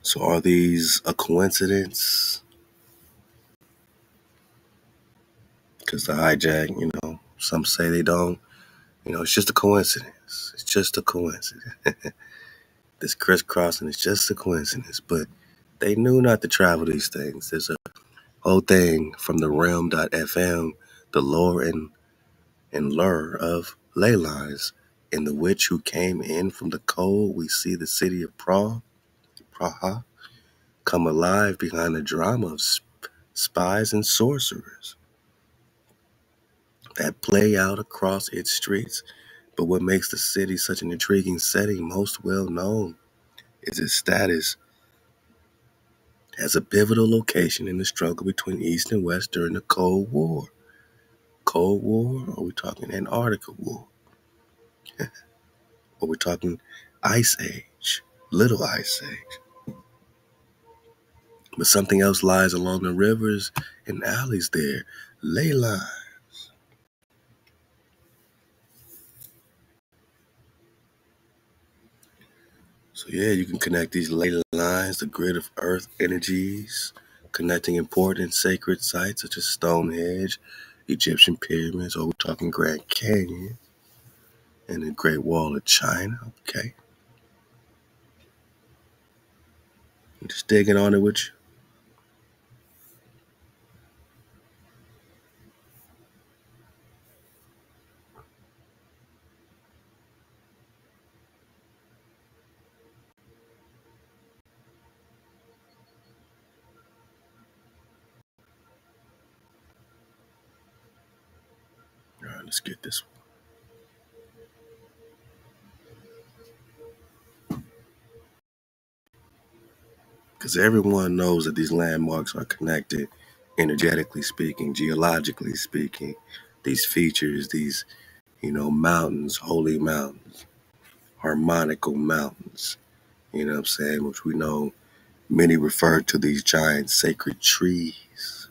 So are these a coincidence? Because the hijack, some say they don't. It's just a coincidence. It's just a coincidence. This crisscrossing is just a coincidence. But they knew not to travel these things. There's a whole thing from the realm.fm, the lore and lure of ley lines. In the witch who came in from the cold, we see the city of Praha, come alive behind the drama of spies and sorcerers that play out across its streets. But what makes the city such an intriguing setting, most well known, is its status as a pivotal location in the struggle between East and West during the Cold War. Cold War, or are we talking Antarctica War? Or we're talking Ice Age, Little Ice Age. But something else lies along the rivers and alleys there. Ley line. So yeah, you can connect these ley lines, the grid of earth energies, connecting important sacred sites such as Stonehenge, Egyptian pyramids, or we're talking Grand Canyon and the Great Wall of China. Okay. I'm just digging on it with you. All right, let's get this one. Because everyone knows that these landmarks are connected, energetically speaking, geologically speaking. These features, these, mountains, holy mountains, harmonical mountains, you know what I'm saying, which we know many refer to these giant sacred trees.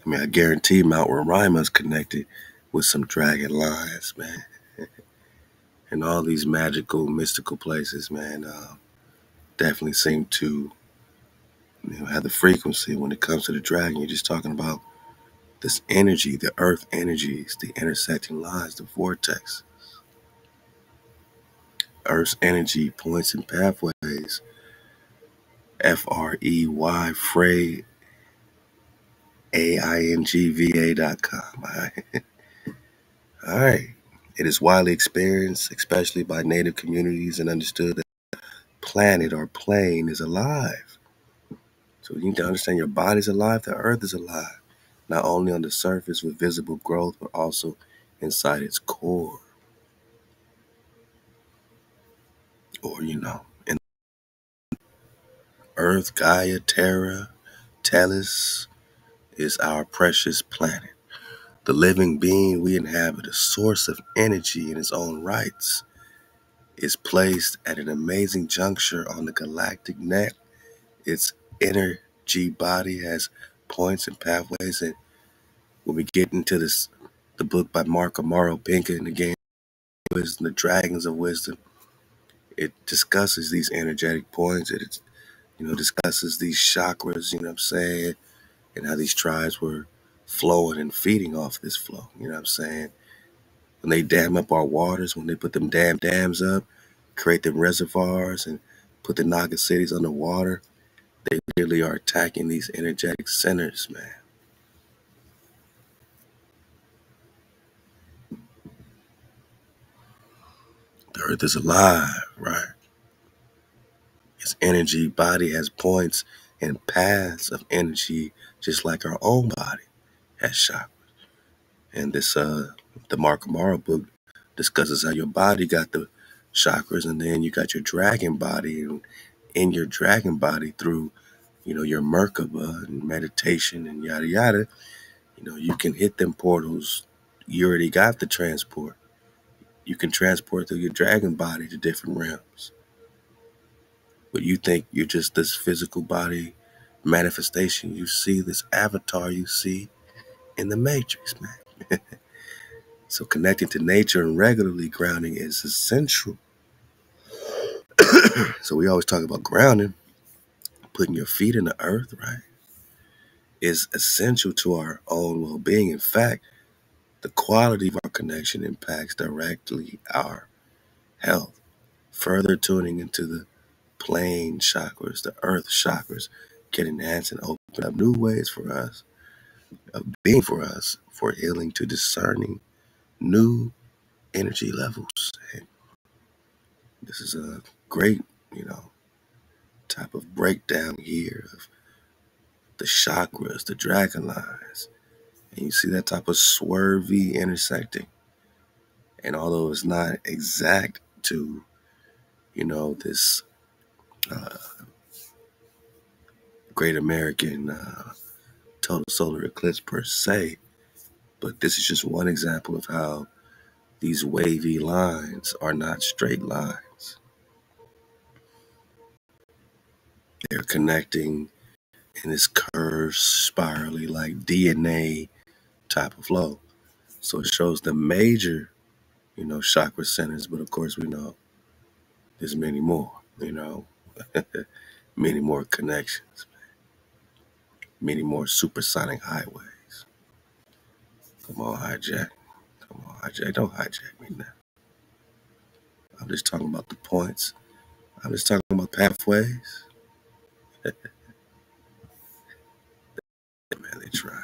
I mean, I guarantee Mount Roraima is connected with some dragon lines, man. And all these magical, mystical places, man, definitely seem to have the frequency when it comes to the dragon. You're just talking about this energy, the earth energies, the intersecting lines, the vortex. Earth's energy points and pathways. FREY, Frey, AINGVA.com. All right. All right. It is widely experienced, especially by native communities, and understood that the planet or plane is alive. So you need to understand your body's alive, the earth is alive. Not only on the surface with visible growth, but also inside its core. Or, in Earth, Gaia, Terra, Tellus is our precious planet. The living being we inhabit, a source of energy in its own rights, is placed at an amazing juncture on the galactic net. Its energy body has points and pathways. And when we get into the book by Mark Amaro Pinker, and again, wisdom, the dragons of wisdom. It discusses these energetic points. It discusses these chakras, you know what I'm saying, and how these tribes were flowing and feeding off this flow, you know what I'm saying. When they dam up our waters, when they put them dams up, create them reservoirs and put the Naga cities underwater, they really are attacking these energetic centers, man. The earth is alive, right? Its energy body has points and paths of energy, just like our own body has chakras. And this the Mark Amara book discusses how your body got the chakras, and then you got your dragon body, and in your dragon body through, your Merkaba and meditation and yada yada, you can hit them portals. You already got the transport. You can transport through your dragon body to different realms. But you think you're just this physical body manifestation. You see this avatar you see in the Matrix, man. So connecting to nature and regularly grounding is essential. So we always talk about grounding, putting your feet in the earth, right? Is essential to our own well-being. In fact, the quality of our connection impacts directly our health. Further tuning into the plane chakras, the earth chakras, can enhance and open up new ways for us, of being for us, for healing to discerning new energy levels. And this is a great, type of breakdown here of the chakras, the dragon lines. And you see that type of swervy intersecting. And although it's not exact to, this uh, great American total solar eclipse per se, but this is just one example of how these wavy lines are not straight lines. They're connecting in this curved, spirally, like DNA type of flow. So it shows the major, chakra centers, but of course we know there's many more, many more connections, many more supersonic highways. Come on, hijack. Come on, hijack. Don't hijack me now. I'm just talking about the points. I'm just talking about pathways. Man, they try.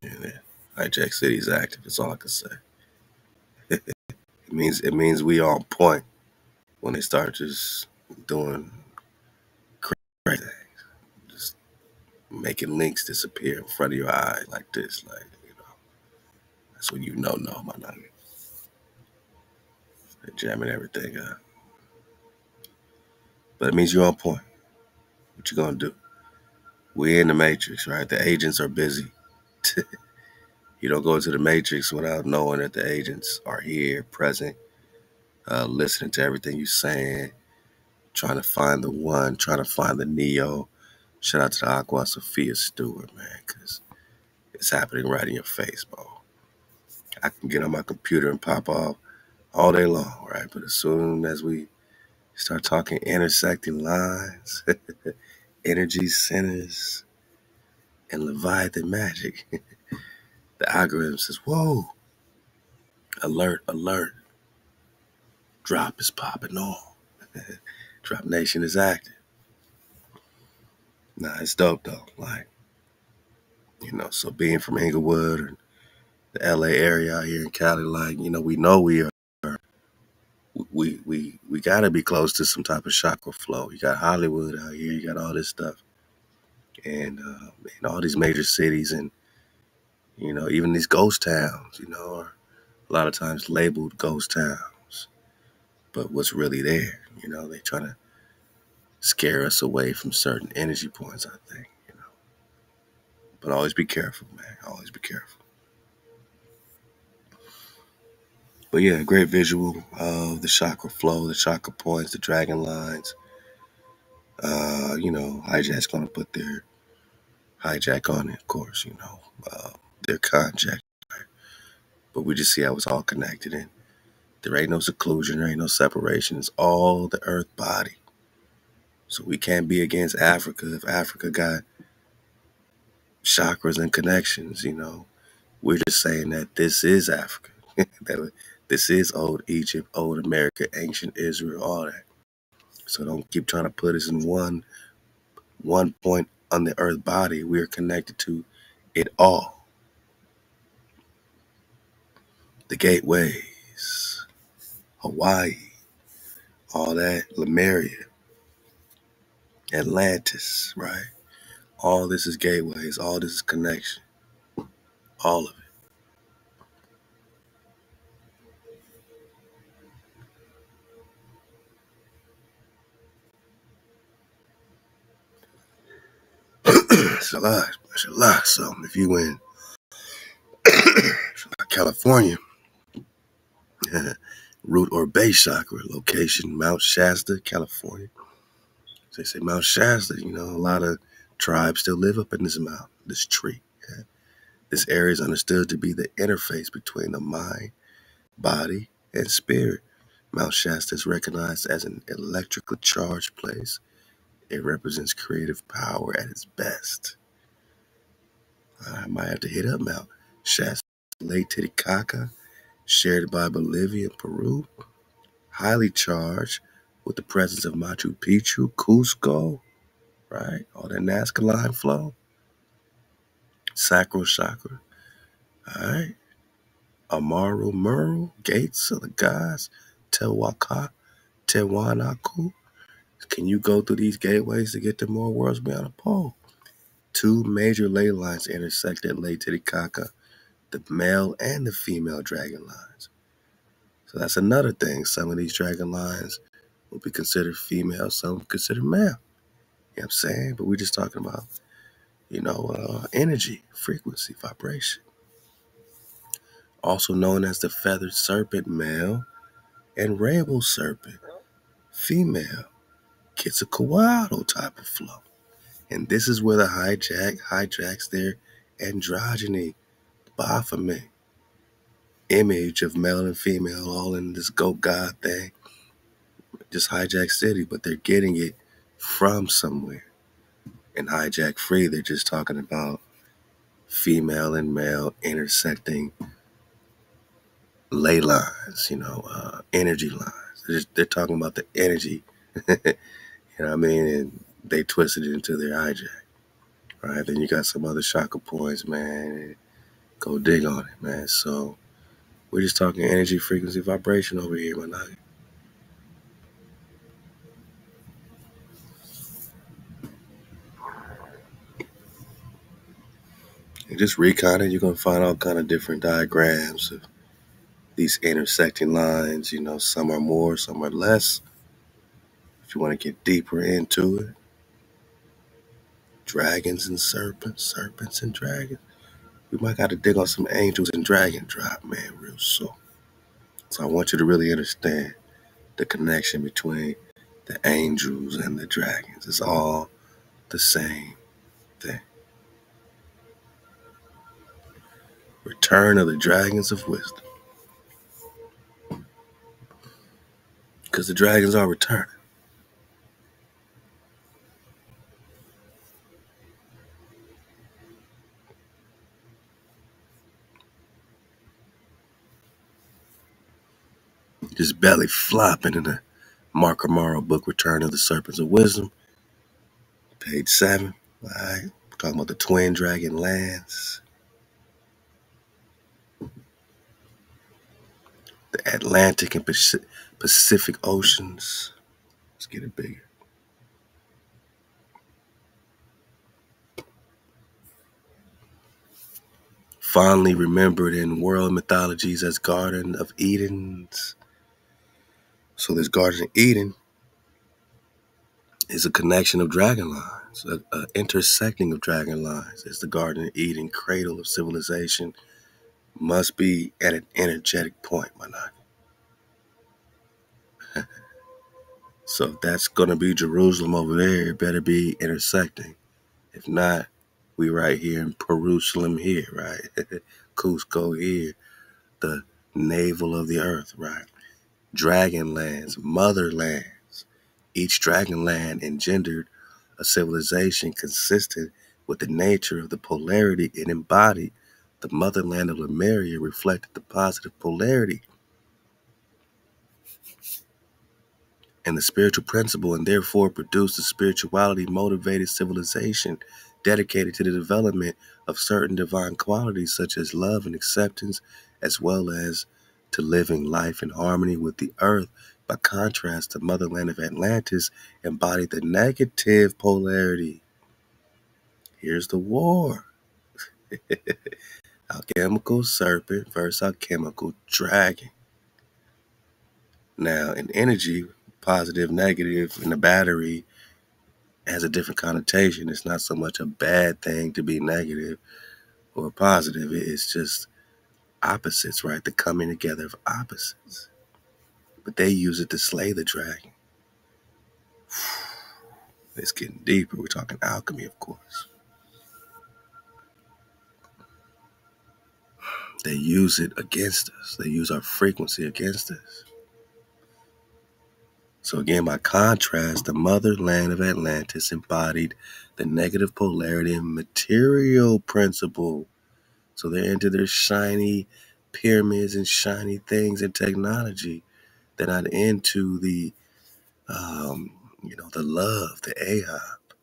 Yeah, hijack city's active. That's all I can say. It means we on point when they start just doing crazy things, just making links disappear in front of your eyes like this, like that's when no, my nigga. They're jamming everything up. But it means you're on point. What you gonna do? We're in the matrix, right? The agents are busy. You don't go into the matrix without knowing that the agents are here, present, listening to everything you're saying, trying to find the one, trying to find the Neo. Shout out to the Aqua Sophia Stewart, man, because it's happening right in your face, bro. I can get on my computer and pop off all day long, right? But as soon as we start talking intersecting lines, energy centers, and Leviathan magic, the algorithm says, whoa, alert, alert, drop is popping on. Drop Nation is active. Nah, it's dope though. Like, so being from Inglewood or the LA area out here in Cali, like, we know we are we gotta be close to some type of chakra flow. You got Hollywood out here, you got all this stuff. And in all these major cities and even these ghost towns, are a lot of times labeled ghost towns. But what's really there? They try to scare us away from certain energy points, I think. But always be careful, man. Always be careful. But yeah, great visual of the chakra flow, the chakra points, the dragon lines. Hijack's gonna put their hijack on it, of course. Their conjack. But we just see how it's all connected, and there ain't no seclusion, there ain't no separation. It's all the earth body. So we can't be against Africa if Africa got chakras and connections. We're just saying that this is Africa. That this is old Egypt, old America, ancient Israel, all that. So don't keep trying to put us in one point on the earth body. We are connected to it all. The gateways, Hawaii, all that, Lemuria, Atlantis, right? All this is gateways. All this is connection. All of it. It's a lot. It's a lot. So if you in California, root or base chakra location, Mount Shasta, California. So they say Mount Shasta, a lot of tribes still live up in this mountain, this tree. Yeah. This area is understood to be the interface between the mind, body, and spirit. Mount Shasta is recognized as an electrically charged place. It represents creative power at its best. I might have to hit up Mount Shasta. Lake Titicaca, shared by Bolivia and Peru, highly charged with the presence of Machu Picchu, Cusco, right? All that Nazca line flow, sacral chakra, all right? Amaru Muru, gates of the gods, Tewanaku. Can you go through these gateways to get to more worlds beyond the pole? Two major ley lines intersect at Lake Titicaca, the male and the female dragon lines. So that's another thing. Some of these dragon lines will be considered female, some considered male. You know what I'm saying? But we're just talking about, energy, frequency, vibration. Also known as the feathered serpent, male, and rainbow serpent, female. Quetzalcoatl type of flow. And this is where the hijacks their androgyny, Baphomet, image of male and female all in this goat god thing. Just hijack city, but they're getting it from somewhere. And hijack free, they're just talking about female and male intersecting ley lines, energy lines. They're talking about the energy, you know what I mean? And they twisted it into their hijack. Right, then you got some other chakra points, man. Go dig on it, man. So we're just talking energy, frequency, vibration over here, my nigga. And just recon it, you're gonna find all kind of different diagrams of these intersecting lines. Some are more, some are less. If you want to get deeper into it, dragons and serpents, serpents and dragons. We might got to dig on some angels and dragon drop, man, real soon. So I want you to really understand the connection between the angels and the dragons. It's all the same thing. Return of the dragons of wisdom. Because the dragons are returning. Just belly flopping in the Mark Amaro book, Return of the Serpents of Wisdom, page 7. All right. We're talking about the twin dragon lands, the Atlantic and Pacific Oceans. Let's get it bigger. Fondly remembered in world mythologies as Garden of Edens. So this Garden of Eden is a connection of dragon lines, an intersecting of dragon lines. It's the Garden of Eden, cradle of civilization, must be at an energetic point, my nigga. So if that's going to be Jerusalem over there, it better be intersecting. If not, we right here in Jerusalem here, right? Cusco here, the navel of the earth, right? Dragonlands, motherlands. Each dragonland engendered a civilization consistent with the nature of the polarity it embodied. The motherland of Lemuria reflected the positive polarity and the spiritual principle, and therefore produced a spirituality motivated civilization dedicated to the development of certain divine qualities such as love and acceptance, as well as to living life in harmony with the earth. By contrast, the motherland of Atlantis embodied the negative polarity. Here's the war. Alchemical serpent versus alchemical dragon. Now, in energy, positive, negative, in the battery has a different connotation. It's not so much a bad thing to be negative or positive. It's just opposites, right? The coming together of opposites. But they use it to slay the dragon. It's getting deeper. We're talking alchemy, of course. They use it against us. They use our frequency against us. So again, by contrast, the motherland of Atlantis embodied the negative polarity and material principle. So they're into their shiny pyramids and shiny things and technology. They're not into the, the love, the Ahab.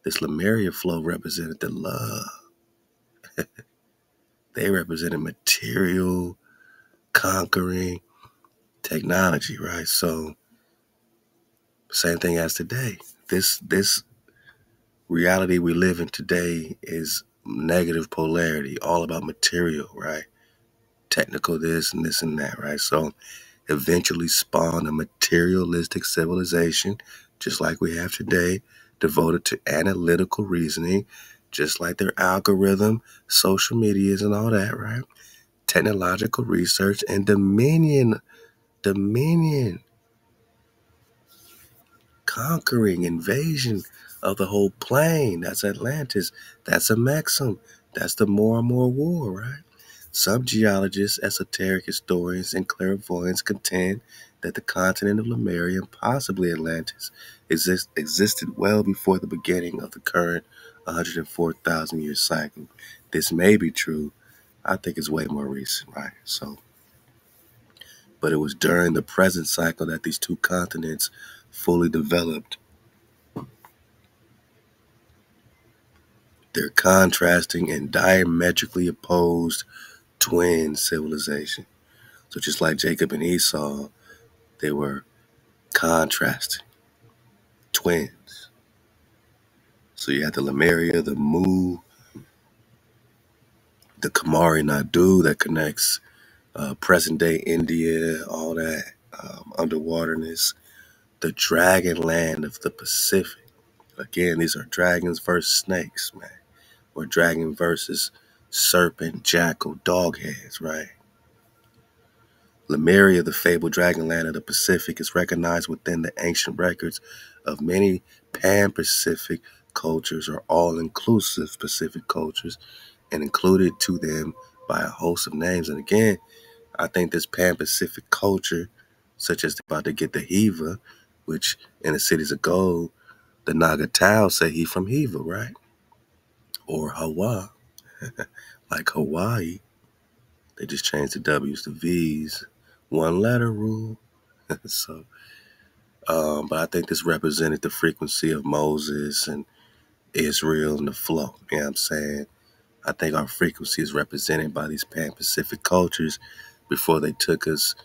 This Lemuria flow represented the love. They represented material, conquering technology, right? So same thing as today. This reality we live in today is negative polarity, all about material, right? Technical this and this and that, right? So eventually spawned a materialistic civilization, just like we have today, devoted to analytical reasoning, just like their algorithm, social medias and all that, right? Technological research and dominion, conquering, invasion of the whole plane. That's Atlantis. That's a maxim. That's the more and more war, right? Some geologists, esoteric historians, and clairvoyants contend that the continent of Lemuria and possibly Atlantis existed well before the beginning of the current 104,000 year cycle. This may be true. I think it's way more recent, right? But it was during the present cycle that these two continents fully developed. They're contrasting and diametrically opposed twin civilization. So just like Jacob and Esau, they were contrasting twins. So you had the Lemuria, the Mu, the Kamari Nadu that connects present day India, all that underwaterness, the dragon land of the Pacific. Again, these are dragons versus snakes, man. Or dragon versus serpent, jackal, dog heads, right? Lemuria, the fabled dragonland of the Pacific, is recognized within the ancient records of many pan-Pacific cultures or all-inclusive Pacific cultures and included to them by a host of names. And again, I think this pan-Pacific culture, such as about to get the Hiva, which in the cities of gold, the Nagatao say he from Hiva, right? Or Hawaii, like Hawaii. They just changed the W's to V's. One letter rule. So, but I think this represented the frequency of Moses and Israel and the flow. You know what I'm saying? I think our frequency is represented by these pan-Pacific cultures before they took us,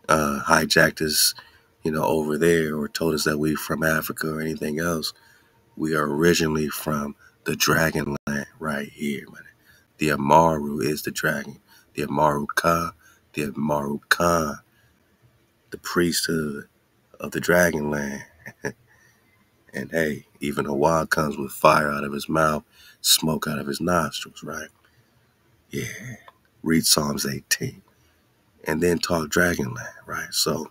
hijacked us, over there or told us that we from Africa or anything else. We are originally from the dragon land right here, man. The Amaru is the dragon. The Amaru Ka, the Amaru Khan, the priesthood of the dragon land. And hey, even Hawa comes with fire out of his mouth, smoke out of his nostrils, right? Yeah. Read Psalms 18. And then talk Dragonland, right? So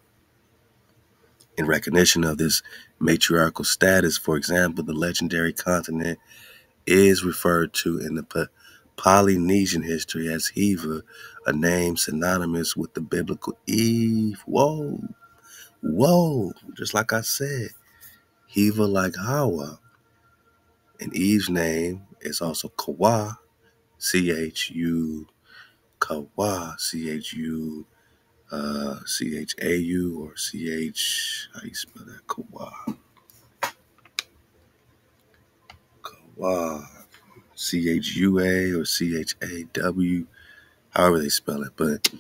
In recognition of this matriarchal status, for example, the legendary continent is referred to in the Polynesian history as Hiva, a name synonymous with the biblical Eve. Whoa, whoa, just like I said, Hiva like Hawa. And Eve's name is also Kawa, C-H-U, Kawa, C-H-U, C-H-A-U, or C-H, how do you spell that? Kawa. Kawa. C-H-U-A or C-H-A-W, however they spell it. But,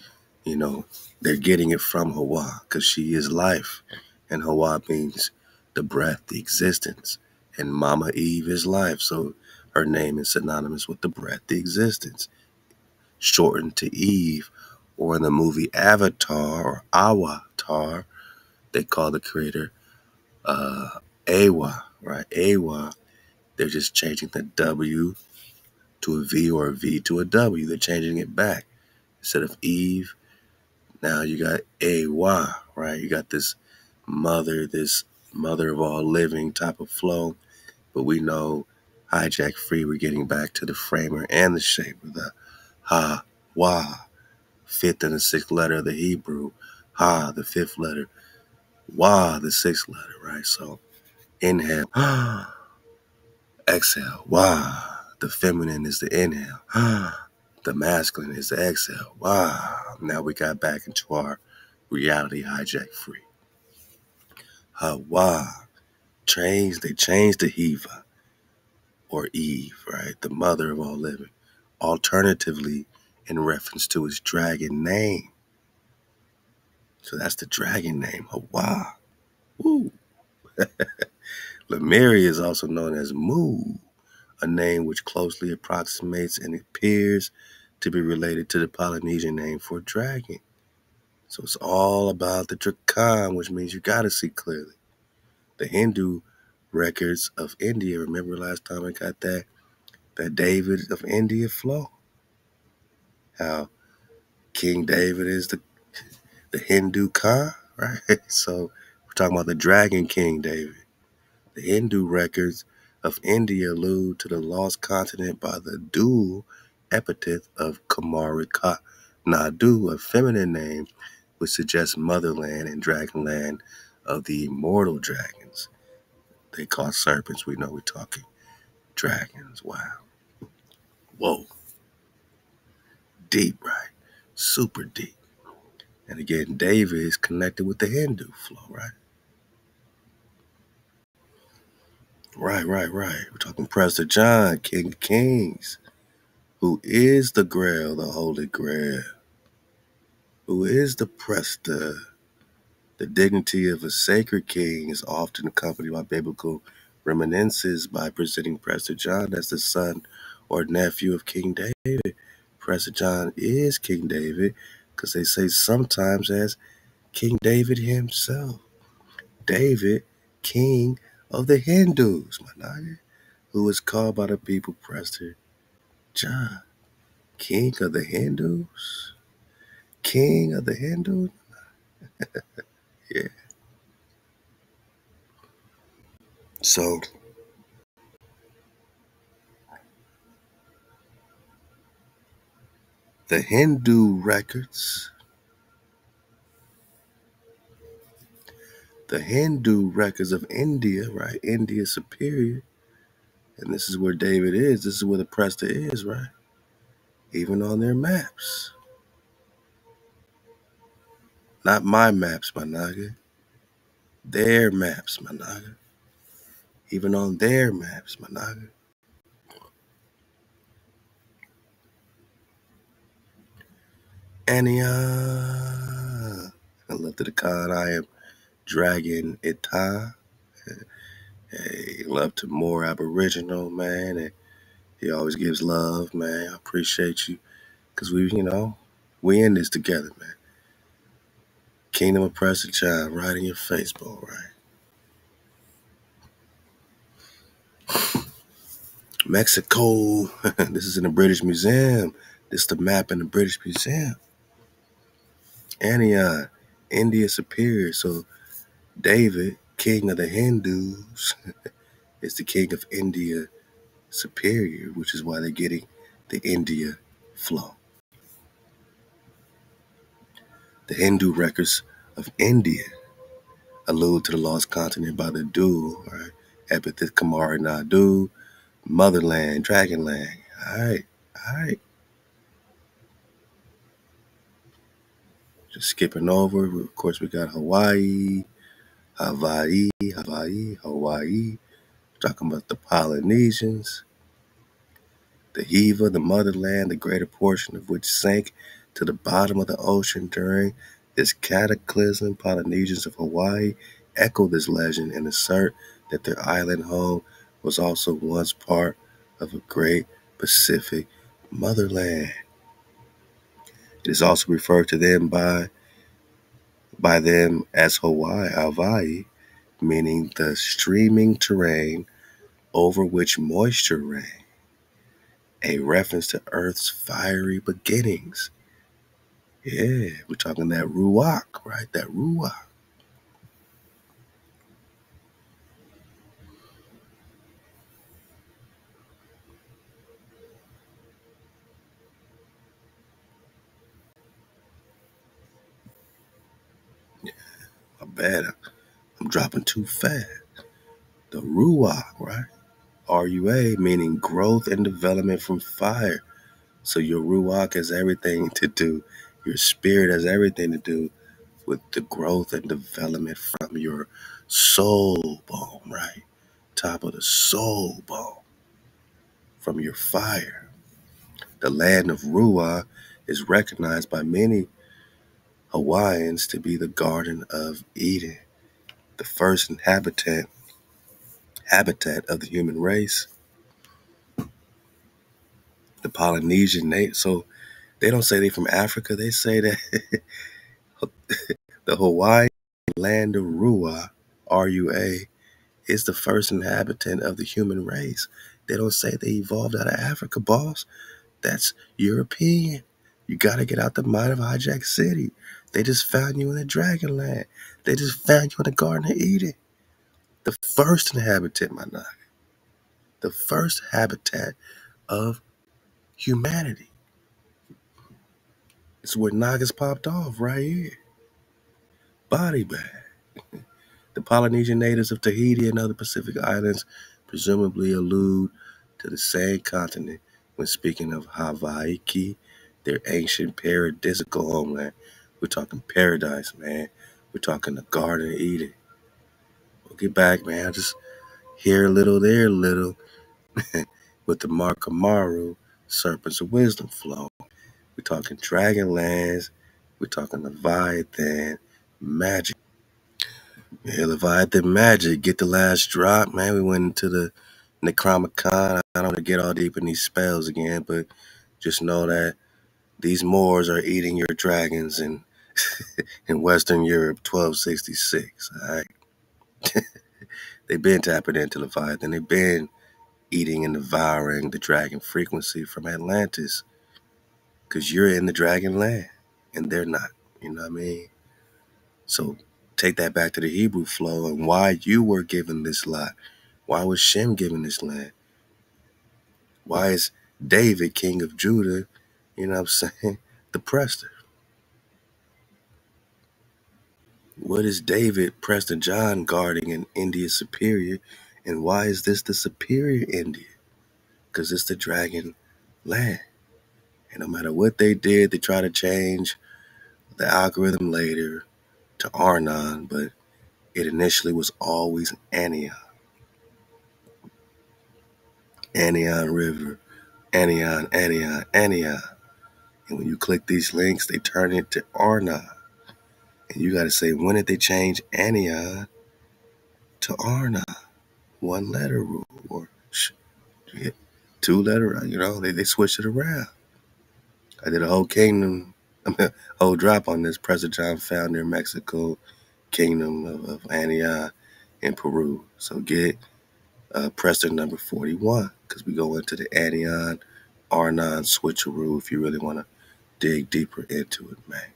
you know, they're getting it from Hawa because she is life. And Hawa means the breath, the existence. And Mama Eve is life. So her name is synonymous with the breath, the existence, shortened to Eve. Or in the movie Avatar or Awatar, they call the creator Awa, right? Awa. They're just changing the W to a V or a V to a W. They're changing it back. Instead of Eve, now you got A-Y, right? You got this mother of all living type of flow. But we know hijack free, we're getting back to the framer and the shape of the ha, wa, fifth and the sixth letter of the Hebrew. Ha, the fifth letter. Wa, the sixth letter, right? So inhale. Exhale. Wa. The feminine is the inhale. The masculine is the exhale. Wow. Now we got back into our reality hijack free. Hawa. They changed to Hiva or Eve, right? The mother of all living. Alternatively, in reference to his dragon name. So that's the dragon name, Hawa. Woo. Lemuria is also known as Mu, a name which closely approximates and appears to be related to the Polynesian name for dragon. So it's all about the Drakan, which means you got to see clearly. The Hindu records of India, remember last time I got that David of India flow? How King David is the Hindu Khan, right? So we're talking about the Dragon King David. The Hindu records of India allude to the lost continent by the dual epithet of Kamarika Nadu, a feminine name which suggests motherland and dragonland of the immortal dragons. They call serpents. We know we're talking dragons. Wow. Whoa. Deep, right? Super deep. And again, David is connected with the Hindu flow, right? Right. We're talking Prester John, King of Kings, who is the Grail, the Holy Grail, who is the Prester. The dignity of a sacred king is often accompanied by biblical reminiscences by presenting Prester John as the son or nephew of King David. Prester John is King David because they say sometimes as King David himself. David, king of the Hindus, who is called by the people Prester John. King of the Hindus? King of the Hindus? Yeah. So, the Hindu records of India, right? India superior. And this is where David is. This is where the Prester is, right? Even on their maps. Not my maps, my naga. Their maps, my naga. Even on their maps, my naga. Ania. I love to the con. I am Dragon Ita. Hey, love to more Aboriginal, man. And he always gives love, man. I appreciate you. Because we in this together, man. Kingdom of Prester John, right in your face, bro, right? Mexico. This is in the British Museum. This is the map in the British Museum. Anion, India Superior. So David, king of the Hindus, is the king of India Superior, which is why they're getting the India flow. The Hindu records of India allude to the lost continent by the Du, right? Epithet Kamari Nadu, Motherland, Dragonland. Alright, alright. Just skipping over. Of course, we got Hawaii, Hawaii. Talking about the Polynesians, the Hiva, the motherland, the greater portion of which sank to the bottom of the ocean during this cataclysm. Polynesians of Hawaii echo this legend and assert that their island home was also once part of a great Pacific motherland. It is also referred to them by them as Hawaii, meaning the streaming terrain over which moisture reigns, a reference to Earth's fiery beginnings. Yeah, we're talking that ruach, right? That ruach. My bad, I'm dropping too fast. The ruach, right? RUA, meaning growth and development from fire. So your ruach has everything to do, your spirit has everything to do with the growth and development from your soul bone, right? Top of the soul bone, from your fire. The land of Ruach is recognized by many Hawaiians to be the Garden of Eden, the first habitat of the human race. The Polynesian so they don't say they from Africa, they say that the Hawaiian land of Ruach, RUA, is the first inhabitant of the human race. They don't say they evolved out of Africa, boss. That's European. You gotta get out the mind of Hijack City. They just found you in the Dragonland. They just found you in the Garden of Eden. The first inhabitant, my nigga. The first habitat of humanity. It's where Nagas popped off right here. Body bag. The Polynesian natives of Tahiti and other Pacific islands presumably allude to the same continent when speaking of Hawaii, their ancient paradisical homeland. We're talking paradise, man. We're talking the Garden of Eden. We'll get back, man. Just here a little, there a little, with the Markamaru Serpents of Wisdom flow. We're talking Dragonlands. We're talking Leviathan magic. Yeah, Leviathan magic. Get the last drop, man. We went into the Necronomicon. I don't want to get all deep in these spells again, but just know that these Moors are eating your dragons in Western Europe 1266. All right. They've been tapping into Leviathan. They've been eating and devouring the dragon frequency from Atlantis. Because you're in the dragon land and they're not. You know what I mean? So take that back to the Hebrew flow and why you were given this lot. Why was Shem given this land? Why is David, king of Judah, you know what I'm saying, the Preston? What is David, Preston John guarding in India Superior? And why is this the superior India? Because it's the dragon land. And no matter what they did, they try to change the algorithm later to Arnon, but it initially was always Anion. Anion River, Anion. And when you click these links, they turn it to Arnon. And you got to say, when did they change Anion to Arnon? One letter rule or two letter, you know, they switched it around. I did a whole whole drop on this. President John founder in Mexico, Kingdom of Anion in Peru. So get Preston number 41 because we go into the Anion Arnon switcheroo if you really want to dig deeper into it, man.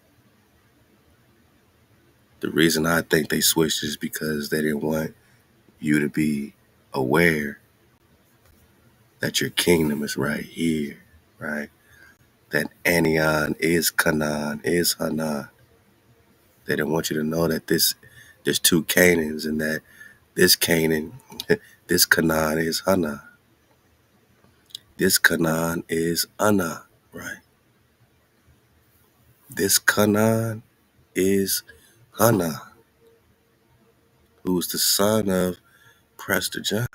The reason I think they switched is because they didn't want you to be aware that your kingdom is right here, right? That Anion is Canaan, is Hanan. They didn't want you to know that there's two Canaans and that this Canaan, this Canaan is Hanan. This Canaan is Ana, right? This Canaan is Hanan, who's the son of Prester John,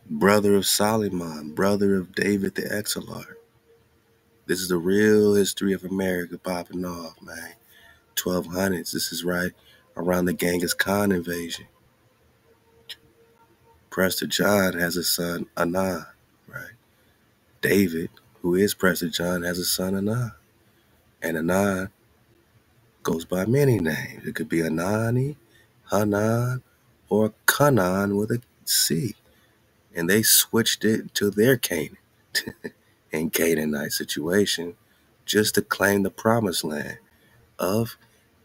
brother of Solomon, brother of David the Exarch. This is the real history of America popping off, man. 1200s. This is right around the Genghis Khan invasion. Prester John has a son, Anan, right? David, who is Prester John, has a son, Anan. And Anan goes by many names. It could be Anani, Hanan, or Canaan with a C. And they switched it to their Canaan and Canaanite situation just to claim the promised land of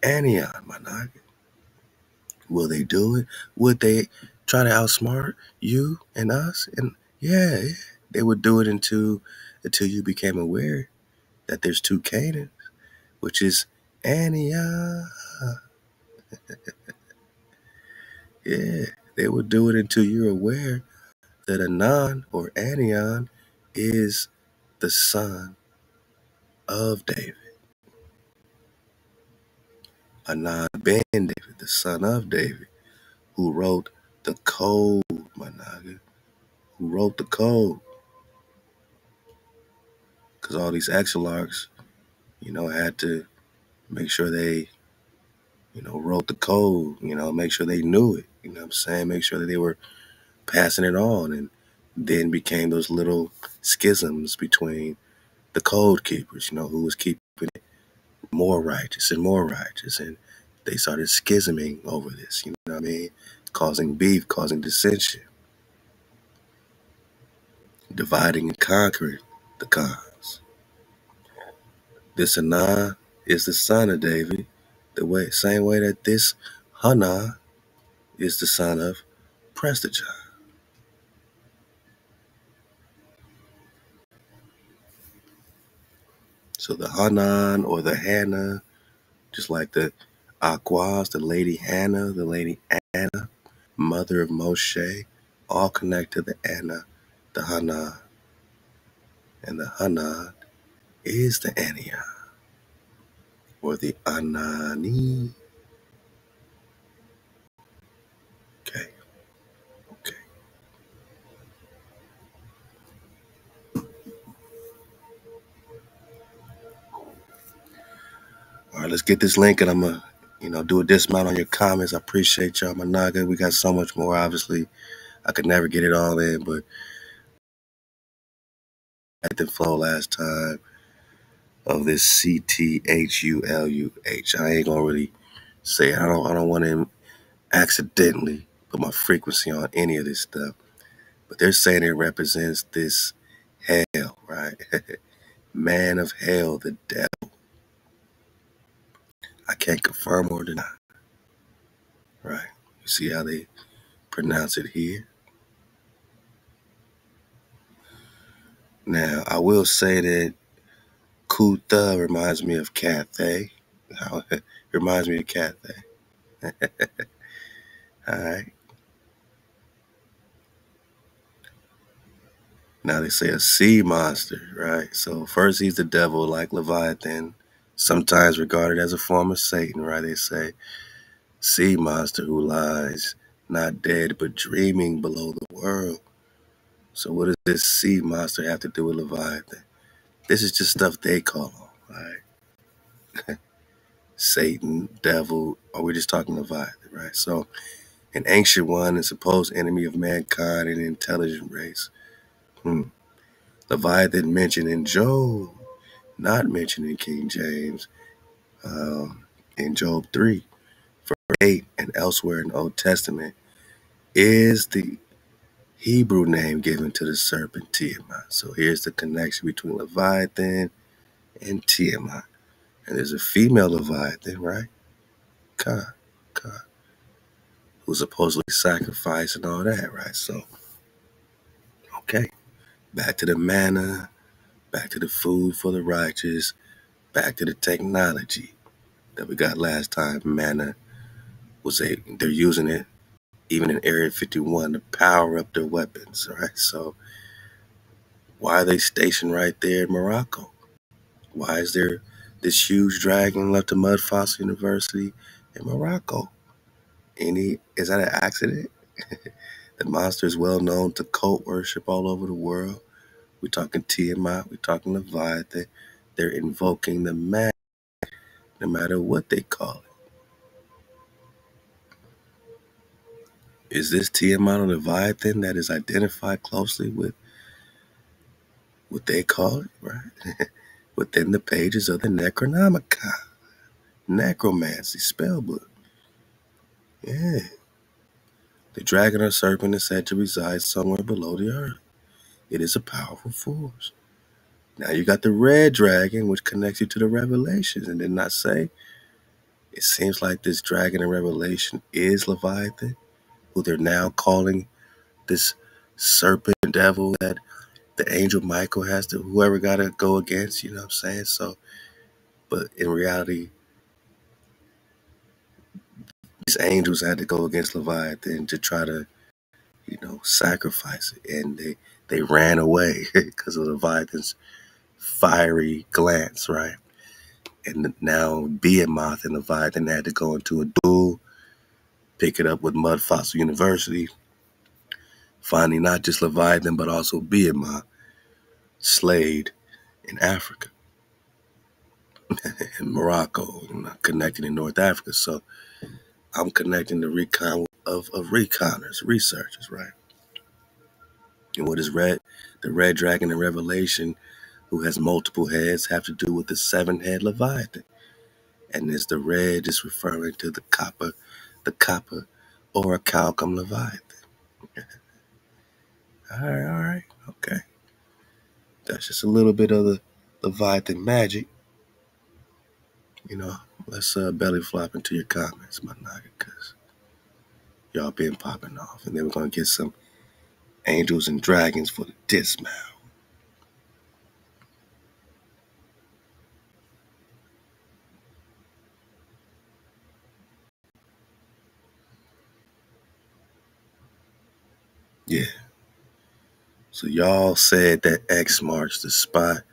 Anion, my nigga. Will they do it? Would they try to outsmart you and us? And yeah, they would do it until you became aware that there's two Canaans, which is Anion. Yeah, they would do it until you're aware that Anan or Anion is the son of David. Anan ben David, the son of David, who wrote the code, my nigga. Who wrote the code. Because all these exilarchs, had to make sure they, wrote the code, make sure they knew it, you know what I'm saying? Make sure that they were passing it on, and then became those little schisms between the code keepers, who was keeping it more righteous, and they started schisming over this, you know what I mean? Causing beef, causing dissension, dividing and conquering the cons. This Hanan is the son of David, same way that this Hanan is the son of Prester John. So the Hanan or the Hannah, just like the Aquas, the Lady Hannah, the Lady Anna, mother of Moshe, all connect to the Anna, the Hanan. And the Hanan is the Anion, or the Anani. Okay. All right, let's get this link, and I'm going to, do a dismount on your comments. I appreciate y'all, Managa. We got so much more, obviously. I could never get it all in, but I had the flow last time of this CTHULUH. I ain't gonna really say it. I don't want to accidentally put my frequency on any of this stuff. But they're saying it represents this hell, right? Man of hell, the devil. I can't confirm or deny. Right. You see how they pronounce it here? Now, I will say that Kuta reminds me of Cathay. It reminds me of Cathay. All right. Now they say a sea monster, right? So first he's the devil, like Leviathan, sometimes regarded as a form of Satan, right? They say sea monster who lies not dead but dreaming below the world. So what does this sea monster have to do with Leviathan? This is just stuff they call on, right? Satan, devil, or we're just talking Leviathan, right? So an ancient one and supposed enemy of mankind and intelligent race. Leviathan mentioned in Job, not mentioned in King James, in Job 3, verse 8, and elsewhere in the Old Testament, is the Hebrew name given to the serpent Tiamat. So here's the connection between Leviathan and Tiamat. And there's a female Leviathan, right? Ka, Ka, who's supposedly sacrificed and all that, right? So, okay, back to the manna, back to the food for the righteous, back to the technology that we got last time. Manna they're using it even in Area 51 to power up their weapons, right? So, why are they stationed right there in Morocco? Why is there this huge dragon left to Mud Fossil University in Morocco? Is that an accident? The monster is well known to cult worship all over the world. We're talking Tiamat, we're talking Leviathan. They're invoking the man, no matter what they call it. Is this Tiamat or Leviathan that is identified closely with what they call it, right? Within the pages of the Necronomicon, Necromancy spellbook. Yeah. The dragon or serpent is said to reside somewhere below the earth. It is a powerful force. Now you got the red dragon, which connects you to the Revelations, and did not say it seems like this dragon in Revelation is Leviathan, who they're now calling this serpent devil that the angel Michael has to, whoever got to go against, you know what I'm saying? So, but in reality, these angels had to go against Leviathan to try to, sacrifice it. And they ran away because of Leviathan's fiery glance, right? And now Behemoth and Leviathan had to go into a duel, pick it up with Mud Fossil University, finding not just Leviathan, but also Behemoth slayed in Africa, in Morocco, and connecting in North Africa. So I'm connecting the recon of reconners, researchers, right? And what is the red dragon in Revelation, who has multiple heads, have to do with the seven-head Leviathan? And as the red is referring to the copper or a Calcum Leviathan. All right, okay. That's just a little bit of the Leviathan magic. Let's belly flop into your comments, my nigga, because y'all been popping off. And then we're going to get some angels and dragons for the dismount. Yeah. So y'all said that X marks the spot.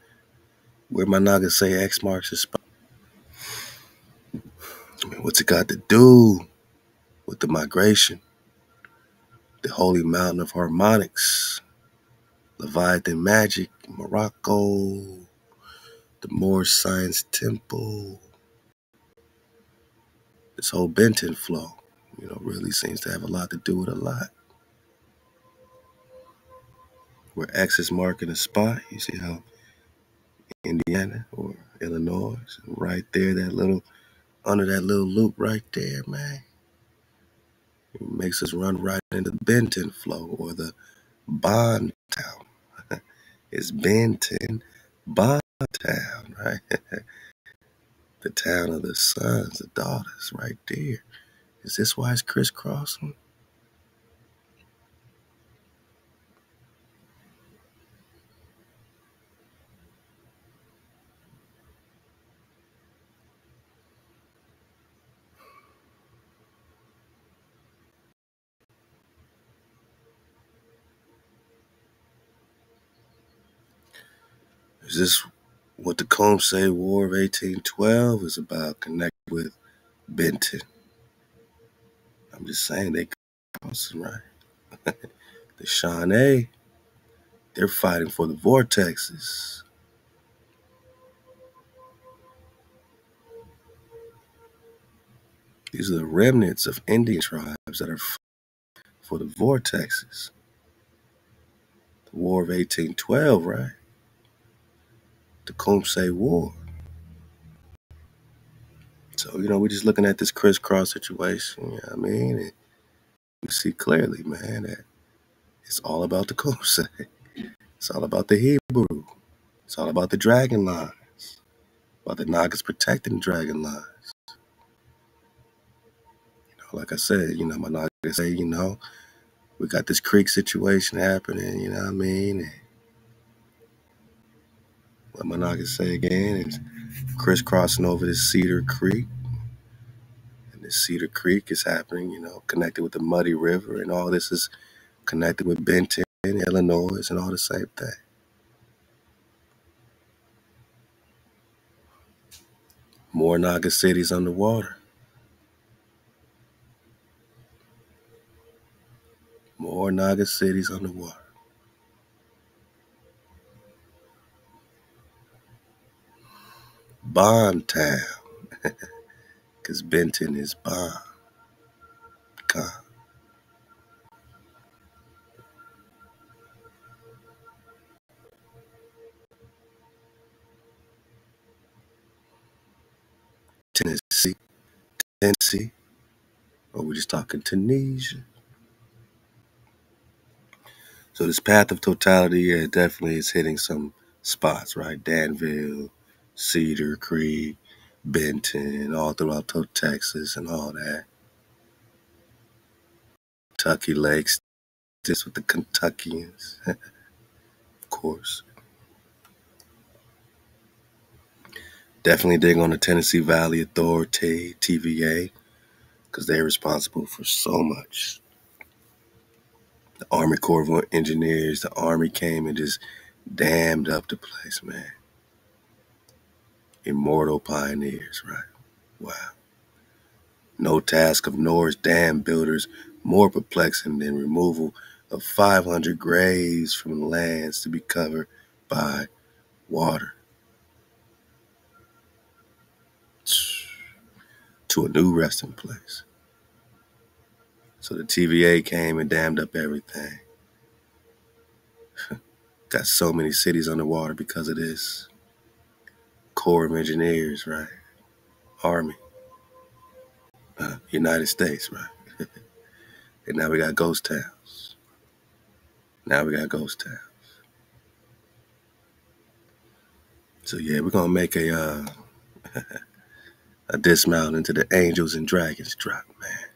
Where my nigga say X marks the spot? I mean, what's it got to do with the migration? The holy mountain of harmonics, Leviathan magic, Morocco, the Moorish science temple. This whole Benton flow, really seems to have a lot to do with a lot. Where X is marking a spot, you see how Indiana or Illinois, right there, under that little loop right there, man. It makes us run right into the Benton flow or the Bond Town. It's Benton, Bond Town, right? The town of the sons, the daughters, right there. Is this why it's crisscrossing? Is this what the Combs War of 1812 is about, connected with Benton? I'm just saying they crossing, right? The Shawnee, they're fighting for the vortexes. These are the remnants of Indian tribes that are fighting for the vortexes. The War of 1812, right? The Combs War. So, we're just looking at this crisscross situation, you know what I mean? And we see clearly, man, that it's all about the Combs. It's all about the Hebrew. It's all about the dragon lines. while the Nagas protecting the dragon lines. Like I said, my Naga say, we got this creek situation happening, you know what I mean? And what my Naga say again is crisscrossing over this Cedar Creek. And this Cedar Creek is happening, connected with the Muddy River, and all this is connected with Benton, Illinois, and all the same thing. More Naga cities underwater. More Naga cities underwater. Bond Town. Because Benton is Bond. God. Tennessee, or we're just talking Tunisia. So this path of totality, yeah, definitely is hitting some spots, right? Danville, Cedar Creek, Benton, all throughout Texas and all that. Kentucky Lakes, just with the Kentuckians, of course. Definitely dig on the Tennessee Valley Authority, TVA, because they're responsible for so much. The Army Corps of Engineers, the Army came and just dammed up the place, man. Immortal pioneers, right? Wow. No task of Norse dam builders more perplexing than removal of 500 graves from lands to be covered by water to a new resting place. So the TVA came and dammed up everything. Got so many cities underwater because of this. Corps of Engineers, right? Army. United States, right? And now we got ghost towns. So yeah, we're gonna make a dismount into the Angels and Dragons drop, man.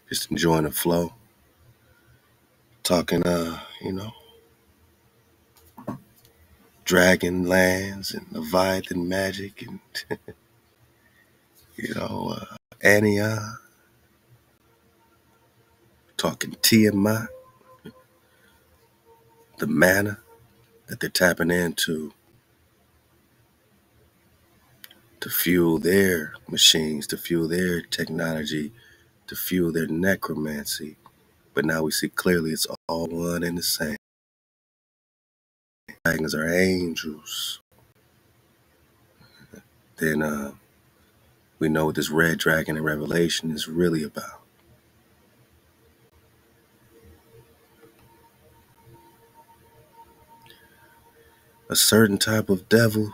Just enjoying the flow. Talking, dragon lands and Leviathan magic and, Ania. Talking Tiamat. The mana that they're tapping into to fuel their machines, to fuel their technology, to fuel their necromancy. But now we see clearly it's all one and the same. Dragons are angels. Then we know what this red dragon in Revelation is really about. A certain type of devil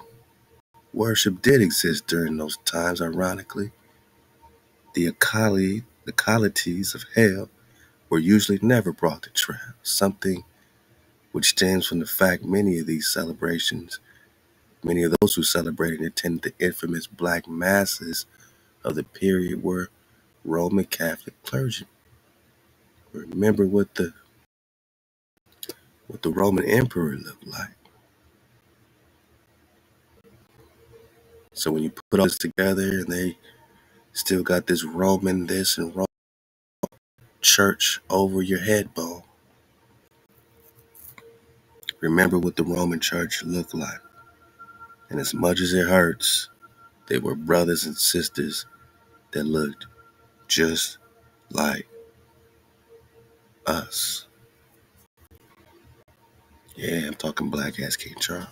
worship did exist during those times, ironically. The occulties of hell were usually never brought to trial, something which stems from the fact many of those who celebrated and attended the infamous black masses of the period were Roman Catholic clergy. Remember what the Roman emperor looked like. So when you put all this together and they still got this Roman this and Roman church over your head bone, remember what the Roman church looked like. And as much as it hurts, they were brothers and sisters that looked just like us. Yeah, I'm talking black ass King Charles.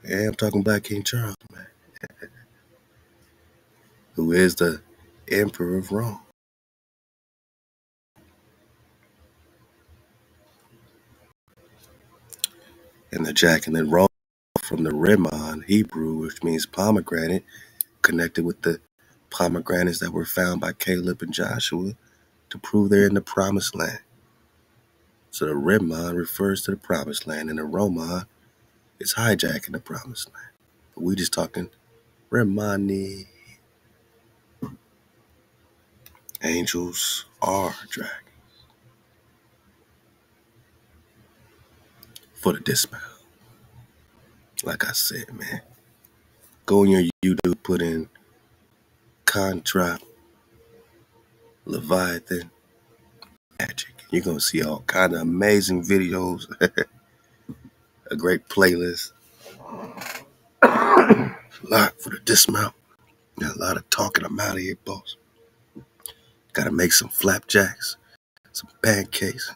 Yeah, I'm talking black King Charles, man. Who is the Emperor of Rome. And the Jack and then Rome from the Rimon, Hebrew, which means pomegranate, connected with the pomegranates that were found by Caleb and Joshua to prove they're in the promised land. So the Rimon refers to the promised land, and the Romon is hijacking the promised land. But we just talking Rimani. Angels are dragons. For the dismount. Like I said, man. Go on your YouTube, put in Contra Leviathan Magic. You're going to see all kind of amazing videos. A great playlist. A lot for the dismount. And a lot of talking. I'm out of here, boss. Gotta make some flapjacks, some pancakes.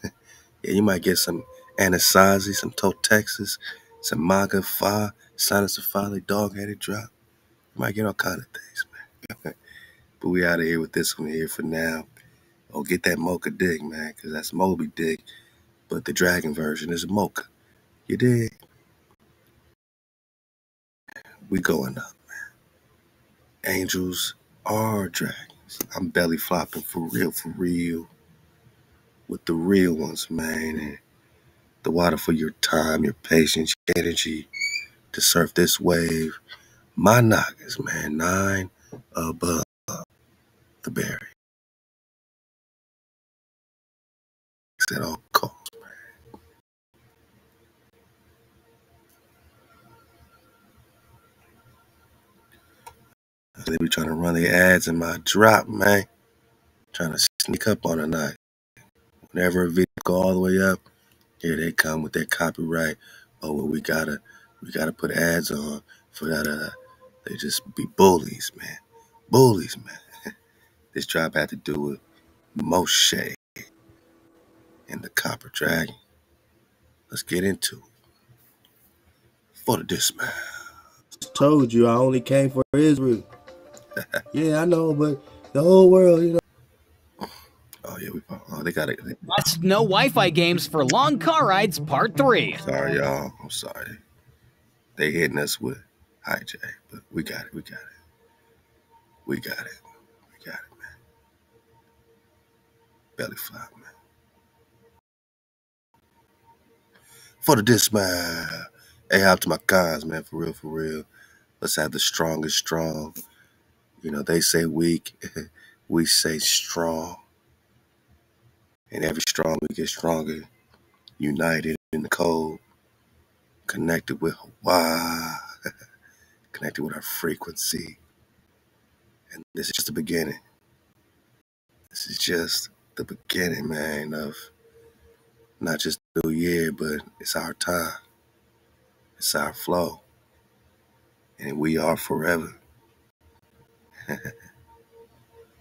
Yeah, you might get some anasazi, some Texas, some maga fa, sinus dog-headed drop. You might get all kind of things, man. But we out of here with this one here for now. Oh, get that mocha dig, man, because that's Moby dig. But the dragon version is a mocha. You dig? We going up, man. Angels are dragons. I'm belly flopping for real. With the real ones, man. And ThaWaDa for your time, your patience, your energy to surf this wave. My knockers, man. 9 above the berry. At all costs. They be trying to run the ads in my drop, man. Trying to sneak up on a night. Whenever a video go all the way up, here they come with their copyright. Oh, well, we gotta put ads on for that. They just be bullies, man. Bullies, man. This drop had to do with Moshe and the Copper Dragon. Let's get into it. For the dismount. Told you I only came for Israel. Yeah, I know, but the whole world, you know. Oh yeah, they got it. That's no Wi-Fi games for long car rides, part 3. Sorry, y'all. I'm sorry. They hitting us with hijack, but we got it. We got it, man. Belly flop, man. For the dismount. Hey, out to my guys, man. For real. Let's have the strongest strong. You know, they say weak. We say strong. And every strong, we get stronger. United in the cold. Connected with Hawaii. Connected with our frequency. And this is just the beginning. This is just the beginning, man, of not just the new year, but it's our time. It's our flow. And we are forever.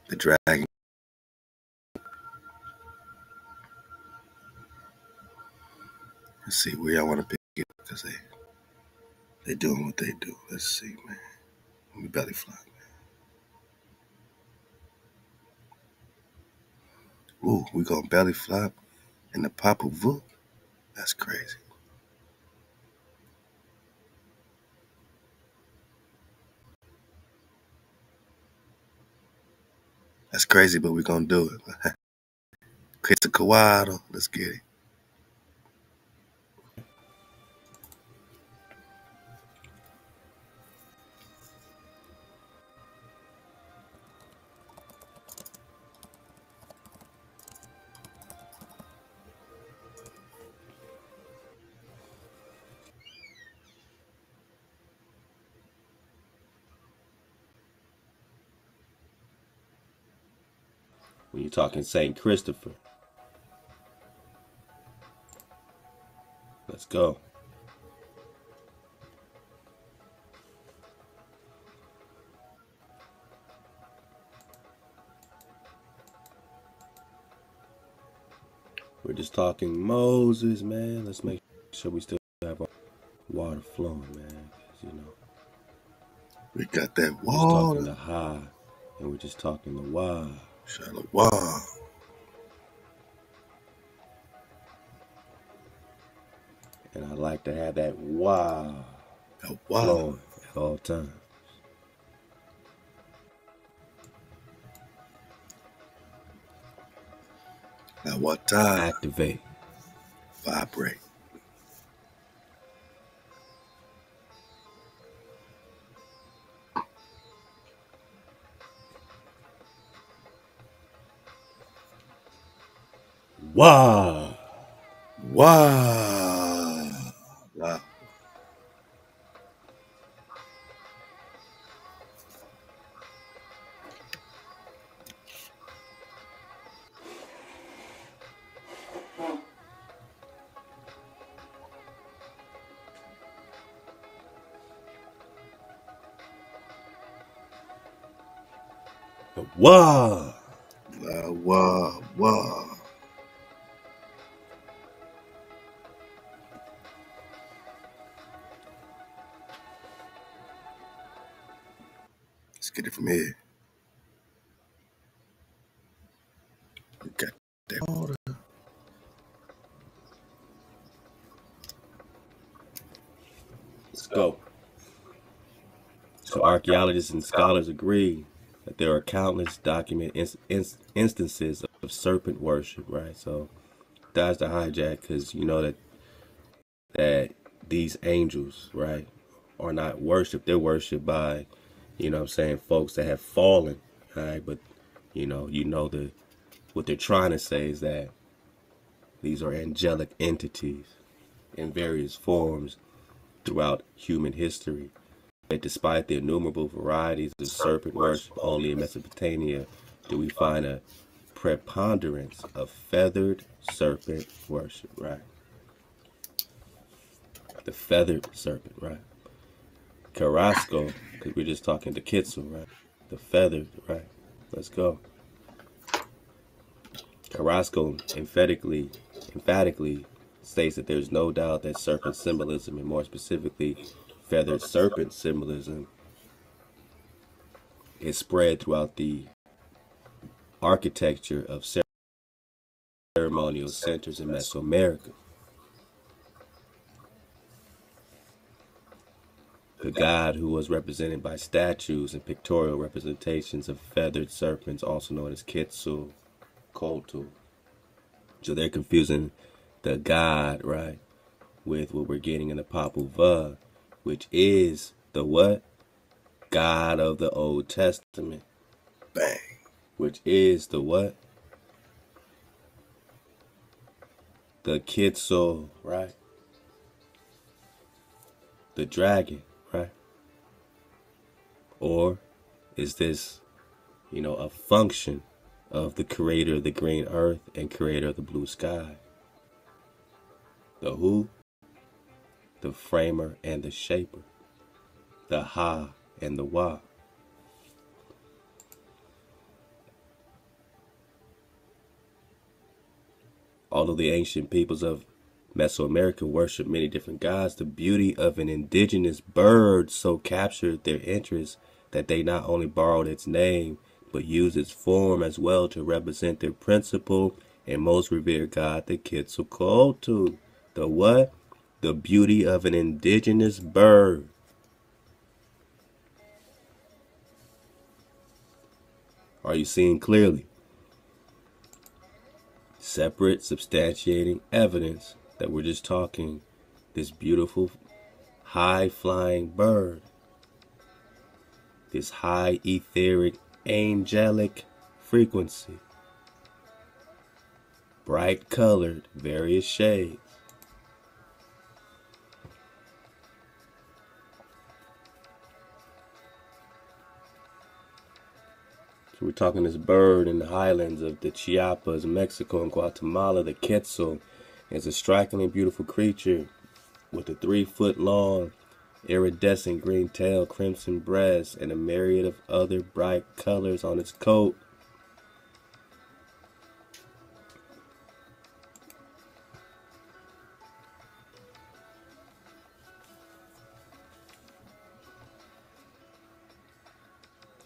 The dragon. Let's see where y'all want to pick it because they doing what they do. Let's see, man. Let me belly flop, man. Ooh, we gonna belly flop in the Papa Vu. That's crazy. That's crazy, but we gonna do it. Kiss the ThaWaDa. Let's get it. When you're talking St. Christopher. Let's go. We're just talking Moses, man. Let's make sure we still have our water flowing, man. 'Cause, you know, We got that we're just talking water. the high, and we're just talking the wide. Shalom. And I like to have that wow Wow. flowing at all times. Now what time? Activate. vibrate. Wow. Wow. Wow. Wow. Wow. Wow. Let's get it from here. We got that water. Let's go. So archaeologists and scholars agree that there are countless documented instances of serpent worship, right? So that's the hijack, because you know that these angels, right, are not worshipped. They're worshipped by, you know what I'm saying, folks that have fallen, right? But you know what they're trying to say is that these are angelic entities in various forms throughout human history. That despite the innumerable varieties of serpent worship, only in Mesopotamia do we find a preponderance of feathered serpent worship, right? The feathered serpent, right? Carrasco, because we're just talking to Kitzel, right? The feathered, right? Let's go. Carrasco emphatically states that there's no doubt that serpent symbolism, and more specifically, feathered serpent symbolism, is spread throughout the architecture of ceremonial centers in Mesoamerica. The god who was represented by statues and pictorial representations of feathered serpents, also known as Quetzalcoatl. So they're confusing the god, right, with what we're getting in the Popol Vuh, which is the what? God of the Old Testament. Bang. Which is the what? The Quetzal, right? The dragon, right? Or is this, a function of the creator of the green earth and creator of the blue sky? The who? The framer and the shaper. The ha and the wa. Although the ancient peoples of Mesoamerica worshiped many different gods, the beauty of an indigenous bird so captured their interest that they not only borrowed its name, but used its form as well to represent their principal and most revered god, the Quetzalcoatl. The what? The beauty of an indigenous bird. Are you seeing clearly? Separate substantiating evidence that we're just talking this beautiful high-flying bird, this high etheric angelic frequency, bright colored, various shades. So we're talking this bird in the highlands of the Chiapas, Mexico, and Guatemala. The Quetzal is a strikingly beautiful creature with a 3-foot long, iridescent green tail, crimson breast, and a myriad of other bright colors on its coat.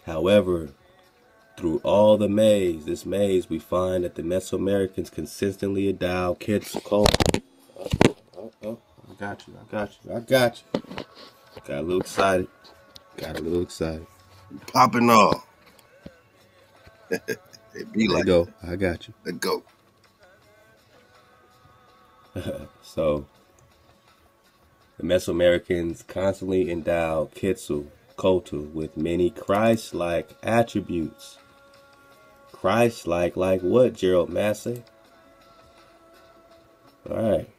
However, through all this maze, we find that the Mesoamericans consistently endow Quetzalcoatl. I got you. Got a little excited. Popping off. It be There like you go. I got you. Let go. So the Mesoamericans constantly endowed Quetzalcoatl with many Christ-like attributes. Christ-like, like what, Gerald Massey? Alright.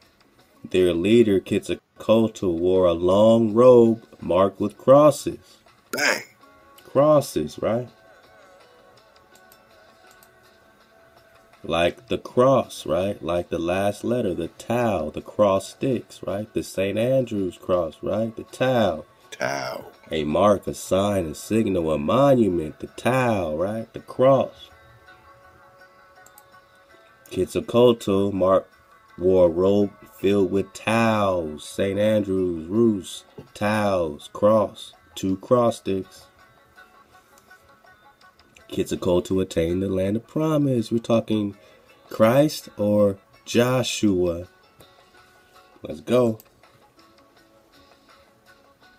Their leader, Quetzalcoatl, wore a long robe marked with crosses. Bang. Crosses, right? Like the cross, right? Like the last letter, the tau, the cross sticks, right? The St. Andrew's cross, right? The tau. Tau. A mark, a sign, a signal, a monument, the tau, right? The cross. Quetzalcoatl wore a robe filled with taus, St. Andrew's, roost, taus, cross, 2 cross sticks. Quetzalcoatl attained the land of promise. We're talking Christ or Joshua. Let's go.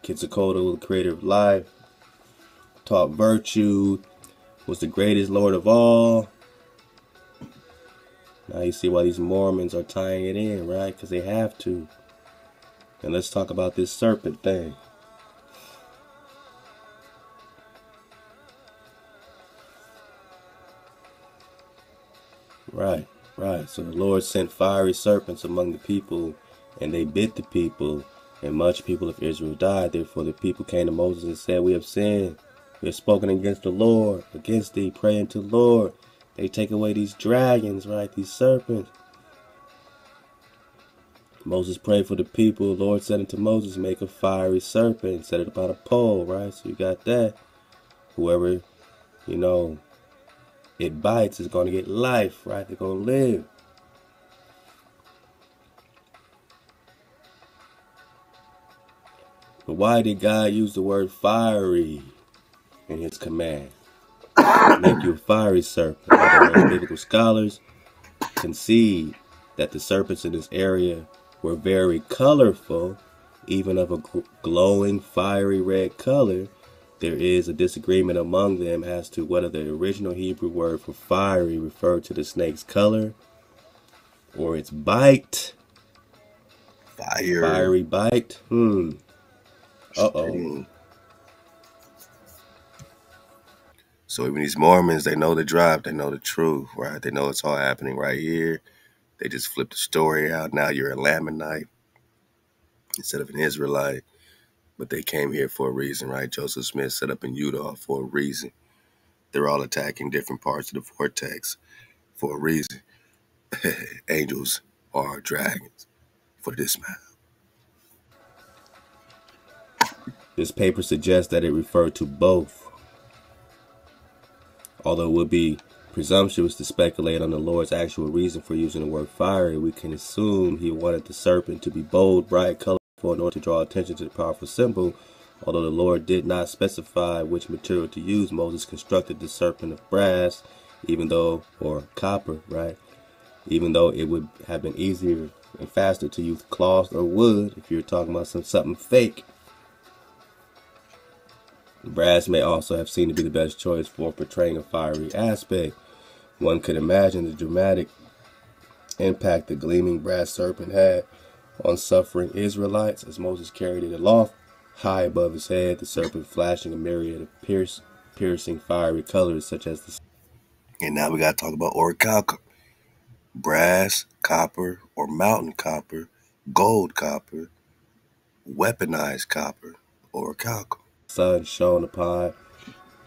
Quetzalcoatl, the creator of life, taught virtue, was the greatest Lord of all. Now you see why these Mormons are tying it in, right? Because they have to. And let's talk about this serpent thing. Right. So the Lord sent fiery serpents among the people, and they bit the people, and much people of Israel died. Therefore the people came to Moses and said, we have sinned. We have spoken against the Lord, against thee, praying to the Lord. They take away these dragons, right? These serpents. Moses prayed for the people. The Lord said unto Moses, make a fiery serpent, set it upon a pole, right? So you got that. Whoever, it bites is going to get life, right? They're going to live. But why did God use the word fiery in his command? Make you a fiery serpent. Although most biblical scholars concede that the serpents in this area were very colorful, even of a glowing fiery red color, there is a disagreement among them as to whether the original Hebrew word for fiery referred to the snake's color or its bite. Fiery bite. Uh-oh. So even these Mormons, they know the drop, they know the truth, right? They know it's all happening right here. They just flip the story out. Now you're a Lamanite instead of an Israelite. But they came here for a reason, right? Joseph Smith set up in Utah for a reason. They're all attacking different parts of the vortex for a reason. Angels are dragons for this man. This paper suggests that it referred to both. Although it would be presumptuous to speculate on the Lord's actual reason for using the word fiery, we can assume he wanted the serpent to be bold, bright, colorful in order to draw attention to the powerful symbol. Although the Lord did not specify which material to use, Moses constructed the serpent of brass, or copper, right? Even though it would have been easier and faster to use cloth or wood if you're talking about something fake. Brass may also have seemed to be the best choice for portraying a fiery aspect. One could imagine the dramatic impact the gleaming brass serpent had on suffering Israelites as Moses carried it aloft, high above his head, the serpent flashing a myriad of piercing fiery colors such as the... And now we got to talk about orichalcum. Brass, copper, or mountain copper, gold copper, weaponized copper, orichalcum. sun shone upon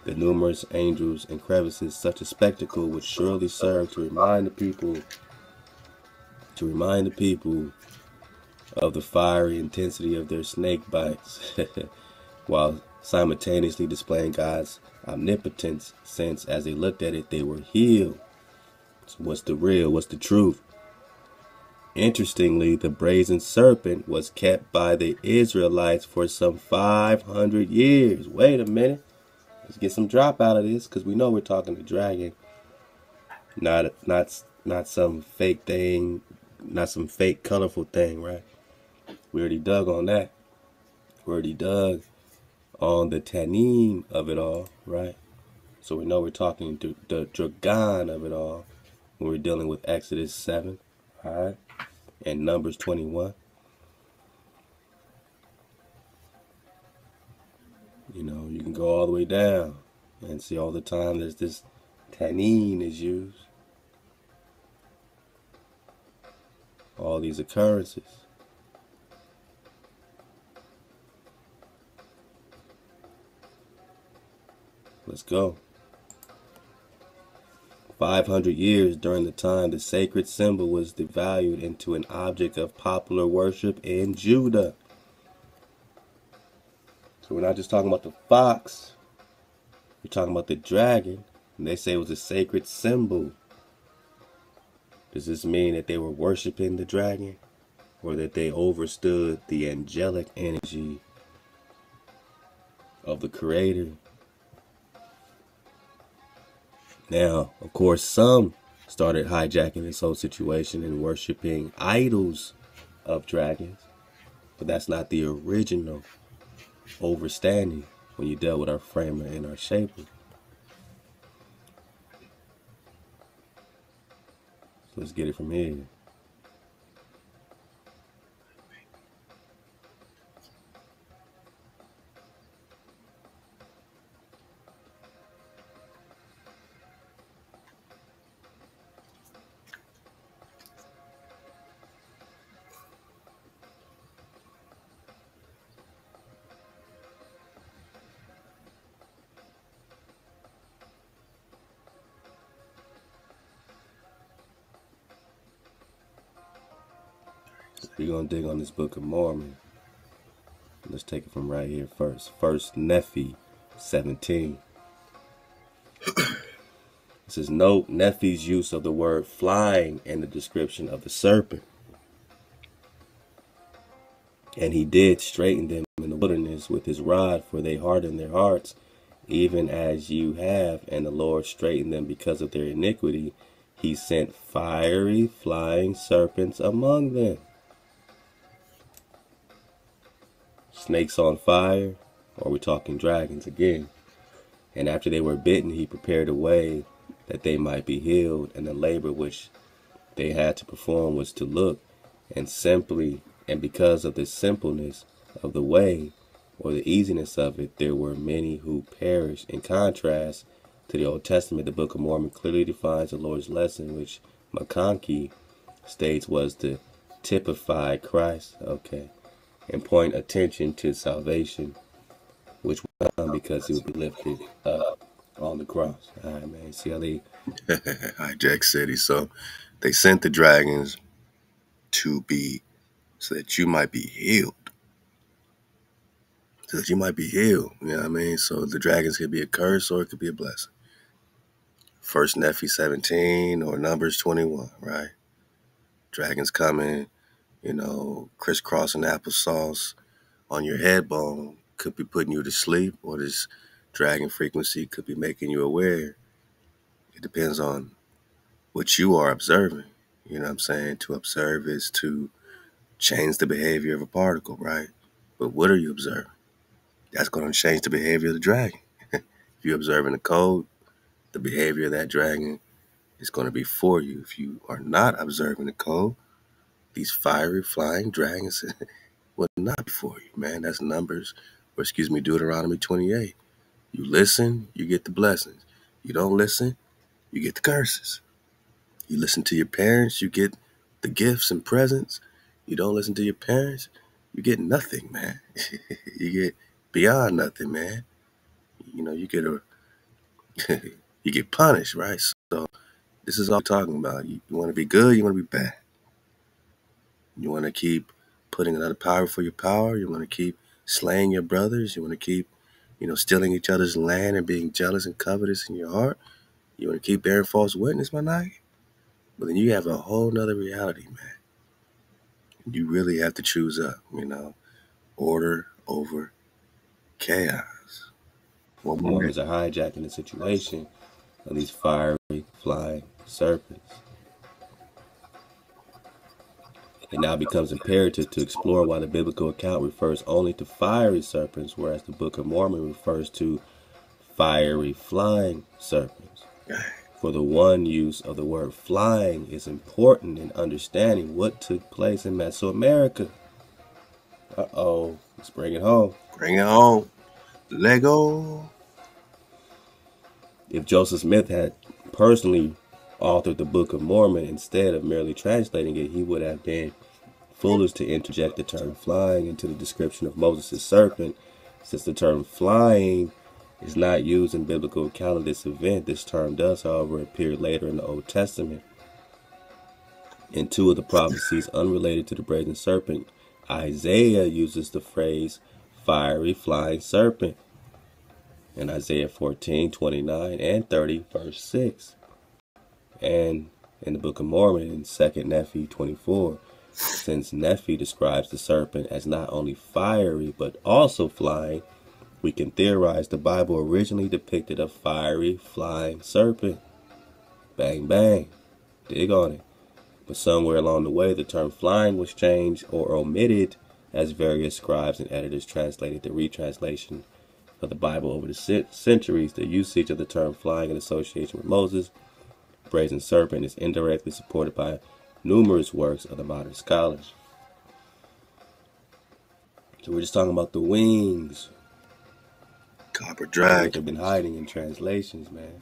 the numerous angels and crevices. Such a spectacle would surely serve to remind the people of the fiery intensity of their snake bites, while simultaneously displaying God's omnipotence, since as they looked at it, they were healed. So what's the real? What's the truth? Interestingly, the brazen serpent was kept by the Israelites for some 500 years. Wait a minute. Let's get some drop out of this, because we know we're talking to dragon. Not some fake thing, not some fake colorful thing, right? We already dug on that. We already dug on the tanim of it all, right? So we know we're talking to the dragon of it all when we're dealing with Exodus 7, all right? and Numbers 21. You know, you can go all the way down and see all the time there's this tannin is used. All these occurrences. Let's go. 500 years during the time the sacred symbol was devalued into an object of popular worship in Judah. So we're not just talking about the fox. We're talking about the dragon. And they say it was a sacred symbol. Does this mean that they were worshiping the dragon? Or that they overstood the angelic energy of the Creator? Now, of course, some started hijacking this whole situation and worshiping idols of dragons. But that's not the original overstanding when you dealt with our framer and our shaper. So let's get it from here. We're going to dig on this Book of Mormon. Let's take it from right here first. First Nephi 17. It says, note Nephi's use of the word flying in the description of the serpent. And he did straighten them in the wilderness with his rod, for they hardened their hearts, even as you have. And the Lord straightened them because of their iniquity. He sent fiery flying serpents among them. Snakes on fire, or we're talking dragons again. And after they were bitten, he prepared a way that they might be healed, and the labor which they had to perform was to look, and simply, and because of the simpleness of the way, or the easiness of it, there were many who perished. In contrast to the Old Testament, the Book of Mormon clearly defines the Lord's lesson, which McConkie states was to typify Christ. Okay. And point attention to salvation, which will come because he will be lifted up on the cross. All right, man. See how they hijack city. So they sent the dragons to be so that you might be healed. So that you might be healed. You know what I mean? So the dragons could be a curse or it could be a blessing. First Nephi 17 or Numbers 21, right? Dragons coming, you know, crisscrossing applesauce on your head bone could be putting you to sleep, or this dragon frequency could be making you aware. It depends on what you are observing. You know what I'm saying? To observe is to change the behavior of a particle, right? But what are you observing? That's going to change the behavior of the dragon. If you're observing the code, the behavior of that dragon is going to be for you. If you are not observing the code, these fiery flying dragons will not be for you, man. That's Deuteronomy 28. You listen, you get the blessings. You don't listen, you get the curses. You listen to your parents, you get the gifts and presents. You don't listen to your parents, you get nothing, man. You get beyond nothing, man. You know, you get punished, right? So this is all I'm talking about. You want to be good, you want to be bad. You want to keep putting another power for your power. You want to keep slaying your brothers. You want to keep, stealing each other's land and being jealous and covetous in your heart. You want to keep bearing false witness, my nigga? But then you have a whole nother reality, man. You really have to choose up, order over chaos. Mormons are hijacking the situation of these fiery flying serpents. It now becomes imperative to explore why the biblical account refers only to fiery serpents, whereas the Book of Mormon refers to fiery flying serpents. For the one use of the word flying is important in understanding what took place in Mesoamerica. Uh-oh, let's bring it home. Bring it home. Lego. If Joseph Smith had personally authored the Book of Mormon instead of merely translating it, he would have been foolish to interject the term flying into the description of Moses' serpent. Since the term flying is not used in biblical account of this event, this term does, however, appear later in the Old Testament. In two of the prophecies unrelated to the brazen serpent, Isaiah uses the phrase fiery flying serpent in Isaiah 14, 29, and 30, verse 6. And in the Book of Mormon in 2 Nephi 24, since Nephi describes the serpent as not only fiery but also flying, we can theorize the Bible originally depicted a fiery flying serpent. Bang, bang. Dig on it. But somewhere along the way, the term flying was changed or omitted as various scribes and editors translated the retranslation of the Bible over the centuries. The usage of the term flying in association with Moses, brazen serpent, is indirectly supported by numerous works of the modern scholars. So we're just talking about the wings. Copper They've dragon. been hiding in translations, man.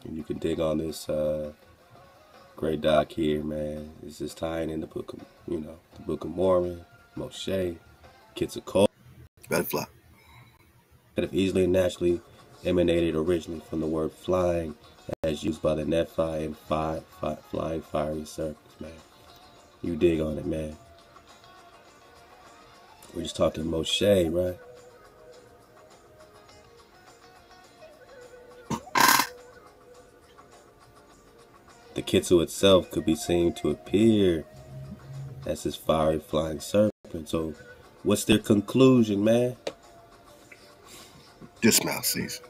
And you can dig on this great doc here, man. It's just tying in the book of, the Book of Mormon, Moshe, Quetzalcoatl. Butterfly. Could have easily and naturally emanated originally from the word flying, as used by the Nephi and flying fiery serpents, man. You dig on it, man. We're just talking Moshe, right? The Quetzal itself could be seen to appear as this fiery flying serpent. So, what's their conclusion, man? Dismount season.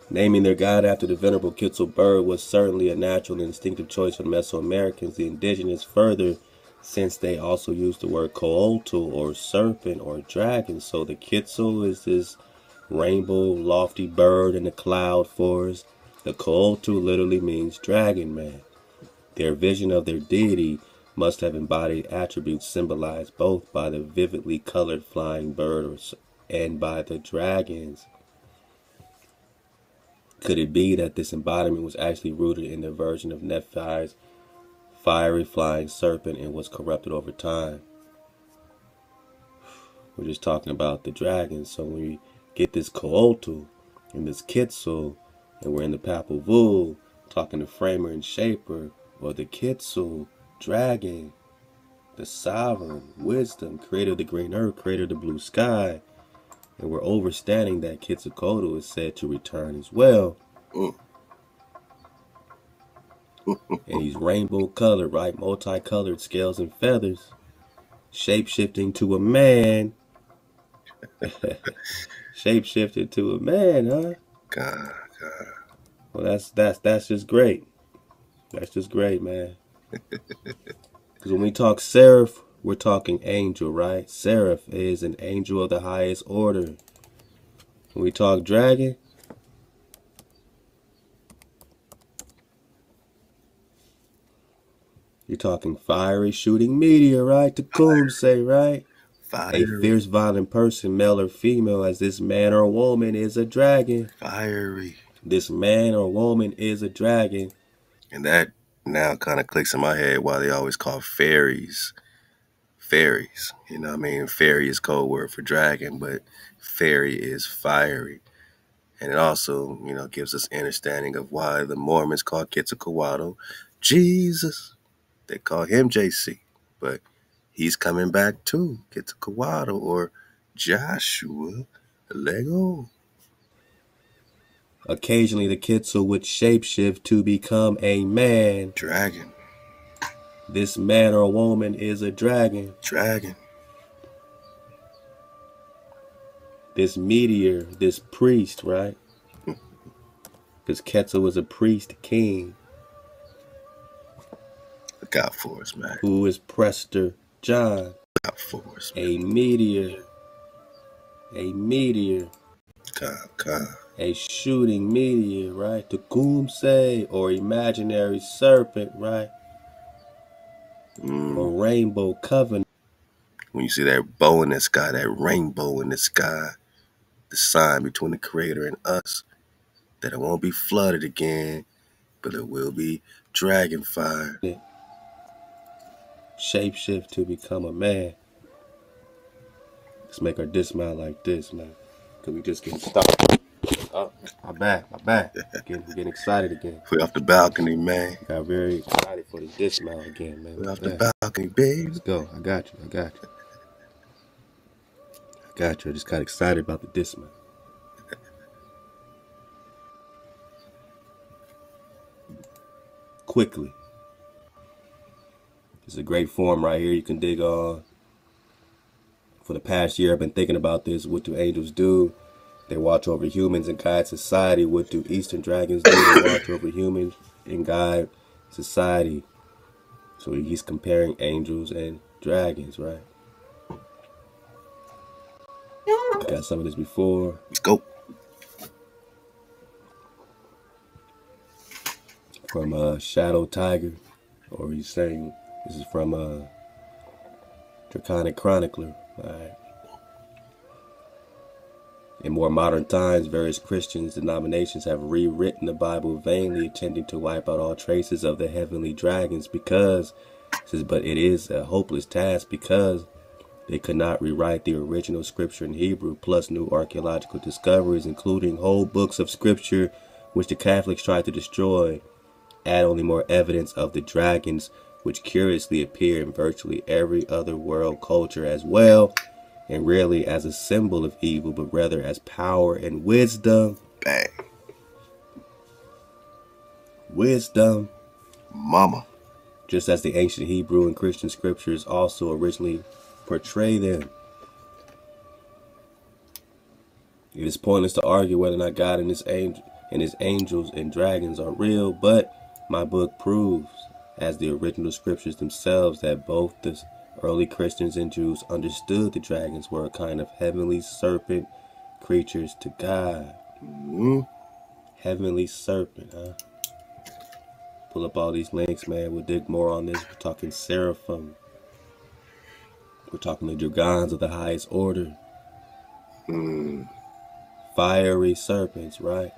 Naming their god after the venerable Quetzal bird was certainly a natural and instinctive choice for the Mesoamericans, the indigenous, further, since they also used the word coatl or serpent or dragon. So the Quetzal is this rainbow, lofty bird in the cloud forest. The coatl literally means dragon, man. Their vision of their deity must have embodied attributes symbolized both by the vividly colored flying bird and by the dragons. Could it be that this embodiment was actually rooted in their version of Nephi's fiery flying serpent and was corrupted over time? We're just talking about the dragons. So when we get this coatl and this Quetzal, and we're in the Papal Vul, talking the framer and shaper, or the Quetzal, dragon, the sovereign, wisdom, creator of the green earth, creator of the blue sky, and we're understanding that Quetzalcoatl is said to return as well. And he's rainbow colored, right? Multicolored scales and feathers, shape-shifting to a man. Shape-shifted to a man, huh? God. Well, that's just great. That's just great, man. Because when we talk seraph, we're talking angel, right? Seraph is an angel of the highest order. When we talk dragon, you're talking fiery shooting meteor, right? Tecum say, right? Fiery. A fierce, violent person, male or female, as this man or woman is a dragon. Fiery. This man or woman is a dragon. And that now kind of clicks in my head why they always call fairies. Fairies. You know what I mean? Fairy is code word for dragon, but fairy is fiery. And it also, gives us understanding of why the Mormons call Quetzalcoatl Jesus. They call him JC. But he's coming back too. Quetzalcoatl or Joshua Lego. Occasionally, the Quetzal would shapeshift to become a man. Dragon. This man or woman is a dragon. Dragon. This meteor, this priest, right? Because Quetzal was a priest king. Look out for us, man. Who is Prester John? Look out for us, man. A meteor. A meteor. God. a shooting meteor, right? Tecumseh, or imaginary serpent, right? Or rainbow covenant. When you see that bow in the sky, that rainbow in the sky, the sign between the Creator and us, that it won't be flooded again, but it will be dragon fire. Shapeshift to become a man. Let's make our dismount like this, man. Cause we just getting started. Oh, my back. Getting excited again. We off the balcony, man. Got very excited for the dismount again, man. We off the balcony, baby. Let's go. I got you. I just got excited about the dismount. Quickly. It's a great form right here you can dig on. For the past year, I've been thinking about this. What do angels do? They watch over humans and guide society. What do Eastern dragons do? They watch over humans and guide society. So he's comparing angels and dragons, right? I got some of this before. Let's go. From Shadow Tiger, or he's saying this is from Draconic Chronicler. All right. In more modern times, various Christian denominations have rewritten the Bible, vainly attempting to wipe out all traces of the heavenly dragons because, but it is a hopeless task because they could not rewrite the original scripture in Hebrew, plus new archaeological discoveries, including whole books of scripture, which the Catholics tried to destroy, add only more evidence of the dragons, which curiously appear in virtually every other world culture as well, and rarely as a symbol of evil, but rather as power and wisdom. Bang. Wisdom. Mama. Just as the ancient Hebrew and Christian scriptures also originally portray them. It is pointless to argue whether or not God and his angels and dragons are real, but my book proves, as the original scriptures themselves, that both the early Christians and Jews understood the dragons were a kind of heavenly serpent creatures to God. Heavenly serpent, huh? Pull up all these links, man. We'll dig more on this. We're talking seraphim. We're talking the dragons of the highest order. Fiery serpents, right?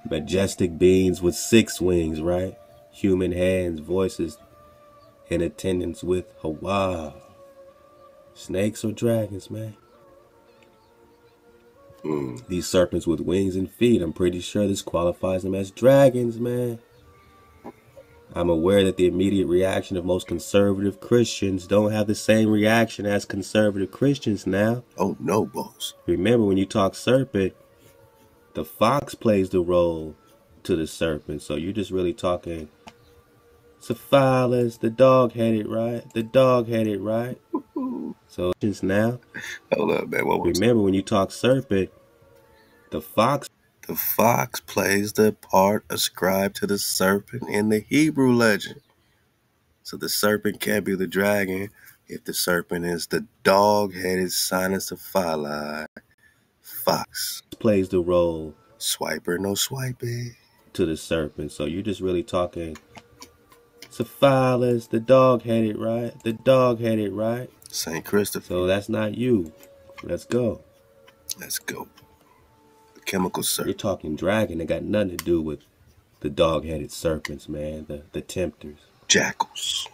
Majestic beings with 6 wings, right? Human hands, voices, in attendance with Hawa. Snakes or dragons, man? These serpents with wings and feet, I'm pretty sure this qualifies them as dragons, man. I'm aware that the immediate reaction of most conservative Christians don't have the same reaction as conservative Christians now. Oh, no, boss. Remember, when you talk serpent, the fox plays the role to the serpent. So you're just really talking Cephalus, the dog-headed, right? The dog-headed, right? So now, hold up, man. What was remember, when you talk serpent, the fox plays the part ascribed to the serpent in the Hebrew legend. So the serpent can't be the dragon if the serpent is the dog-headed Cynocephali fox. Plays the role. Swiper, no swiping. To the serpent. So you're just really talking Cephalus, the dog-headed, right? The dog-headed, right? St. Christopher. So that's not you. Let's go. Let's go. The chemical serpent. You're talking dragon. They got nothing to do with the dog-headed serpents, man. The tempters. Jackals.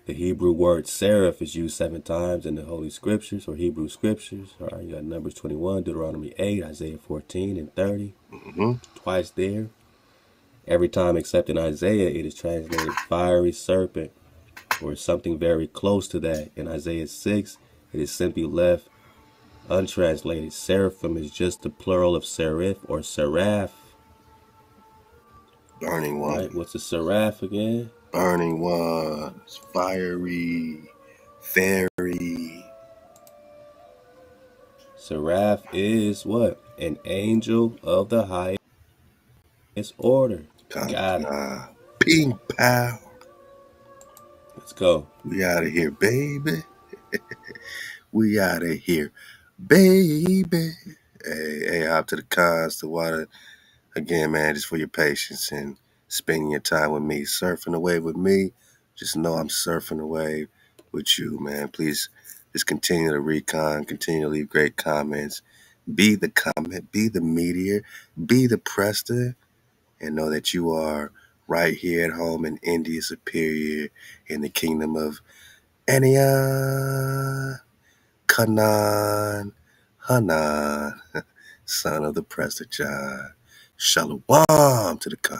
The Hebrew word seraph is used 7 times in the Holy Scriptures or Hebrew Scriptures. All right, you got Numbers 21, Deuteronomy 8, Isaiah 14, and 30. Twice there. Every time except in Isaiah, it is translated fiery serpent or something very close to that. In Isaiah 6, it is simply left untranslated. Seraphim is just the plural of seraph or seraph. Burning one. Right, what's a seraph again? Burning ones, fiery, fairy. Seraph is what? An angel of the highest order. Got it. Ping pow. Let's go. We out of here, baby. We out of here, baby. Hey, hop to the cons, ThaWaDa. Again, man, just for your patience and spending your time with me, surfing the wave with me. Just know I'm surfing the wave with you, man. Please just continue to recon, continue to leave great comments. Be the comment, be the meteor, be the Prester, and know that you are right here at home in India Superior in the kingdom of Ania, Kanan, Hanan, son of the Prester John. Shalom to the Khan.